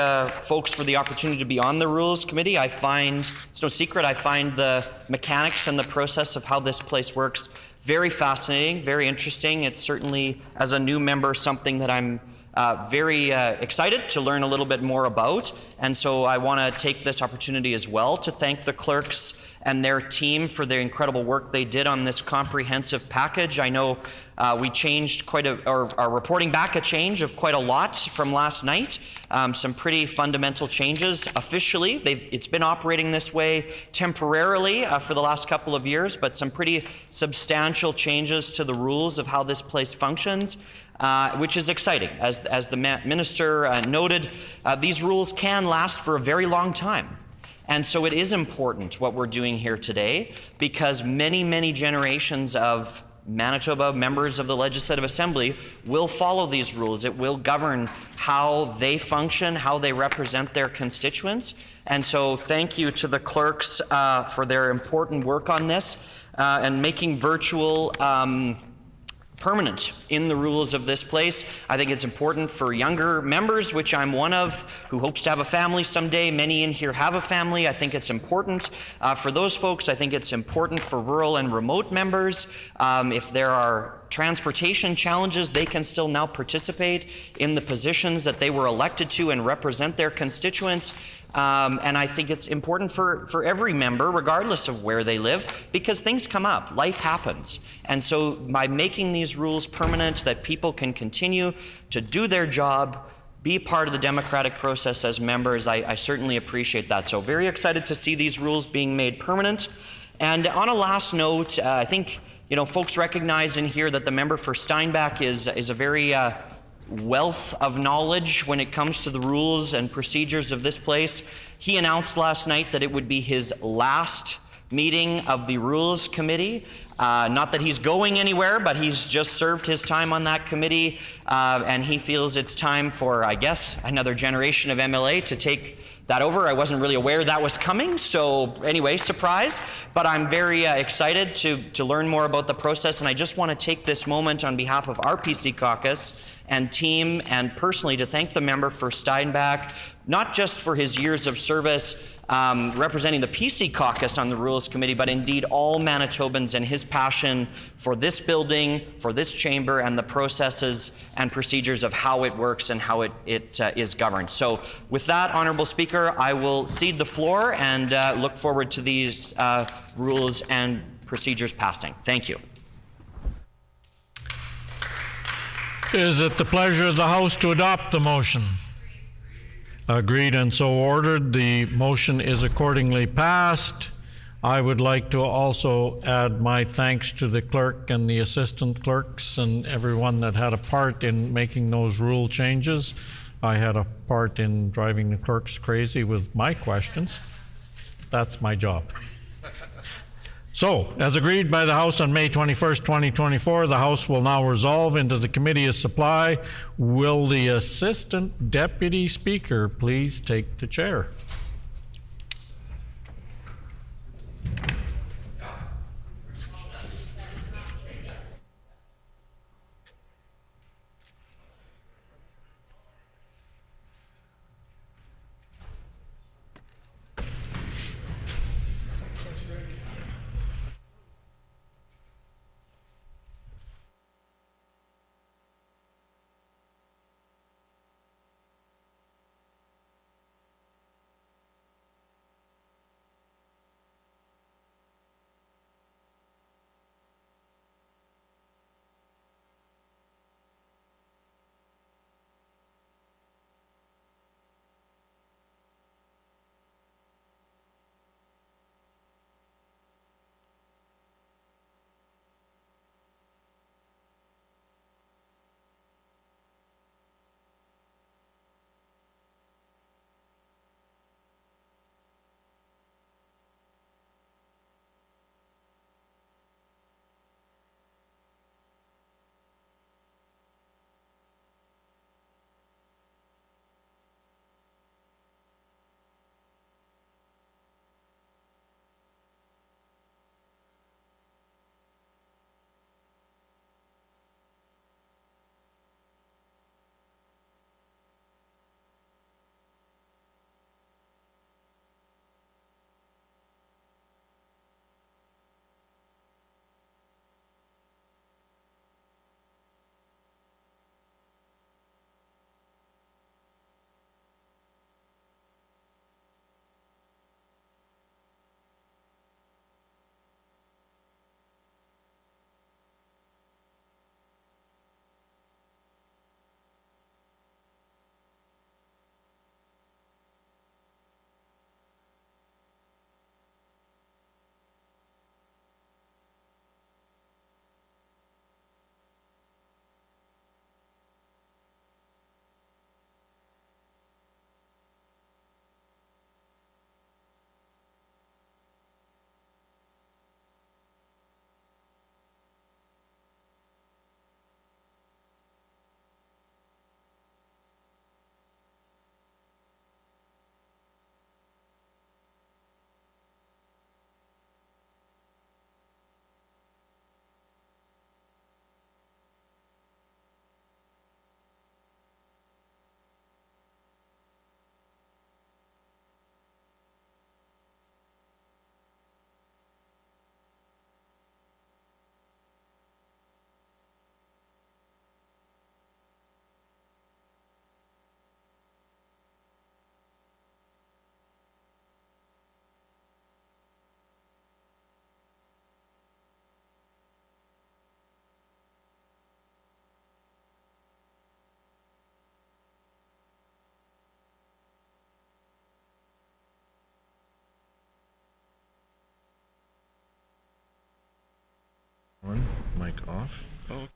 folks for the opportunity to be on the Rules Committee. I find, it's no secret, I find the mechanics and the process of how this place works very fascinating, very interesting. It's certainly, as a new member, something that I'm very excited to learn a little bit more about. And so I want to take this opportunity as well to thank the clerks and their team for the incredible work they did on this comprehensive package. I know we changed quite a, or are reporting back a change of quite a lot from last night. Some pretty fundamental changes. Officially, it's been operating this way temporarily for the last couple of years, but some pretty substantial changes to the rules of how this place functions. Which is exciting. As the Minister noted, these rules can last for a very long time. And so it is important what we're doing here today, because many, many generations of Manitoba members of the Legislative Assembly will follow these rules. It will govern how they function, how they represent their constituents. And so thank you to the clerks for their important work on this and making virtual permanent in the rules of this place. I think it's important for younger members, which I'm one of, who hopes to have a family someday. Many in here have a family. I think it's important for those folks. I think it's important for rural and remote members. If there are transportation challenges, they can still now participate in the positions that they were elected to and represent their constituents. And I think it's important for every member, regardless of where they live, because things come up, life happens. And so by making these rules permanent, that people can continue to do their job, be part of the democratic process as members, I certainly appreciate that. So very excited to see these rules being made permanent. And on a last note, I think, you know, folks recognize in here that the member for Steinbach is a very wealth of knowledge when it comes to the rules and procedures of this place. He announced last night that it would be his last meeting of the Rules Committee. Not that he's going anywhere, but he's just served his time on that committee, and he feels it's time for, I guess, another generation of MLA to take that over. I wasn't really aware that was coming, so anyway, surprise. But I'm very excited to learn more about the process, and I just want to take this moment on behalf of our PC caucus and team, and personally to thank the member for Steinbach, not just for his years of service representing the PC caucus on the Rules Committee, but indeed all Manitobans, and his passion for this building, for this chamber, and the processes and procedures of how it works and how it is governed. So with that, Honourable Speaker, I will cede the floor and look forward to these rules and procedures passing. Thank you. Is it the pleasure of the House to adopt the motion? Agreed and so ordered. The motion is accordingly passed. I would like to also add my thanks to the clerk and the assistant clerks and everyone that had a part in making those rule changes. I had a part in driving the clerks crazy with my questions. That's my job. So, as agreed by the House on May 21st, 2024, the House will now resolve into the Committee of Supply. Will the Assistant Deputy Speaker please take the chair? mic off? Oh.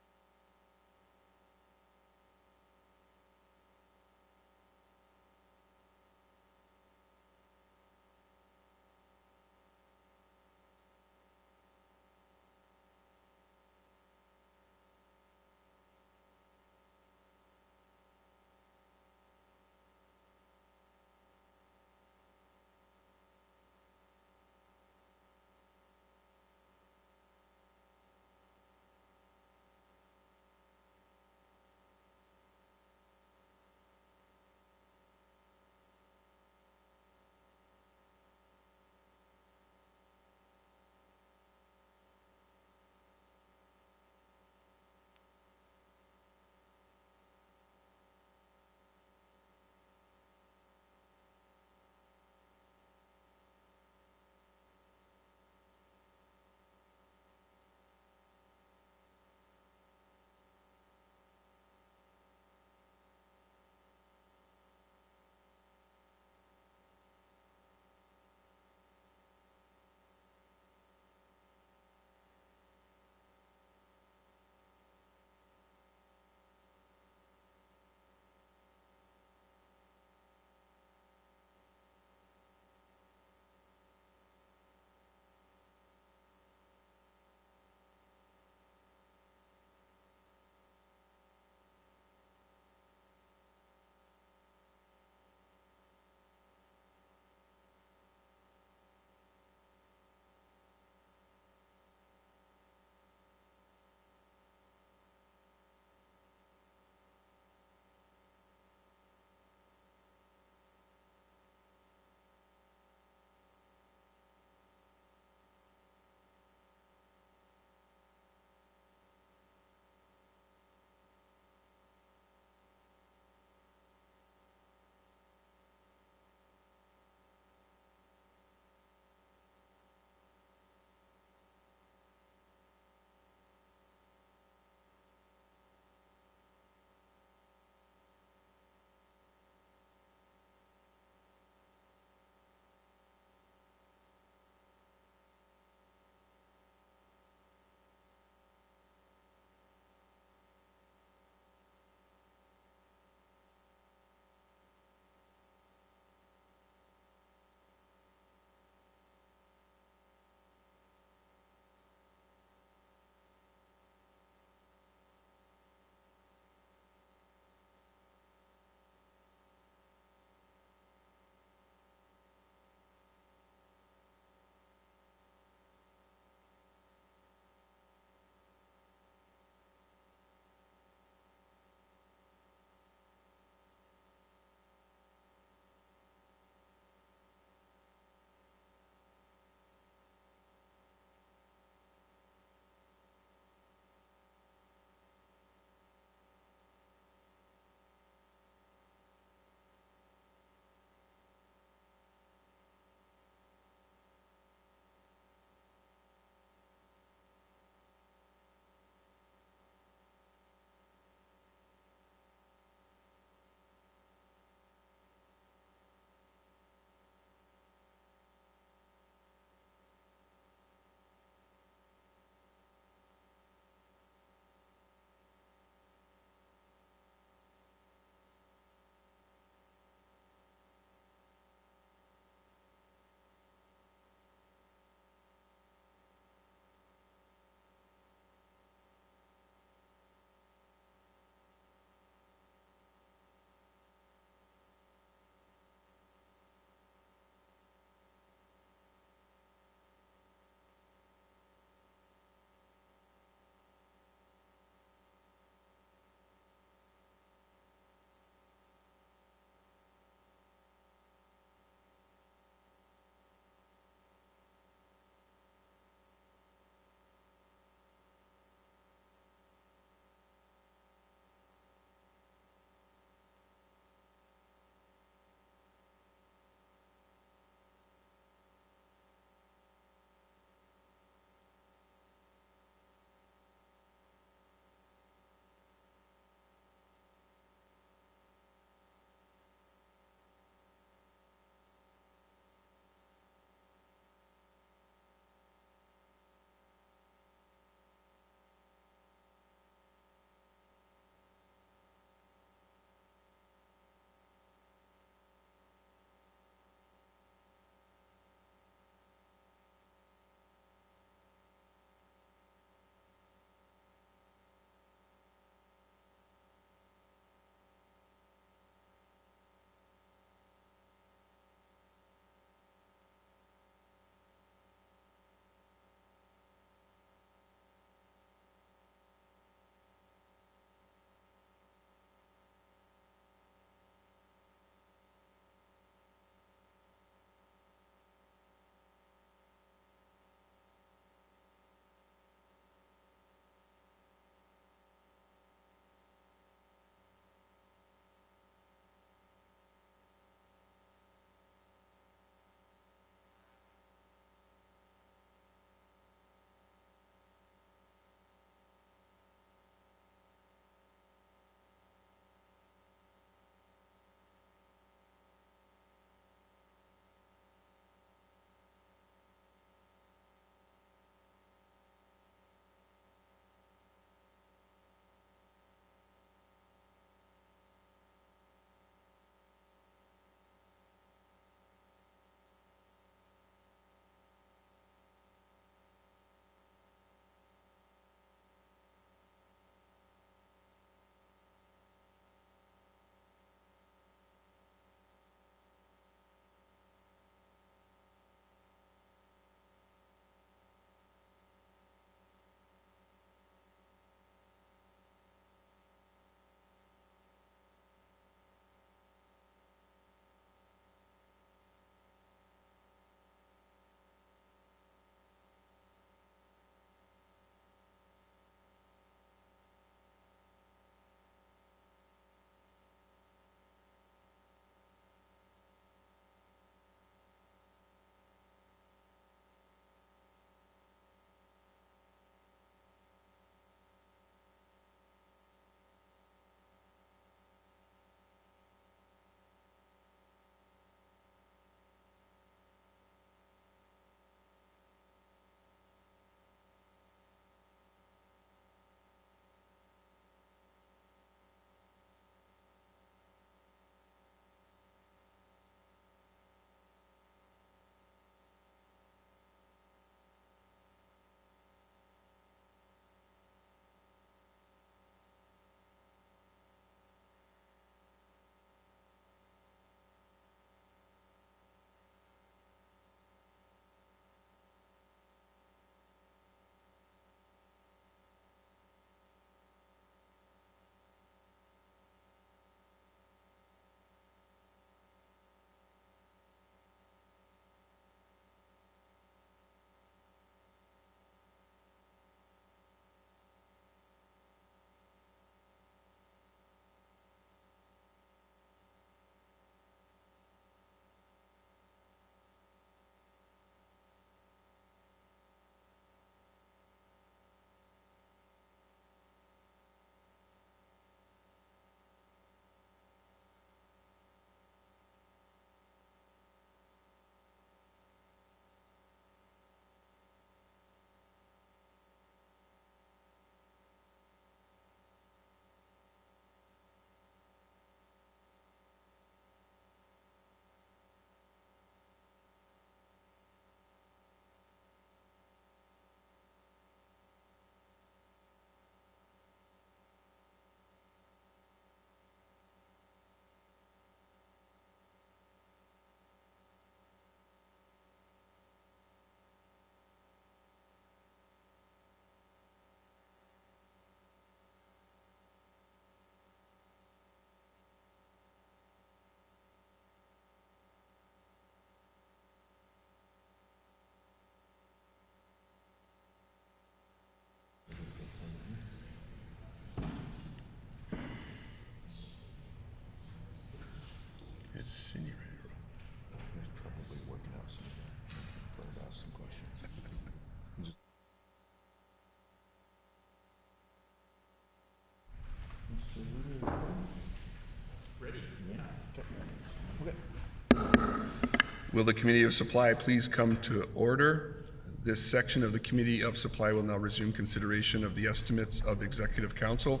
Will the Committee of Supply please come to order? This section of the Committee of Supply will now resume consideration of the estimates of Executive Council.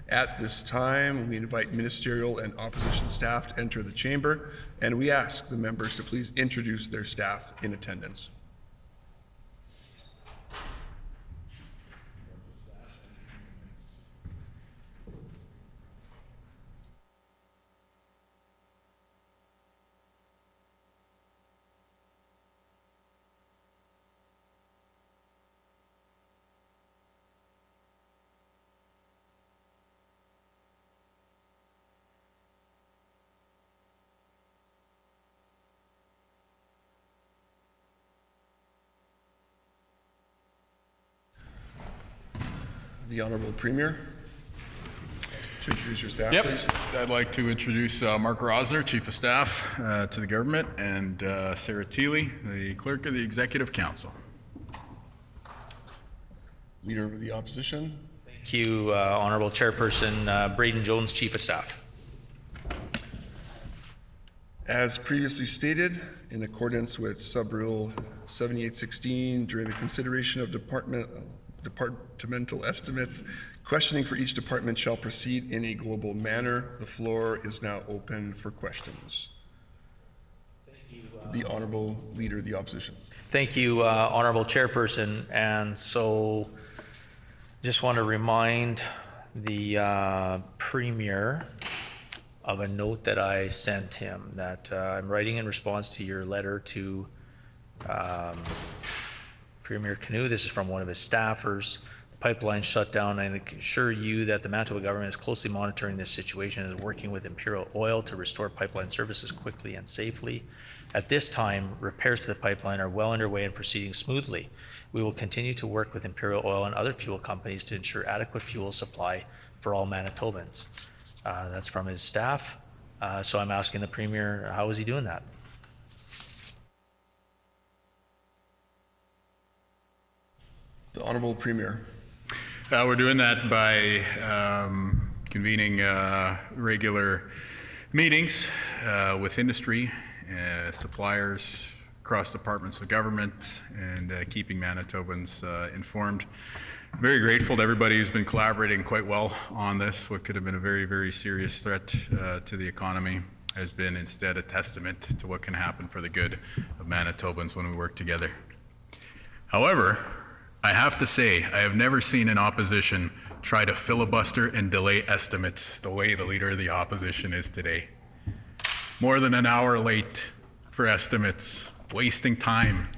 At this time, we invite Ministerial and Opposition staff to enter the chamber, and we ask the members to please introduce their staff in attendance. The Honourable Premier, to introduce your staff, please. I'd like to introduce Mark Rosner, Chief of Staff to the government, and Sarah Teely, the Clerk of the Executive Council. Leader of the Opposition. Thank you, Honourable Chairperson Braden Jones, Chief of Staff. As previously stated, in accordance with Sub-Rule 7816, during the consideration of departmental estimates, questioning for each department shall proceed in a global manner. The floor is now open for questions. The Honourable Leader of the Opposition. Thank you, Honourable Chairperson. And so just want to remind the Premier of a note that I sent him that I'm writing in response to your letter to Premier Canoe. This is from one of his staffers. The pipeline shut down. I can assure you that the Manitoba government is closely monitoring this situation and is working with Imperial Oil to restore pipeline services quickly and safely. At this time, repairs to the pipeline are well underway and proceeding smoothly. We will continue to work with Imperial Oil and other fuel companies to ensure adequate fuel supply for all Manitobans. That's from his staff. So I'm asking the Premier, how is he doing that? The Honourable Premier. We're doing that by convening regular meetings with industry, suppliers, across departments of government, and keeping Manitobans informed. Very grateful to everybody who's been collaborating quite well on this. What could have been a very, very serious threat to the economy has been instead a testament to what can happen for the good of Manitobans when we work together. However, I have to say, I have never seen an opposition try to filibuster and delay estimates the way the Leader of the Opposition is today. More than an hour late for estimates, wasting time,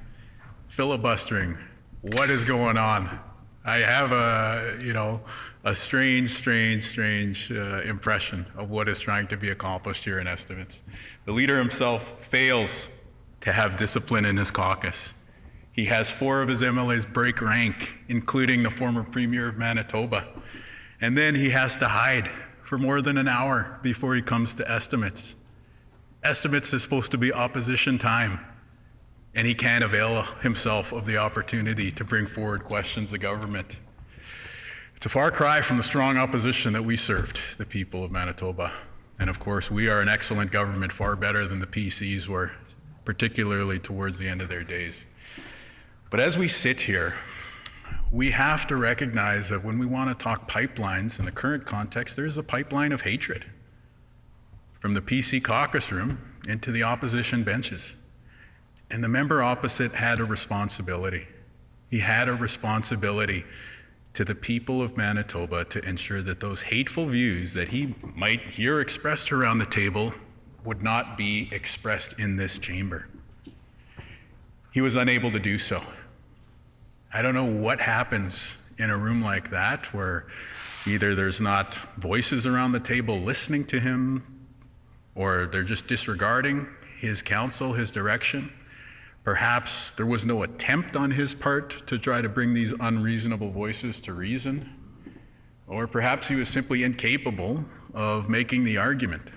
filibustering. What is going on? I have a strange impression of what is trying to be accomplished here in estimates. The Leader himself fails to have discipline in his caucus. He has 4 of his MLAs break rank, including the former Premier of Manitoba. And then he has to hide for more than an hour before he comes to estimates. Estimates is supposed to be opposition time, and he can't avail himself of the opportunity to bring forward questions of government. It's a far cry from the strong opposition that we served the people of Manitoba. And of course, we are an excellent government, far better than the PCs were, particularly towards the end of their days. But as we sit here, we have to recognize that when we want to talk pipelines in the current context, there's a pipeline of hatred from the PC caucus room into the opposition benches. And the member opposite had a responsibility. He had a responsibility to the people of Manitoba to ensure that those hateful views that he might hear expressed around the table would not be expressed in this chamber. He was unable to do so. I don't know what happens in a room like that where either there's not voices around the table listening to him, or they're just disregarding his counsel, his direction. Perhaps there was no attempt on his part to try to bring these unreasonable voices to reason, or perhaps he was simply incapable of making the argument.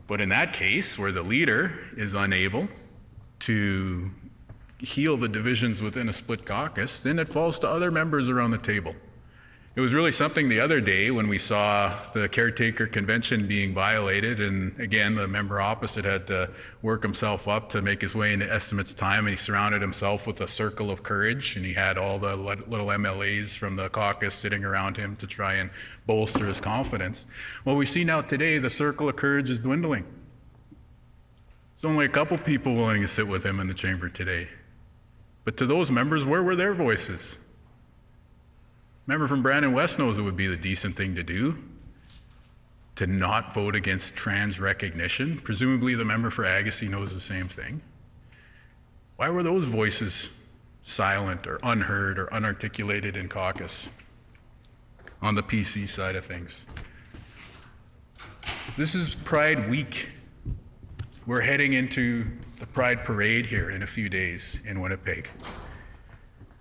But in that case, where the Leader is unable to heal the divisions within a split caucus, then it falls to other members around the table. It was really something the other day when we saw the caretaker convention being violated, and again, the member opposite had to work himself up to make his way into estimates time, and he surrounded himself with a circle of courage, and he had all the little MLAs from the caucus sitting around him to try and bolster his confidence. Well, we see now today the circle of courage is dwindling. There's only a couple people willing to sit with him in the chamber today. But to those members, where were their voices? Member from Brandon West knows it would be the decent thing to do, to not vote against trans recognition. Presumably the member for Agassiz knows the same thing. Why were those voices silent or unheard or unarticulated in caucus on the PC side of things? This is Pride Week. We're heading into the Pride Parade here in a few days in Winnipeg.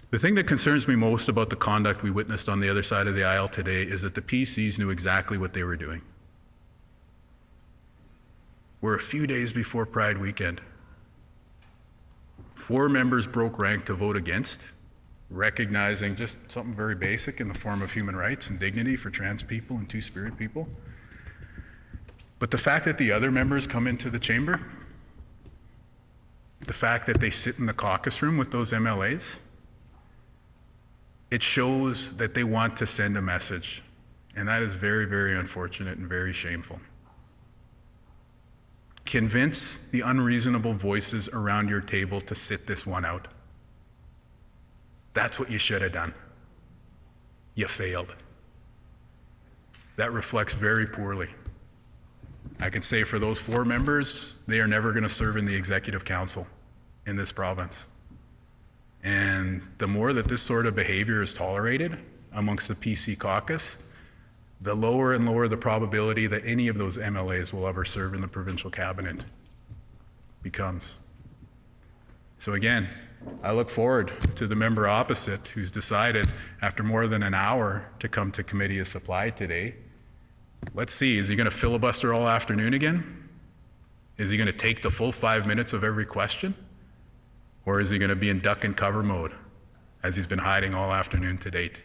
The thing that concerns me most about the conduct we witnessed on the other side of the aisle today is that the PCs knew exactly what they were doing. We're a few days before Pride weekend. 4 members broke rank to vote against, recognizing just something very basic in the form of human rights and dignity for trans people and Two-Spirit people. But the fact that the other members come into the chamber, the fact that they sit in the caucus room with those MLAs, it shows that they want to send a message. And that is very, very unfortunate and very shameful. Convince the unreasonable voices around your table to sit this one out. That's what you should have done. You failed. That reflects very poorly. I can say for those 4 members, they are never going to serve in the Executive Council in this province. And the more that this sort of behavior is tolerated amongst the PC caucus, the lower and lower the probability that any of those MLAs will ever serve in the provincial cabinet becomes. So again, I look forward to the member opposite who's decided after more than an hour to come to Committee of Supply today. Let's see, is he going to filibuster all afternoon again? Is he going to take the full 5 minutes of every question? Or is he going to be in duck and cover mode, as he's been hiding all afternoon to date?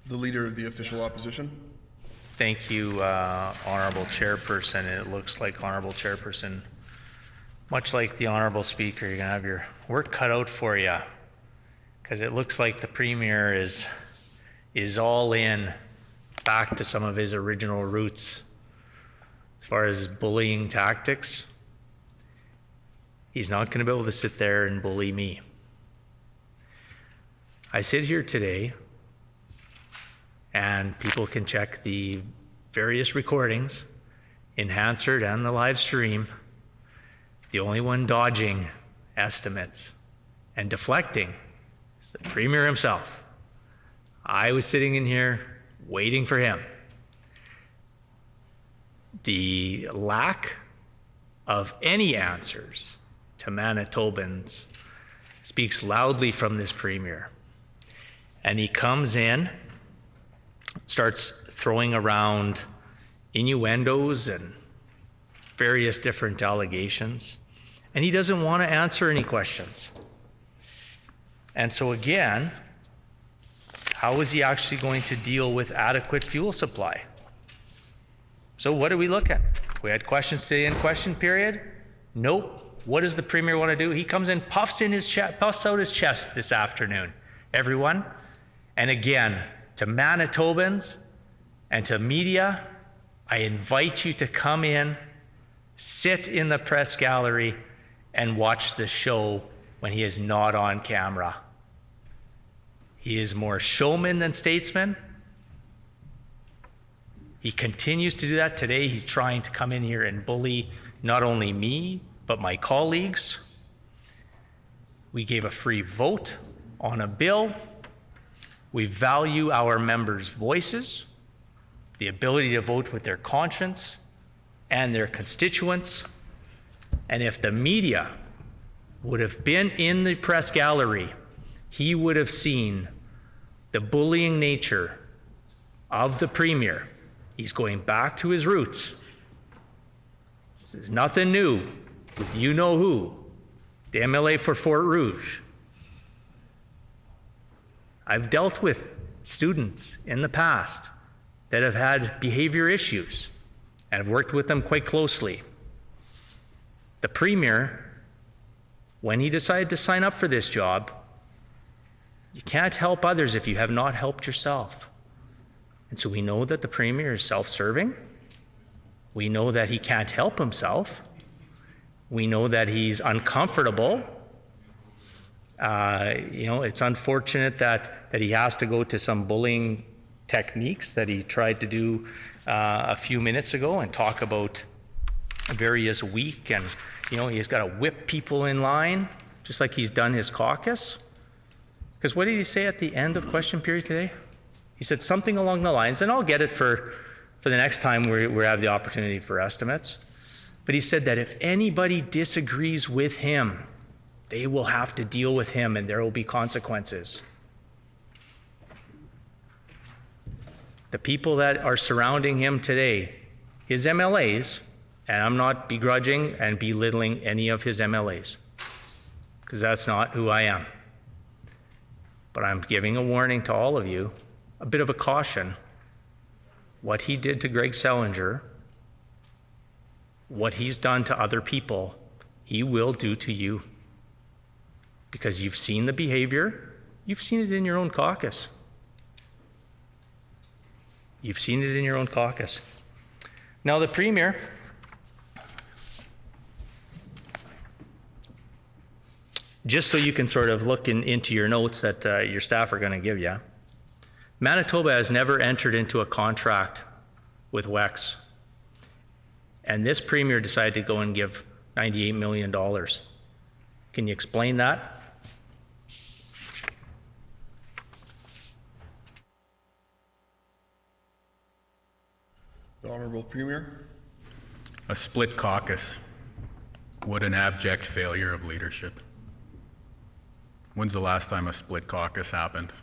The Leader of the Official Opposition. Thank you, Honorable Chairperson. It looks like Honorable Chairperson, much like the Honorable Speaker, you're going to have your work cut out for you. Because it looks like the Premier is all in, back to some of his original roots. As far as bullying tactics, he's not going to be able to sit there and bully me. I sit here today, and people can check the various recordings in Hansard and the live stream. The only one dodging estimates and deflecting is the Premier himself. I was sitting in here waiting for him. The lack of any answers to Manitobans speaks loudly from this Premier. And he comes in, starts throwing around innuendos and various different allegations, and he doesn't want to answer any questions. And so again, how is he actually going to deal with adequate fuel supply? So what do we look at? We had questions today in question period. Nope. What does the Premier want to do? He comes in, puffs out his chest this afternoon, everyone. And again, to Manitobans and to media, I invite you to come in, sit in the press gallery, and watch the show when he is not on camera. He is more showman than statesman. He continues to do that. Today, he's trying to come in here and bully not only me, but my colleagues. We gave a free vote on a bill. We value our members' voices, the ability to vote with their conscience and their constituents. And if the media would have been in the press gallery, he would have seen the bullying nature of the Premier. He's going back to his roots. This is nothing new with you-know-who, the MLA for Fort Rouge. I've dealt with students in the past that have had behavior issues, and I've worked with them quite closely. The Premier, when he decided to sign up for this job, you can't help others if you have not helped yourself. And so we know that the Premier is self-serving. We know that he can't help himself. We know that he's uncomfortable. It's unfortunate that he has to go to some bullying techniques that he tried to do a few minutes ago and talk about various weak, and he's got to whip people in line just like he's done his caucus. Because what did he say at the end of question period today? He said something along the lines, and I'll get it for the next time we have the opportunity for estimates. But he said that if anybody disagrees with him, they will have to deal with him and there will be consequences. The people that are surrounding him today, his MLAs, and I'm not begrudging and belittling any of his MLAs, because that's not who I am. But I'm giving a warning to all of you, a bit of a caution. What he did to Greg Selinger, what he's done to other people, he will do to you. Because you've seen the behavior, you've seen it in your own caucus. You've seen it in your own caucus. Now the Premier, just so you can sort of look into your notes that your staff are going to give you, Manitoba has never entered into a contract with WEX. And this Premier decided to go and give $98 million. Can you explain that? The Honourable Premier. A split caucus. What an abject failure of leadership. When's the last time a split caucus happened?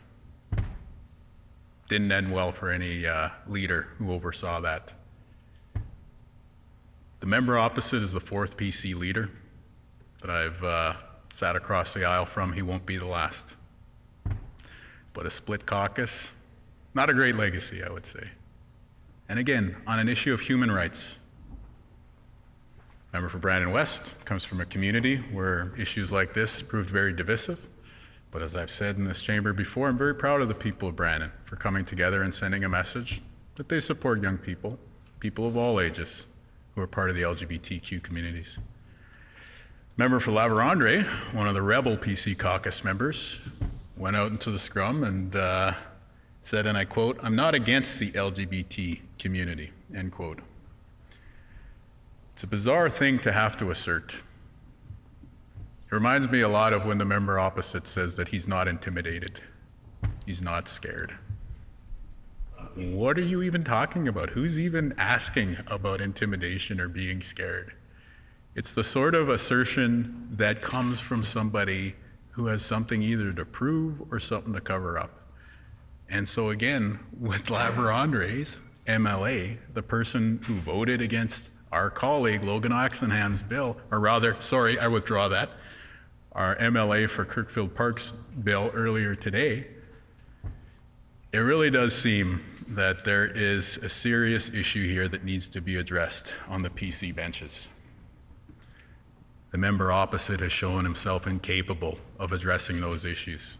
Didn't end well for any leader who oversaw that. The member opposite is the fourth PC leader that I've sat across the aisle from. He won't be the last. But a split caucus, not a great legacy, I would say. And again, on an issue of human rights. Member for Brandon West comes from a community where issues like this proved very divisive. But as I've said in this chamber before, I'm very proud of the people of Brandon for coming together and sending a message that they support young people, people of all ages, who are part of the LGBTQ communities. Member for La Vérendrye, one of the rebel PC caucus members, went out into the scrum and said, and I quote, "I'm not against the LGBT community," end quote. It's a bizarre thing to have to assert. It reminds me a lot of when the member opposite says that he's not intimidated. He's not scared. What are you even talking about? Who's even asking about intimidation or being scared? It's the sort of assertion that comes from somebody who has something either to prove or something to cover up. And so again, with La Vérendrye's MLA, the person who voted against our colleague Logan Oxenham's bill, or rather, sorry, I withdraw that, our MLA for Kirkfield Park's bill earlier today, it really does seem that there is a serious issue here that needs to be addressed on the PC benches. The member opposite has shown himself incapable of addressing those issues.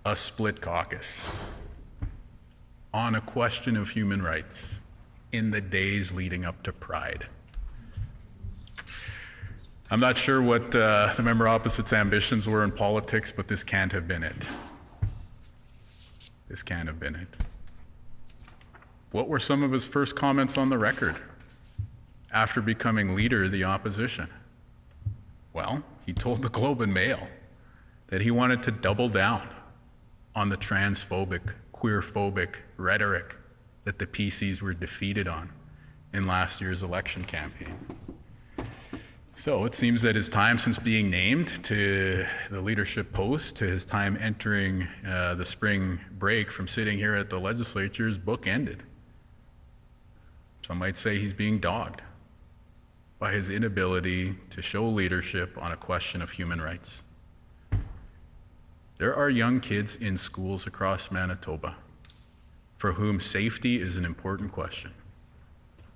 A split caucus on a question of human rights in the days leading up to Pride. I'm not sure what the member opposite's ambitions were in politics, but this can't have been it. This can't have been it. What were some of his first comments on the record after becoming leader of the opposition? Well, he told the Globe and Mail that he wanted to double down on the transphobic, queerphobic rhetoric that the PCs were defeated on in last year's election campaign. So it seems that his time since being named to the leadership post, to his time entering the spring break from sitting here at the legislature, is bookended. Some might say he's being dogged by his inability to show leadership on a question of human rights. There are young kids in schools across Manitoba for whom safety is an important question.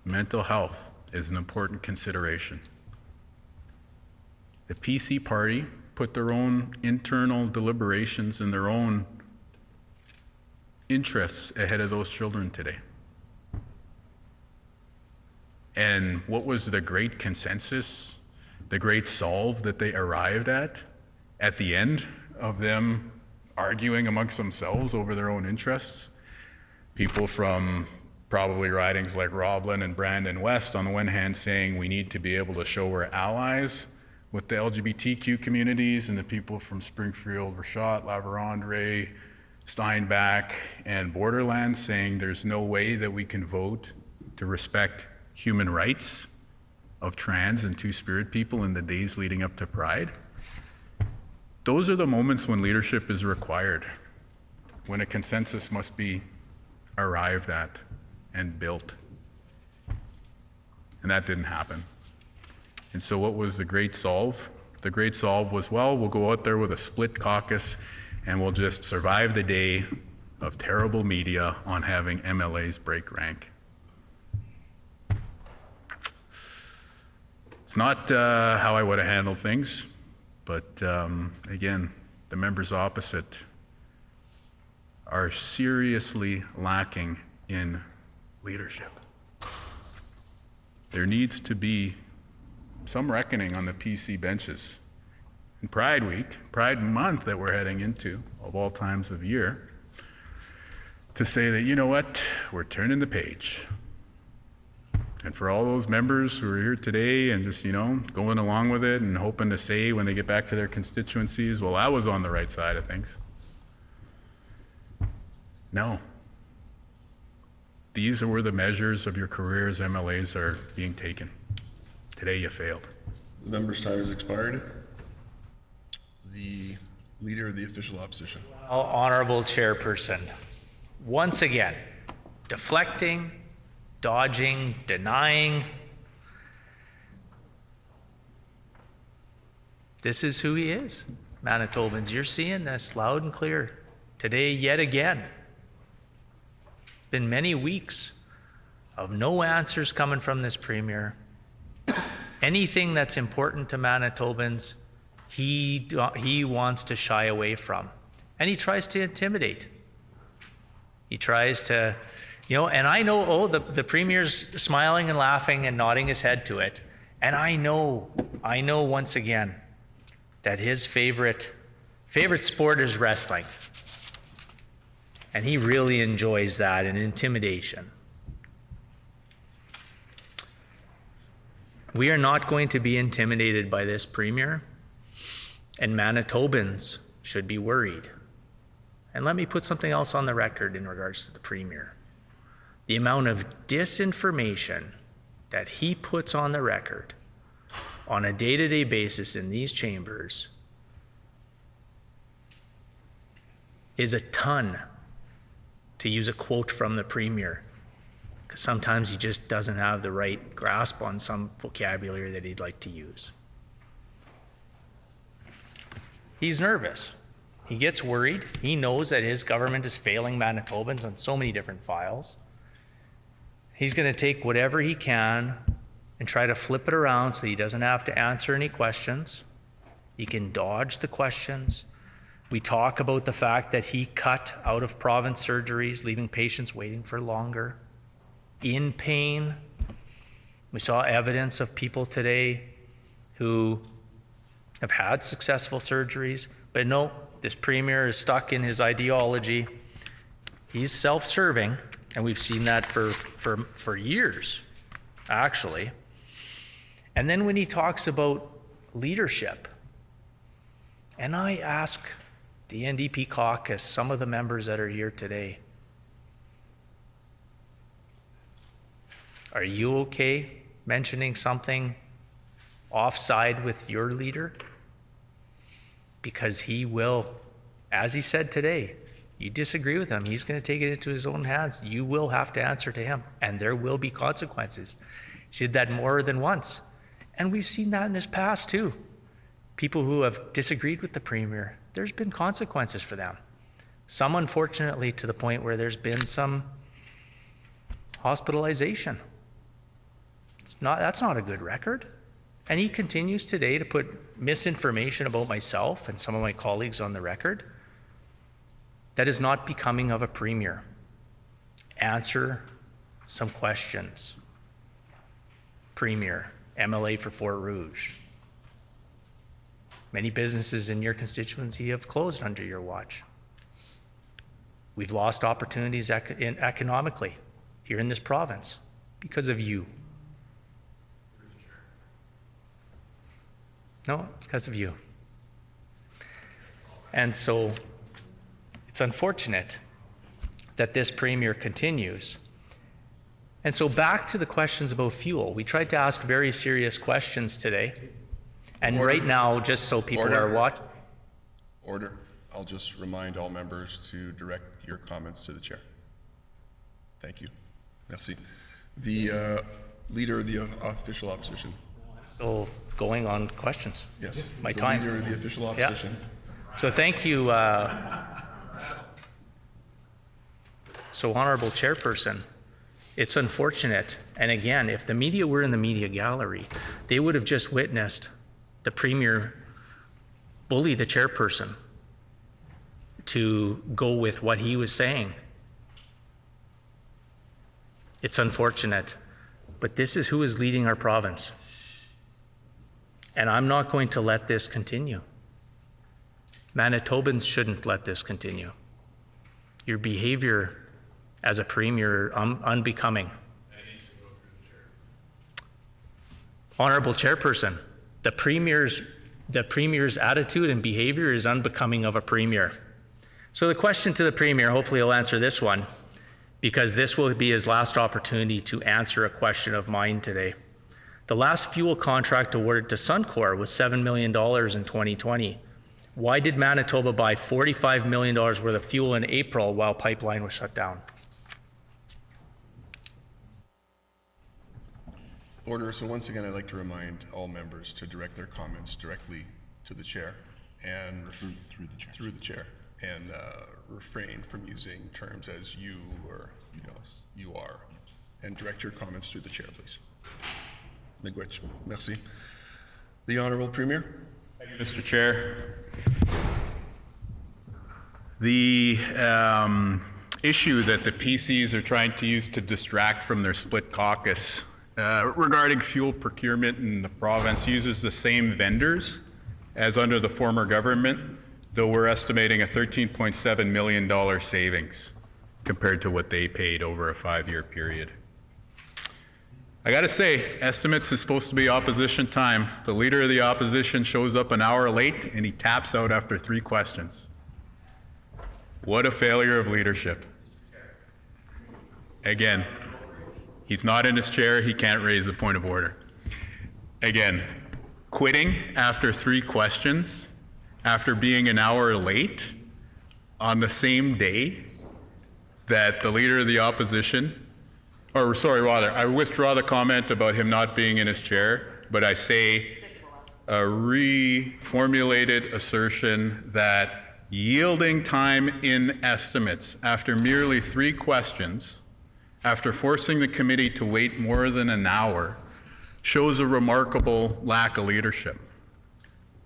Mental health is an important consideration. The PC party put their own internal deliberations and their own interests ahead of those children today. And what was the great consensus, the great solve that they arrived at the end of them arguing amongst themselves over their own interests? People from probably ridings like Roblin and Brandon West on the one hand saying we need to be able to show we're allies with the LGBTQ communities, and the people from Springfield, Rashot, La Vérendrye, Steinbach, and Borderlands saying there's no way that we can vote to respect human rights of trans and two-spirit people in the days leading up to Pride. Those are the moments when leadership is required, when a consensus must be arrived at and built. And that didn't happen. And so what was the great solve? The great solve was, well, we'll go out there with a split caucus and we'll just survive the day of terrible media on having MLAs break rank. It's not how I would have handled things, but again, the members opposite are seriously lacking in leadership. There needs to be some reckoning on the PC benches. In Pride Week, Pride Month that we're heading into, of all times of year, to say that, you know what, we're turning the page. And for all those members who are here today and just, going along with it and hoping to say when they get back to their constituencies, well, I was on the right side of things. No. These are where the measures of your career as MLAs are being taken. Today you failed. The member's time has expired. The leader of the official opposition. Honorable Chairperson, once again, deflecting, dodging, denying. This is who he is. Manitobans, you're seeing this loud and clear today yet again. Been many weeks of no answers coming from this premier. Anything that's important to Manitobans, he wants to shy away from. And he tries to intimidate. He tries to, and I know, the premier's smiling and laughing and nodding his head to it. And I know once again that his favorite sport is wrestling. And he really enjoys that and intimidation. We are not going to be intimidated by this premier, and Manitobans should be worried. And let me put something else on the record in regards to the premier. The amount of disinformation that he puts on the record on a day-to-day basis in these chambers is a ton, to use a quote from the premier, because sometimes he just doesn't have the right grasp on some vocabulary that he'd like to use. He's nervous. He gets worried. He knows that his government is failing Manitobans on so many different files. He's going to take whatever he can and try to flip it around so he doesn't have to answer any questions. He can dodge the questions. We talk about the fact that he cut out of province surgeries, leaving patients waiting for longer, in pain. We saw evidence of people today who have had successful surgeries, but no, this premier is stuck in his ideology. He's self-serving, and we've seen that for years, actually. And then when he talks about leadership, and I ask the NDP caucus, some of the members that are here today, are you okay mentioning something offside with your leader? Because he will, as he said today, You disagree with him, he's going to take it into his own hands. You will have to answer to him, and there will be consequences. He did that more than once. And we've seen that in his past too. People who have disagreed with the Premier, there's been consequences for them. Some, unfortunately, to the point where there's been some hospitalization. That's not a good record. And he continues today to put misinformation about myself and some of my colleagues on the record. That is not becoming of a Premier. Answer some questions. Premier, MLA for Fort Rouge. Many businesses in your constituency have closed under your watch. We've lost opportunities economically here in this province because of you. No, it's because of you. And so it's unfortunate that this Premier continues. And so back to the questions about fuel. We tried to ask very serious questions today. And right now, just so people are watching. Order. I'll just remind all members to direct your comments to the chair. Thank you. Merci. The Leader of the Official Opposition. So going on questions. Yes. My the time. Leader of the Official Opposition. Yeah. So thank you. So Honorable Chairperson, it's unfortunate. And again, if the media were in the media gallery, they would have just witnessed the Premier bully the chairperson to go with what he was saying. It's unfortunate, but this is who is leading our province. And I'm not going to let this continue. Manitobans shouldn't let this continue. Your behavior as a Premier, unbecoming. Honorable Chairperson, the Premier's attitude and behavior is unbecoming of a Premier. So the question to the Premier, hopefully he'll answer this one, because this will be his last opportunity to answer a question of mine today. The last fuel contract awarded to Suncor was $7 million in 2020. Why did Manitoba buy $45 million worth of fuel in April while pipeline was shut down? Order. So once again, I'd like to remind all members to direct their comments directly to the chair and through the chair, and refrain from using terms as you or you are, and direct your comments through the chair, please. Miigwech. Merci. The Honourable Premier. Thank you, Mr. Chair. The issue that the PCs are trying to use to distract from their split caucus regarding fuel procurement in the province uses the same vendors as under the former government, though we're estimating a $13.7 million savings compared to what they paid over a 5-year period. I gotta say, estimates is supposed to be opposition time. The Leader of the Opposition shows up an hour late and he taps out after 3 questions. What a failure of leadership. Again, he's not in his chair, he can't raise a point of order. Again, quitting after 3 questions, after being an hour late on the same day that the Leader of the Opposition, or sorry, rather, I withdraw the comment about him not being in his chair, but I say a reformulated assertion that yielding time in estimates after merely 3 questions, after forcing the committee to wait more than an hour, shows a remarkable lack of leadership.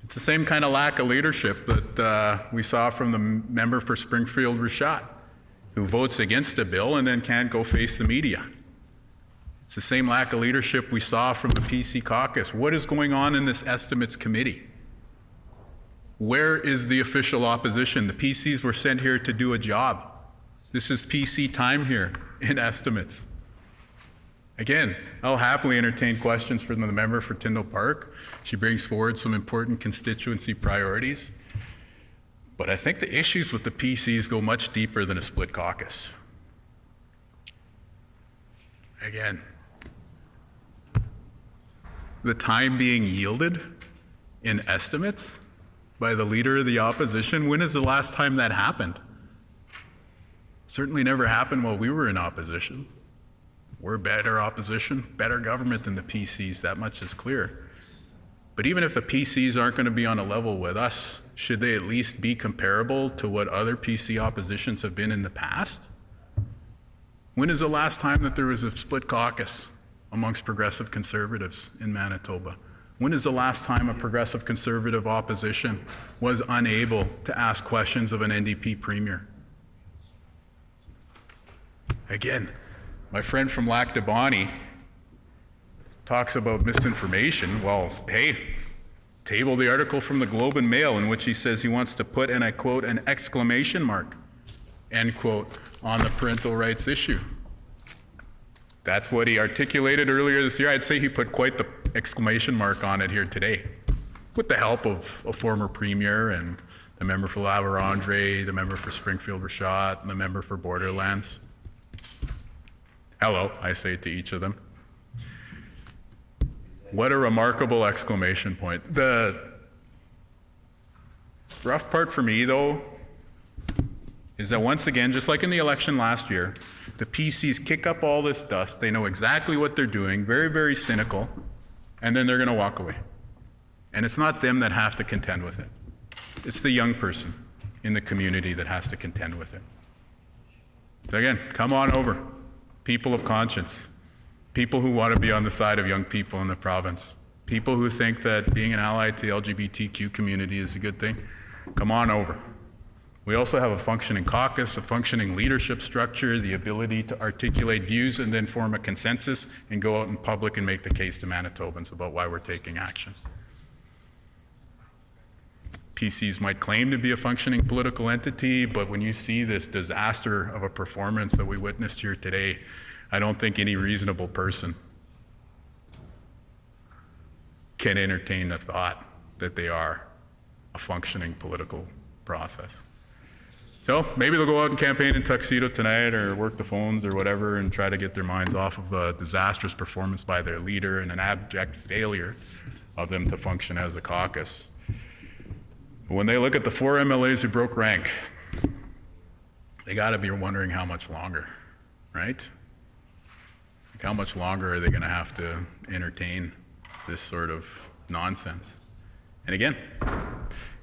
It's the same kind of lack of leadership that we saw from the member for Springfield Richat, who votes against a bill and then can't go face the media. It's the same lack of leadership we saw from the PC caucus. What is going on in this estimates committee? Where is the official opposition? The PCs were sent here to do a job. This is PC time here in estimates. Again, I'll happily entertain questions from the member for Tyndall Park. She brings forward some important constituency priorities. But I think the issues with the PCs go much deeper than a split caucus. Again, the time being yielded in estimates by the Leader of the Opposition, when is the last time that happened? Certainly never happened while we were in opposition. We're better opposition, better government than the PCs, that much is clear. But even if the PCs aren't going to be on a level with us, should they at least be comparable to what other PC oppositions have been in the past? When is the last time that there was a split caucus amongst progressive conservatives in Manitoba? When is the last time a progressive conservative opposition was unable to ask questions of an NDP premier? Again, my friend from Lac de Bonnie talks about misinformation. Well, hey, table the article from the Globe and Mail in which he says he wants to put, and I quote, an exclamation mark, end quote, on the parental rights issue. That's what he articulated earlier this year. I'd say he put quite the exclamation mark on it here today, with the help of a former premier and the member for La Vérendrye, the member for Springfield-Rashad, and the member for Borderlands. Hello, I say to each of them. What a remarkable exclamation point. The rough part for me, though, is that once again, just like in the election last year, the PCs kick up all this dust. They know exactly what they're doing, very, very cynical, and then they're going to walk away. And it's not them that have to contend with it. It's the young person in the community that has to contend with it. So again, come on over. People of conscience, people who want to be on the side of young people in the province, people who think that being an ally to the LGBTQ community is a good thing, come on over. We also have a functioning caucus, a functioning leadership structure, the ability to articulate views and then form a consensus and go out in public and make the case to Manitobans about why we're taking action. PCs might claim to be a functioning political entity, but when you see this disaster of a performance that we witnessed here today, I don't think any reasonable person can entertain the thought that they are a functioning political process. So maybe they'll go out and campaign in tuxedo tonight or work the phones or whatever and try to get their minds off of a disastrous performance by their leader and an abject failure of them to function as a caucus. But when they look at the 4 MLAs who broke rank, they got to be wondering how much longer, right? Like how much longer are they going to have to entertain this sort of nonsense? And again,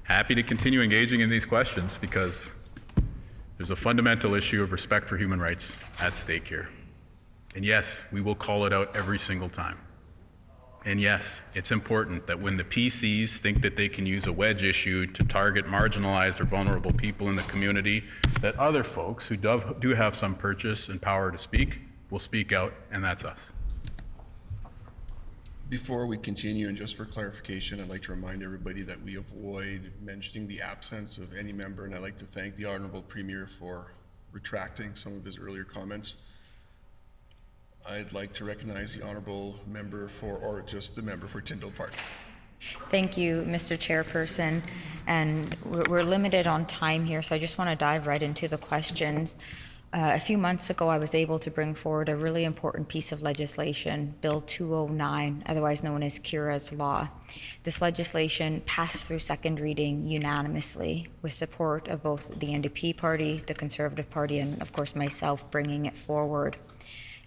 happy to continue engaging in these questions because there's a fundamental issue of respect for human rights at stake here. And yes, we will call it out every single time. And yes, it's important that when the PCs think that they can use a wedge issue to target marginalized or vulnerable people in the community, that other folks who do have some purchase and power to speak will speak out, and that's us. Before we continue, and just for clarification, I'd like to remind everybody that we avoid mentioning the absence of any member, and I'd like to thank the Honourable Premier for retracting some of his earlier comments. I'd like to recognize the Honourable Member for, or just the member for Tyndall Park. Thank you, Mr. Chairperson. And we're limited on time here, so I just want to dive right into the questions. A few months ago, I was able to bring forward a really important piece of legislation, Bill 209, otherwise known as Kira's Law. This legislation passed through second reading unanimously with support of both the NDP party, the Conservative Party, and of course myself bringing it forward.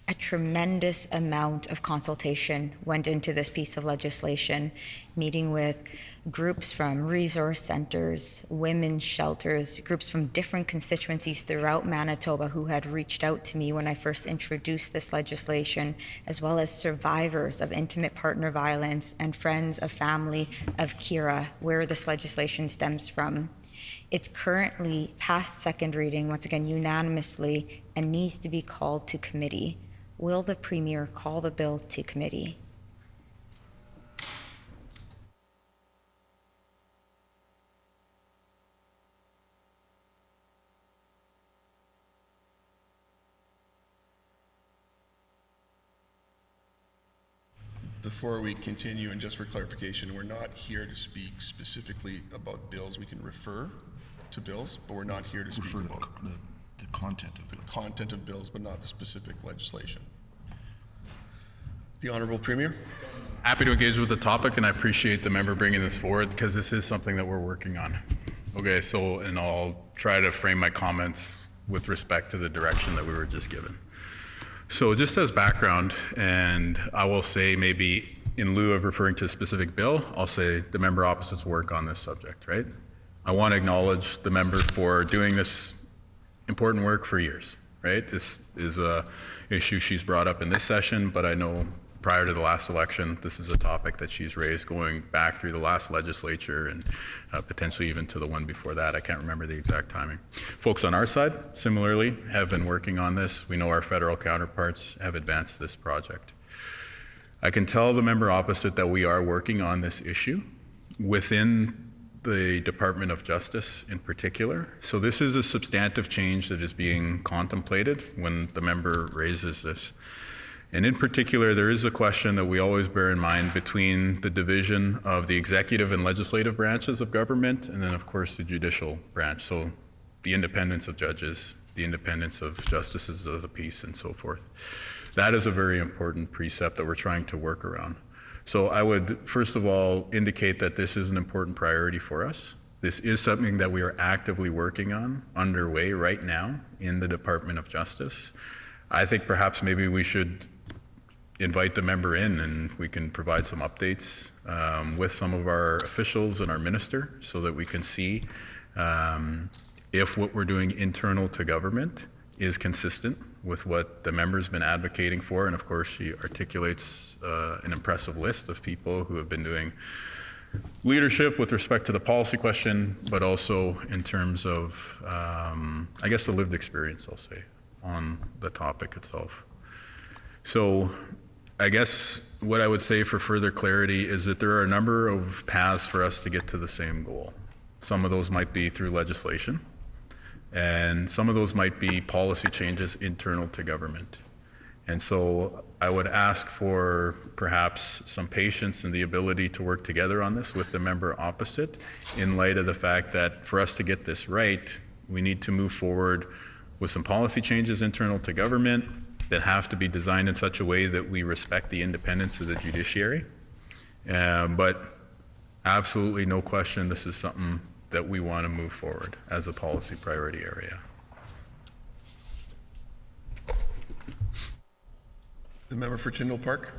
A tremendous amount of consultation went into this piece of legislation, meeting with groups from resource centers, women's shelters, groups from different constituencies throughout Manitoba who had reached out to me when I first introduced this legislation, as well as survivors of intimate partner violence and friends of family of Kira, where this legislation stems from. It's currently past second reading, once again unanimously, and needs to be called to committee. Will the Premier call the bill to committee? Before we continue, and just for clarification, we're not here to speak specifically about bills. We can refer to bills, but we're not here to speak about the content of bills, but not the specific legislation. The Honourable Premier. Happy to engage with the topic, and I appreciate the member bringing this forward because this is something that we're working on. Okay, so, and I'll try to frame my comments with respect to the direction that we were just given. So just as background, and I will say maybe in lieu of referring to a specific bill, I'll say the member opposite's work on this subject, right? I want to acknowledge the member for doing this important work for years, right? This is a issue she's brought up in this session, but I know prior to the last election, this is a topic that she's raised going back through the last legislature and potentially even to the one before that. I can't remember the exact timing. Folks on our side, similarly, have been working on this. We know our federal counterparts have advanced this project. I can tell the member opposite that we are working on this issue within the Department of Justice in particular. So this is a substantive change that is being contemplated when the member raises this. And in particular, there is a question that we always bear in mind between the division of the executive and legislative branches of government, and then of course the judicial branch. So the independence of judges, the independence of justices of the peace, and so forth. That is a very important precept that we're trying to work around. So I would, first of all, indicate that this is an important priority for us. This is something that we are actively working on, underway right now in the Department of Justice. I think perhaps maybe we should invite the member in and we can provide some updates with some of our officials and our minister so that we can see if what we're doing internal to government is consistent with what the member's been advocating for. And of course, she articulates an impressive list of people who have been doing leadership with respect to the policy question, but also in terms of, I guess, the lived experience, I'll say, on the topic itself. So I guess what I would say for further clarity is that there are a number of paths for us to get to the same goal. Some of those might be through legislation, and some of those might be policy changes internal to government. And so I would ask for perhaps some patience and the ability to work together on this with the member opposite in light of the fact that for us to get this right, we need to move forward with some policy changes internal to government that have to be designed in such a way that we respect the independence of the judiciary. But absolutely no question, this is something that we want to move forward as a policy priority area. The member for Tyndall Park.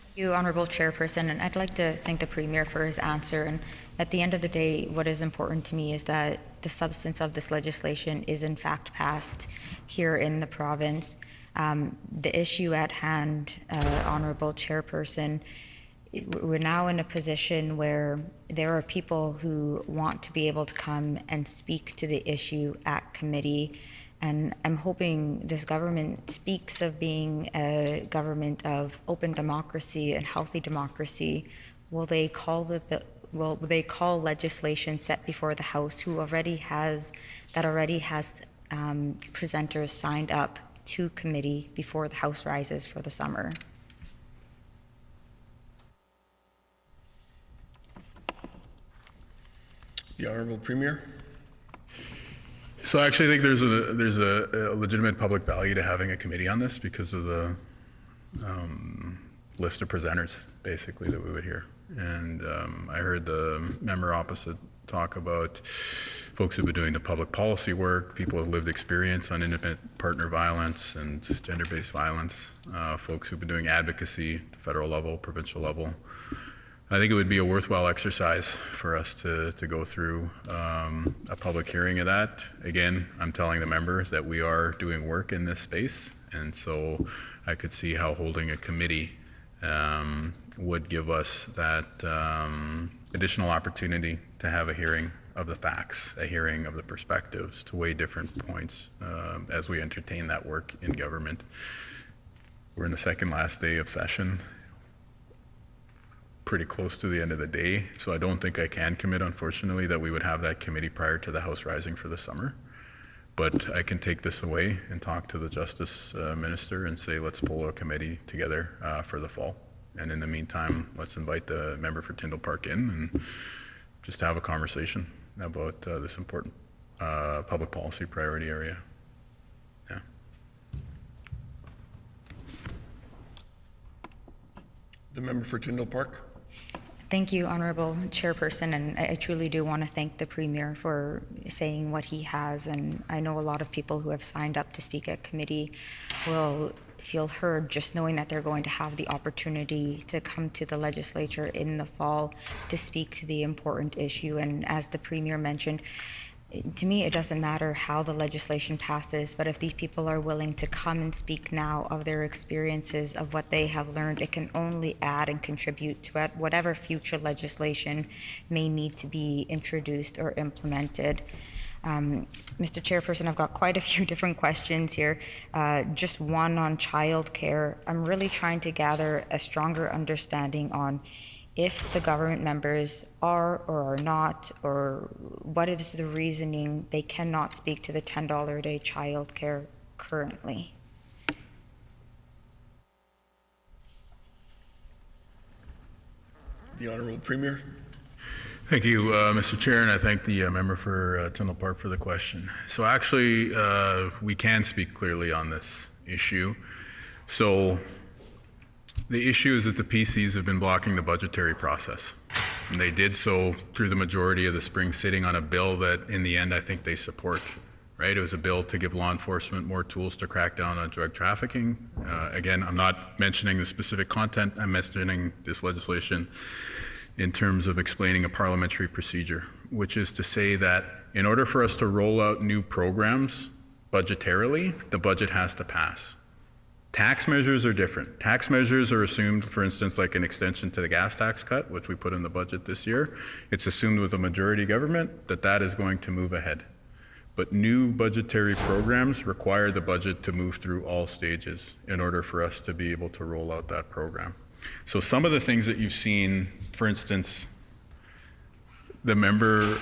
Thank you, Honourable Chairperson, and I'd like to thank the Premier for his answer. And at the end of the day, what is important to me is that the substance of this legislation is in fact passed here in the province. The issue at hand, Honourable Chairperson, we're now in a position where there are people who want to be able to come and speak to the issue at committee. And I'm hoping this government speaks of being a government of open democracy and healthy democracy. Will they call legislation set before the House that already has presenters signed up to committee before the House rises for the summer? The Honourable Premier. So I actually think there's a legitimate public value to having a committee on this because of the list of presenters basically that we would hear. And I heard the member opposite talk about folks who've been doing the public policy work, people with lived experience on independent partner violence and gender-based violence, folks who've been doing advocacy at the federal level, provincial level. I think it would be a worthwhile exercise for us to go through a public hearing of that. Again, I'm telling the members that we are doing work in this space, and so I could see how holding a committee would give us that additional opportunity to have a hearing of the facts, a hearing of the perspectives, to weigh different points as we entertain that work in government. We're in the second last day of session, pretty close to the end of the day, so I don't think I can commit, unfortunately, that we would have that committee prior to the House rising for the summer. But I can take this away and talk to the Justice Minister and say, let's pull a committee together for the fall. And in the meantime, let's invite the member for Tyndall Park in and just have a conversation about this important public policy priority area. Yeah. The member for Tyndall Park. Thank you, Honorable Chairperson, and I truly do want to thank the Premier for saying what he has, and I know a lot of people who have signed up to speak at committee will feel heard just knowing that they're going to have the opportunity to come to the Legislature in the fall to speak to the important issue. And as the Premier mentioned, to me, it doesn't matter how the legislation passes, but if these people are willing to come and speak now of their experiences, of what they have learned, it can only add and contribute to whatever future legislation may need to be introduced or implemented. Mr. Chairperson, I've got quite a few different questions here. Just one on childcare. I'm really trying to gather a stronger understanding on if the government members are or are not, or what is the reasoning they cannot speak to the $10 a day childcare currently. The Honourable Premier. Thank you, Mr. Chair, and I thank the member for Tyndall Park for the question. So actually, we can speak clearly on this issue. So the issue is that the PCs have been blocking the budgetary process. And they did so through the majority of the spring sitting on a bill that in the end I think they support, right? It was a bill to give law enforcement more tools to crack down on drug trafficking. Again, I'm not mentioning the specific content, I'm mentioning this legislation in terms of explaining a parliamentary procedure, which is to say that in order for us to roll out new programs budgetarily, the budget has to pass. Tax measures are different. Tax measures are assumed, for instance, like an extension to the gas tax cut, which we put in the budget this year. It's assumed with a majority government that that is going to move ahead. But new budgetary programs require the budget to move through all stages in order for us to be able to roll out that program. So some of the things that you've seen, for instance, the member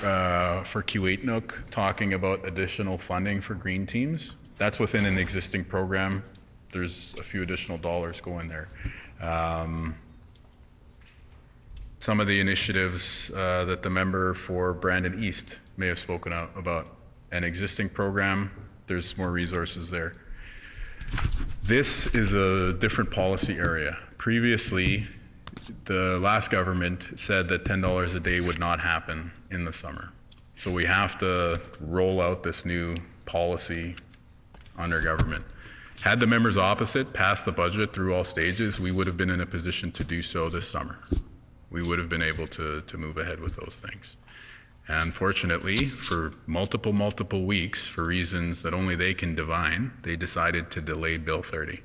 for Kiewitnook talking about additional funding for green teams, that's within an existing program. There's a few additional dollars going there. Some of the initiatives that the member for Brandon East may have spoken about, an existing program, there's more resources there. This is a different policy area. Previously, the last government said that $10 a day would not happen in the summer. So we have to roll out this new policy under government. Had the members opposite passed the budget through all stages, we would have been in a position to do so this summer. We would have been able to move ahead with those things. And fortunately, for multiple weeks, for reasons that only they can divine, they decided to delay Bill 30.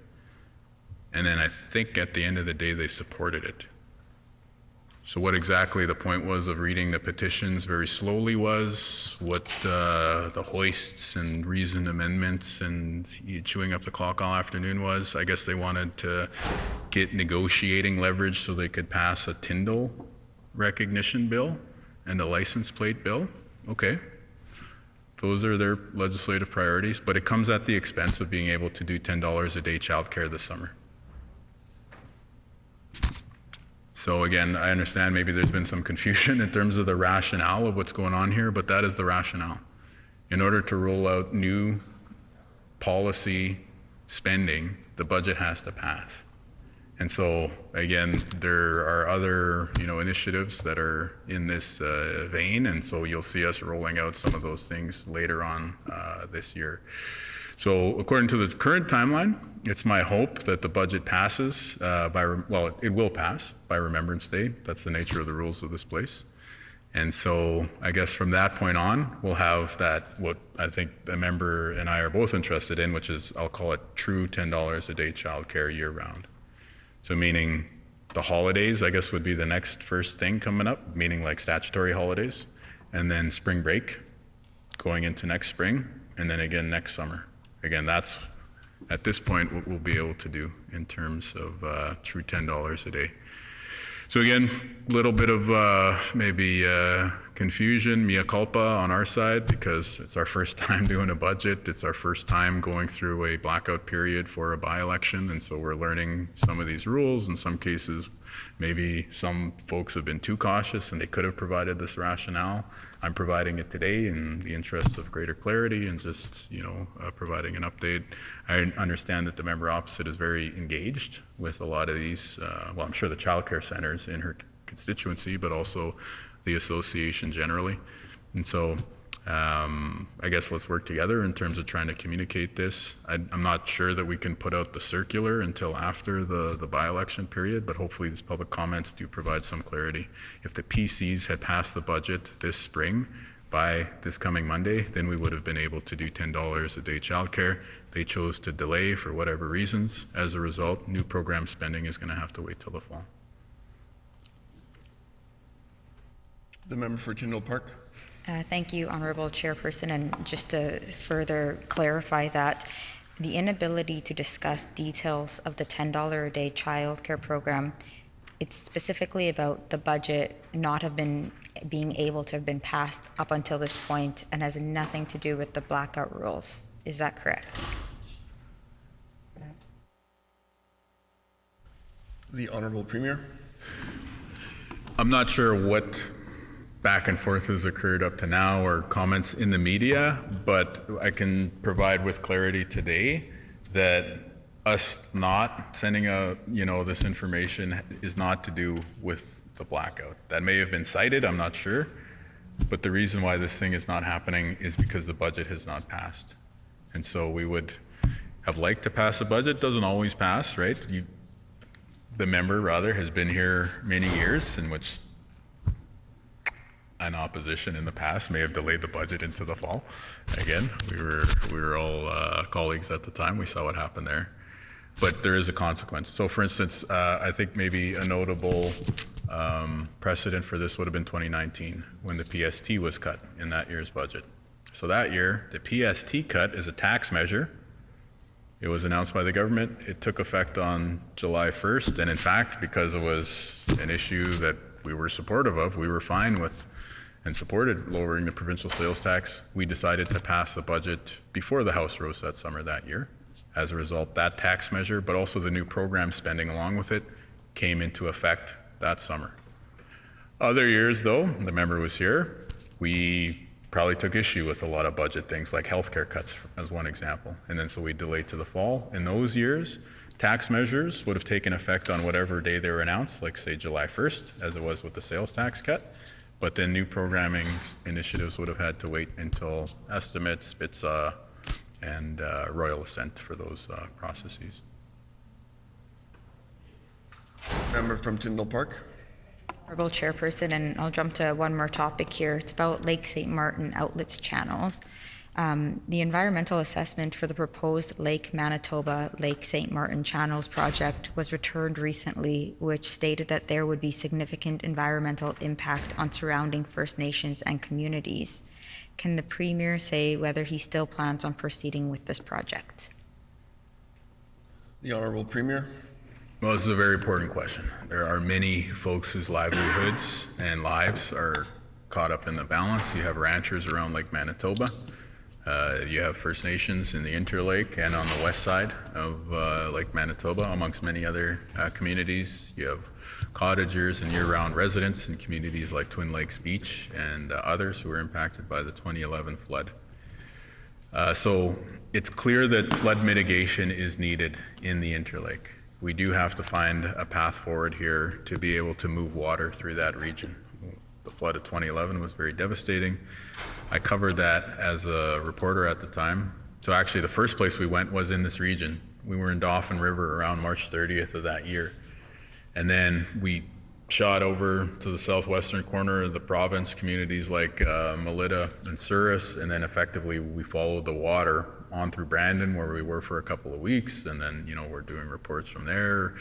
And then I think at the end of the day, they supported it. So what exactly the point was of reading the petitions very slowly was, what the hoists and reasoned amendments and chewing up the clock all afternoon was. I guess they wanted to get negotiating leverage so they could pass a Tyndall recognition bill and a license plate bill. Okay. Those are their legislative priorities, but it comes at the expense of being able to do $10 a day childcare this summer. So again, I understand maybe there's been some confusion in terms of the rationale of what's going on here, but that is the rationale. In order to roll out new policy spending, the budget has to pass. And so again, there are other initiatives that are in this vein, and so you'll see us rolling out some of those things later on this year. So according to the current timeline, it's my hope that the budget passes it will pass by Remembrance Day. That's the nature of the rules of this place. And so I guess from that point on, we'll have that, what I think the member and I are both interested in, which is, I'll call it true $10 a day childcare year round. So meaning the holidays, I guess, would be the next first thing coming up, meaning like statutory holidays, and then spring break going into next spring, and then again next summer. Again, that's at this point what we'll be able to do in terms of true $10 a day. So again, a little bit of maybe confusion, mea culpa on our side, because it's our first time doing a budget. It's our first time going through a blackout period for a by-election, and so we're learning some of these rules. In some cases, maybe some folks have been too cautious and they could have provided this rationale. I'm providing it today in the interests of greater clarity and just, providing an update. I understand that the member opposite is very engaged with a lot of these, I'm sure the child care centers in her constituency, but also the association generally. And so I guess let's work together in terms of trying to communicate this. I'm not sure that we can put out the circular until after the by-election period, but hopefully these public comments do provide some clarity. If the PCs had passed the budget this spring by this coming Monday, then we would have been able to do $10 a day childcare. They chose to delay for whatever reasons. As a result, new program spending is going to have to wait till the fall. The member for Tyndall Park. Thank you, Honourable Chairperson. And just to further clarify that, the inability to discuss details of the $10 a day childcare program, it's specifically about the budget not have been being able to have been passed up until this point and has nothing to do with the blackout rules. Is that correct? The Honourable Premier. I'm not sure what back and forth has occurred up to now or comments in the media, but I can provide with clarity today that us not sending this information is not to do with the blackout. That may have been cited, I'm not sure, but the reason why this thing is not happening is because the budget has not passed. And so we would have liked to pass a budget, doesn't always pass, right? The member rather has been here many years in which an opposition in the past may have delayed the budget into the fall. Again, we were all colleagues at the time. We saw what happened there, but there is a consequence. So, for instance, I think maybe a notable precedent for this would have been 2019 when the PST was cut in that year's budget. So that year, the PST cut is a tax measure. It was announced by the government. It took effect on July 1st, and in fact, because it was an issue that we were supportive of, we were fine with and supported lowering the provincial sales tax, we decided to pass the budget before the House rose that summer that year. As a result, that tax measure, but also the new program spending along with it, came into effect that summer. Other years, though, the member was here, we probably took issue with a lot of budget things like healthcare cuts as one example. And then so we delayed to the fall. In those years, tax measures would have taken effect on whatever day they were announced, like say July 1st, as it was with the sales tax cut. But then new programming initiatives would have had to wait until estimates, BITSA, and royal assent for those processes. Member from Tyndall Park. Honourable Chairperson, and I'll jump to one more topic here. It's about Lake St. Martin outlets channels. The environmental assessment for the proposed Lake Manitoba, Lake St. Martin Channels project was returned recently, which stated that there would be significant environmental impact on surrounding First Nations and communities. Can the Premier say whether he still plans on proceeding with this project? The Honourable Premier. Well, this is a very important question. There are many folks whose livelihoods and lives are caught up in the balance. You have ranchers around Lake Manitoba. You have First Nations in the Interlake and on the west side of Lake Manitoba, amongst many other communities. You have cottagers and year-round residents in communities like Twin Lakes Beach and others who were impacted by the 2011 flood. So it's clear that flood mitigation is needed in the Interlake. We do have to find a path forward here to be able to move water through that region. The flood of 2011 was very devastating. I covered that as a reporter at the time. So actually the first place we went was in this region. We were in Dauphin River around March 30th of that year. And then we shot over to the southwestern corner of the province, communities like Melita and Souris, and then effectively we followed the water on through Brandon, where we were for a couple of weeks, and then we're doing reports from there.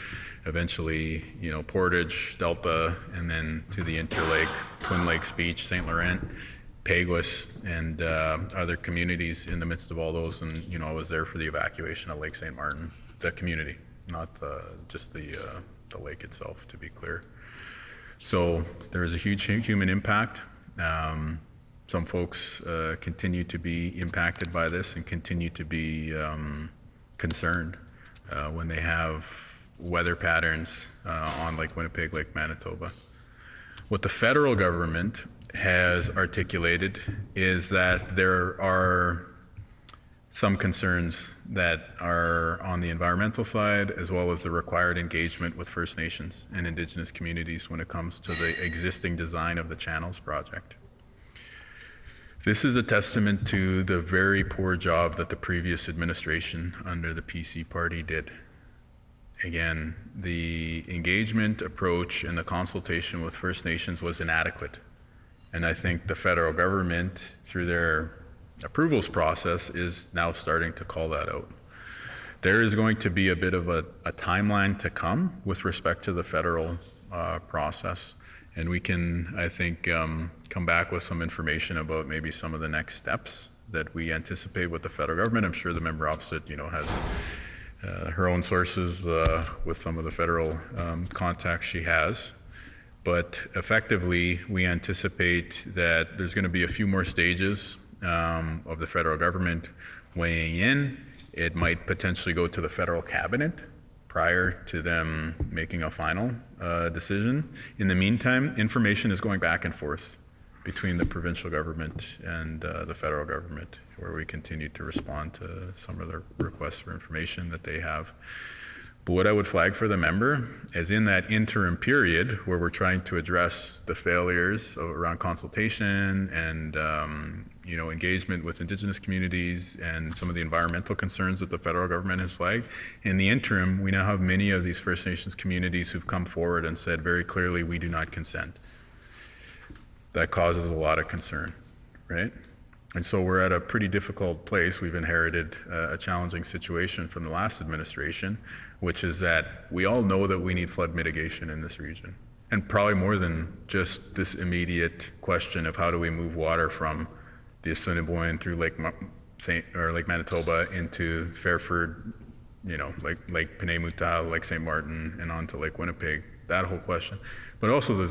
Eventually, Portage, Delta, and then to the Interlake, Twin Lakes Beach, St. Laurent, Peguis, and other communities in the midst of all those. And I was there for the evacuation of Lake St. Martin, the community, not just the lake itself, to be clear. So there is a huge human impact. Some folks continue to be impacted by this and continue to be concerned when they have weather patterns on Lake Winnipeg, Lake Manitoba. What the federal government has articulated is that there are some concerns that are on the environmental side, as well as the required engagement with First Nations and Indigenous communities when it comes to the existing design of the Channels project. This is a testament to the very poor job that the previous administration under the PC party did. Again, the engagement approach and the consultation with First Nations was inadequate. And I think the federal government, through their approvals process, is now starting to call that out. There is going to be a bit of a timeline to come with respect to the federal process. And we can, I think, come back with some information about maybe some of the next steps that we anticipate with the federal government. I'm sure the member opposite, has her own sources with some of the federal contacts she has. But effectively, we anticipate that there's going to be a few more stages of the federal government weighing in. It might potentially go to the federal cabinet prior to them making a final decision. In the meantime, information is going back and forth between the provincial government and the federal government, where we continue to respond to some of the requests for information that they have. But what I would flag for the member is in that interim period where we're trying to address the failures around consultation and engagement with Indigenous communities and some of the environmental concerns that the federal government has flagged. In the interim, we now have many of these First Nations communities who've come forward and said very clearly, we do not consent. That causes a lot of concern, right? And so we're at a pretty difficult place. We've inherited a challenging situation from the last administration, which is that we all know that we need flood mitigation in this region. And probably more than just this immediate question of how do we move water from the Assiniboine through Lake Manitoba into Fairford, Lake Penemuta, Lake St. Martin, and on to Lake Winnipeg, that whole question. But also,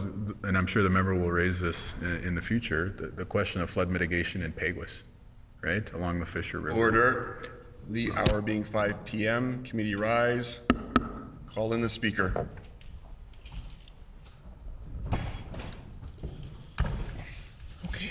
and I'm sure the member will raise this in the future, the question of flood mitigation in Peguis, right, along the Fisher River. Order. The hour being 5 p.m. Committee rise. Call in the speaker. Okay.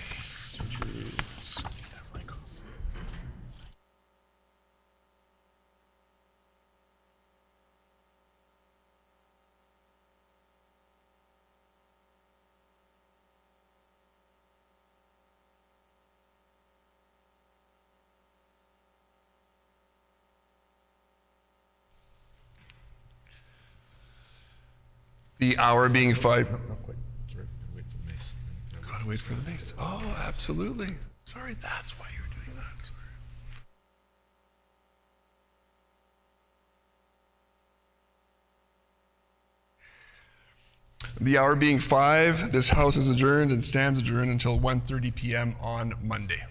The hour being 5. Gotta wait for the mace. Oh, absolutely. Sorry, that's why you're doing that. Sorry. The hour being 5, this House is adjourned and stands adjourned until 1:30 p.m. on Monday.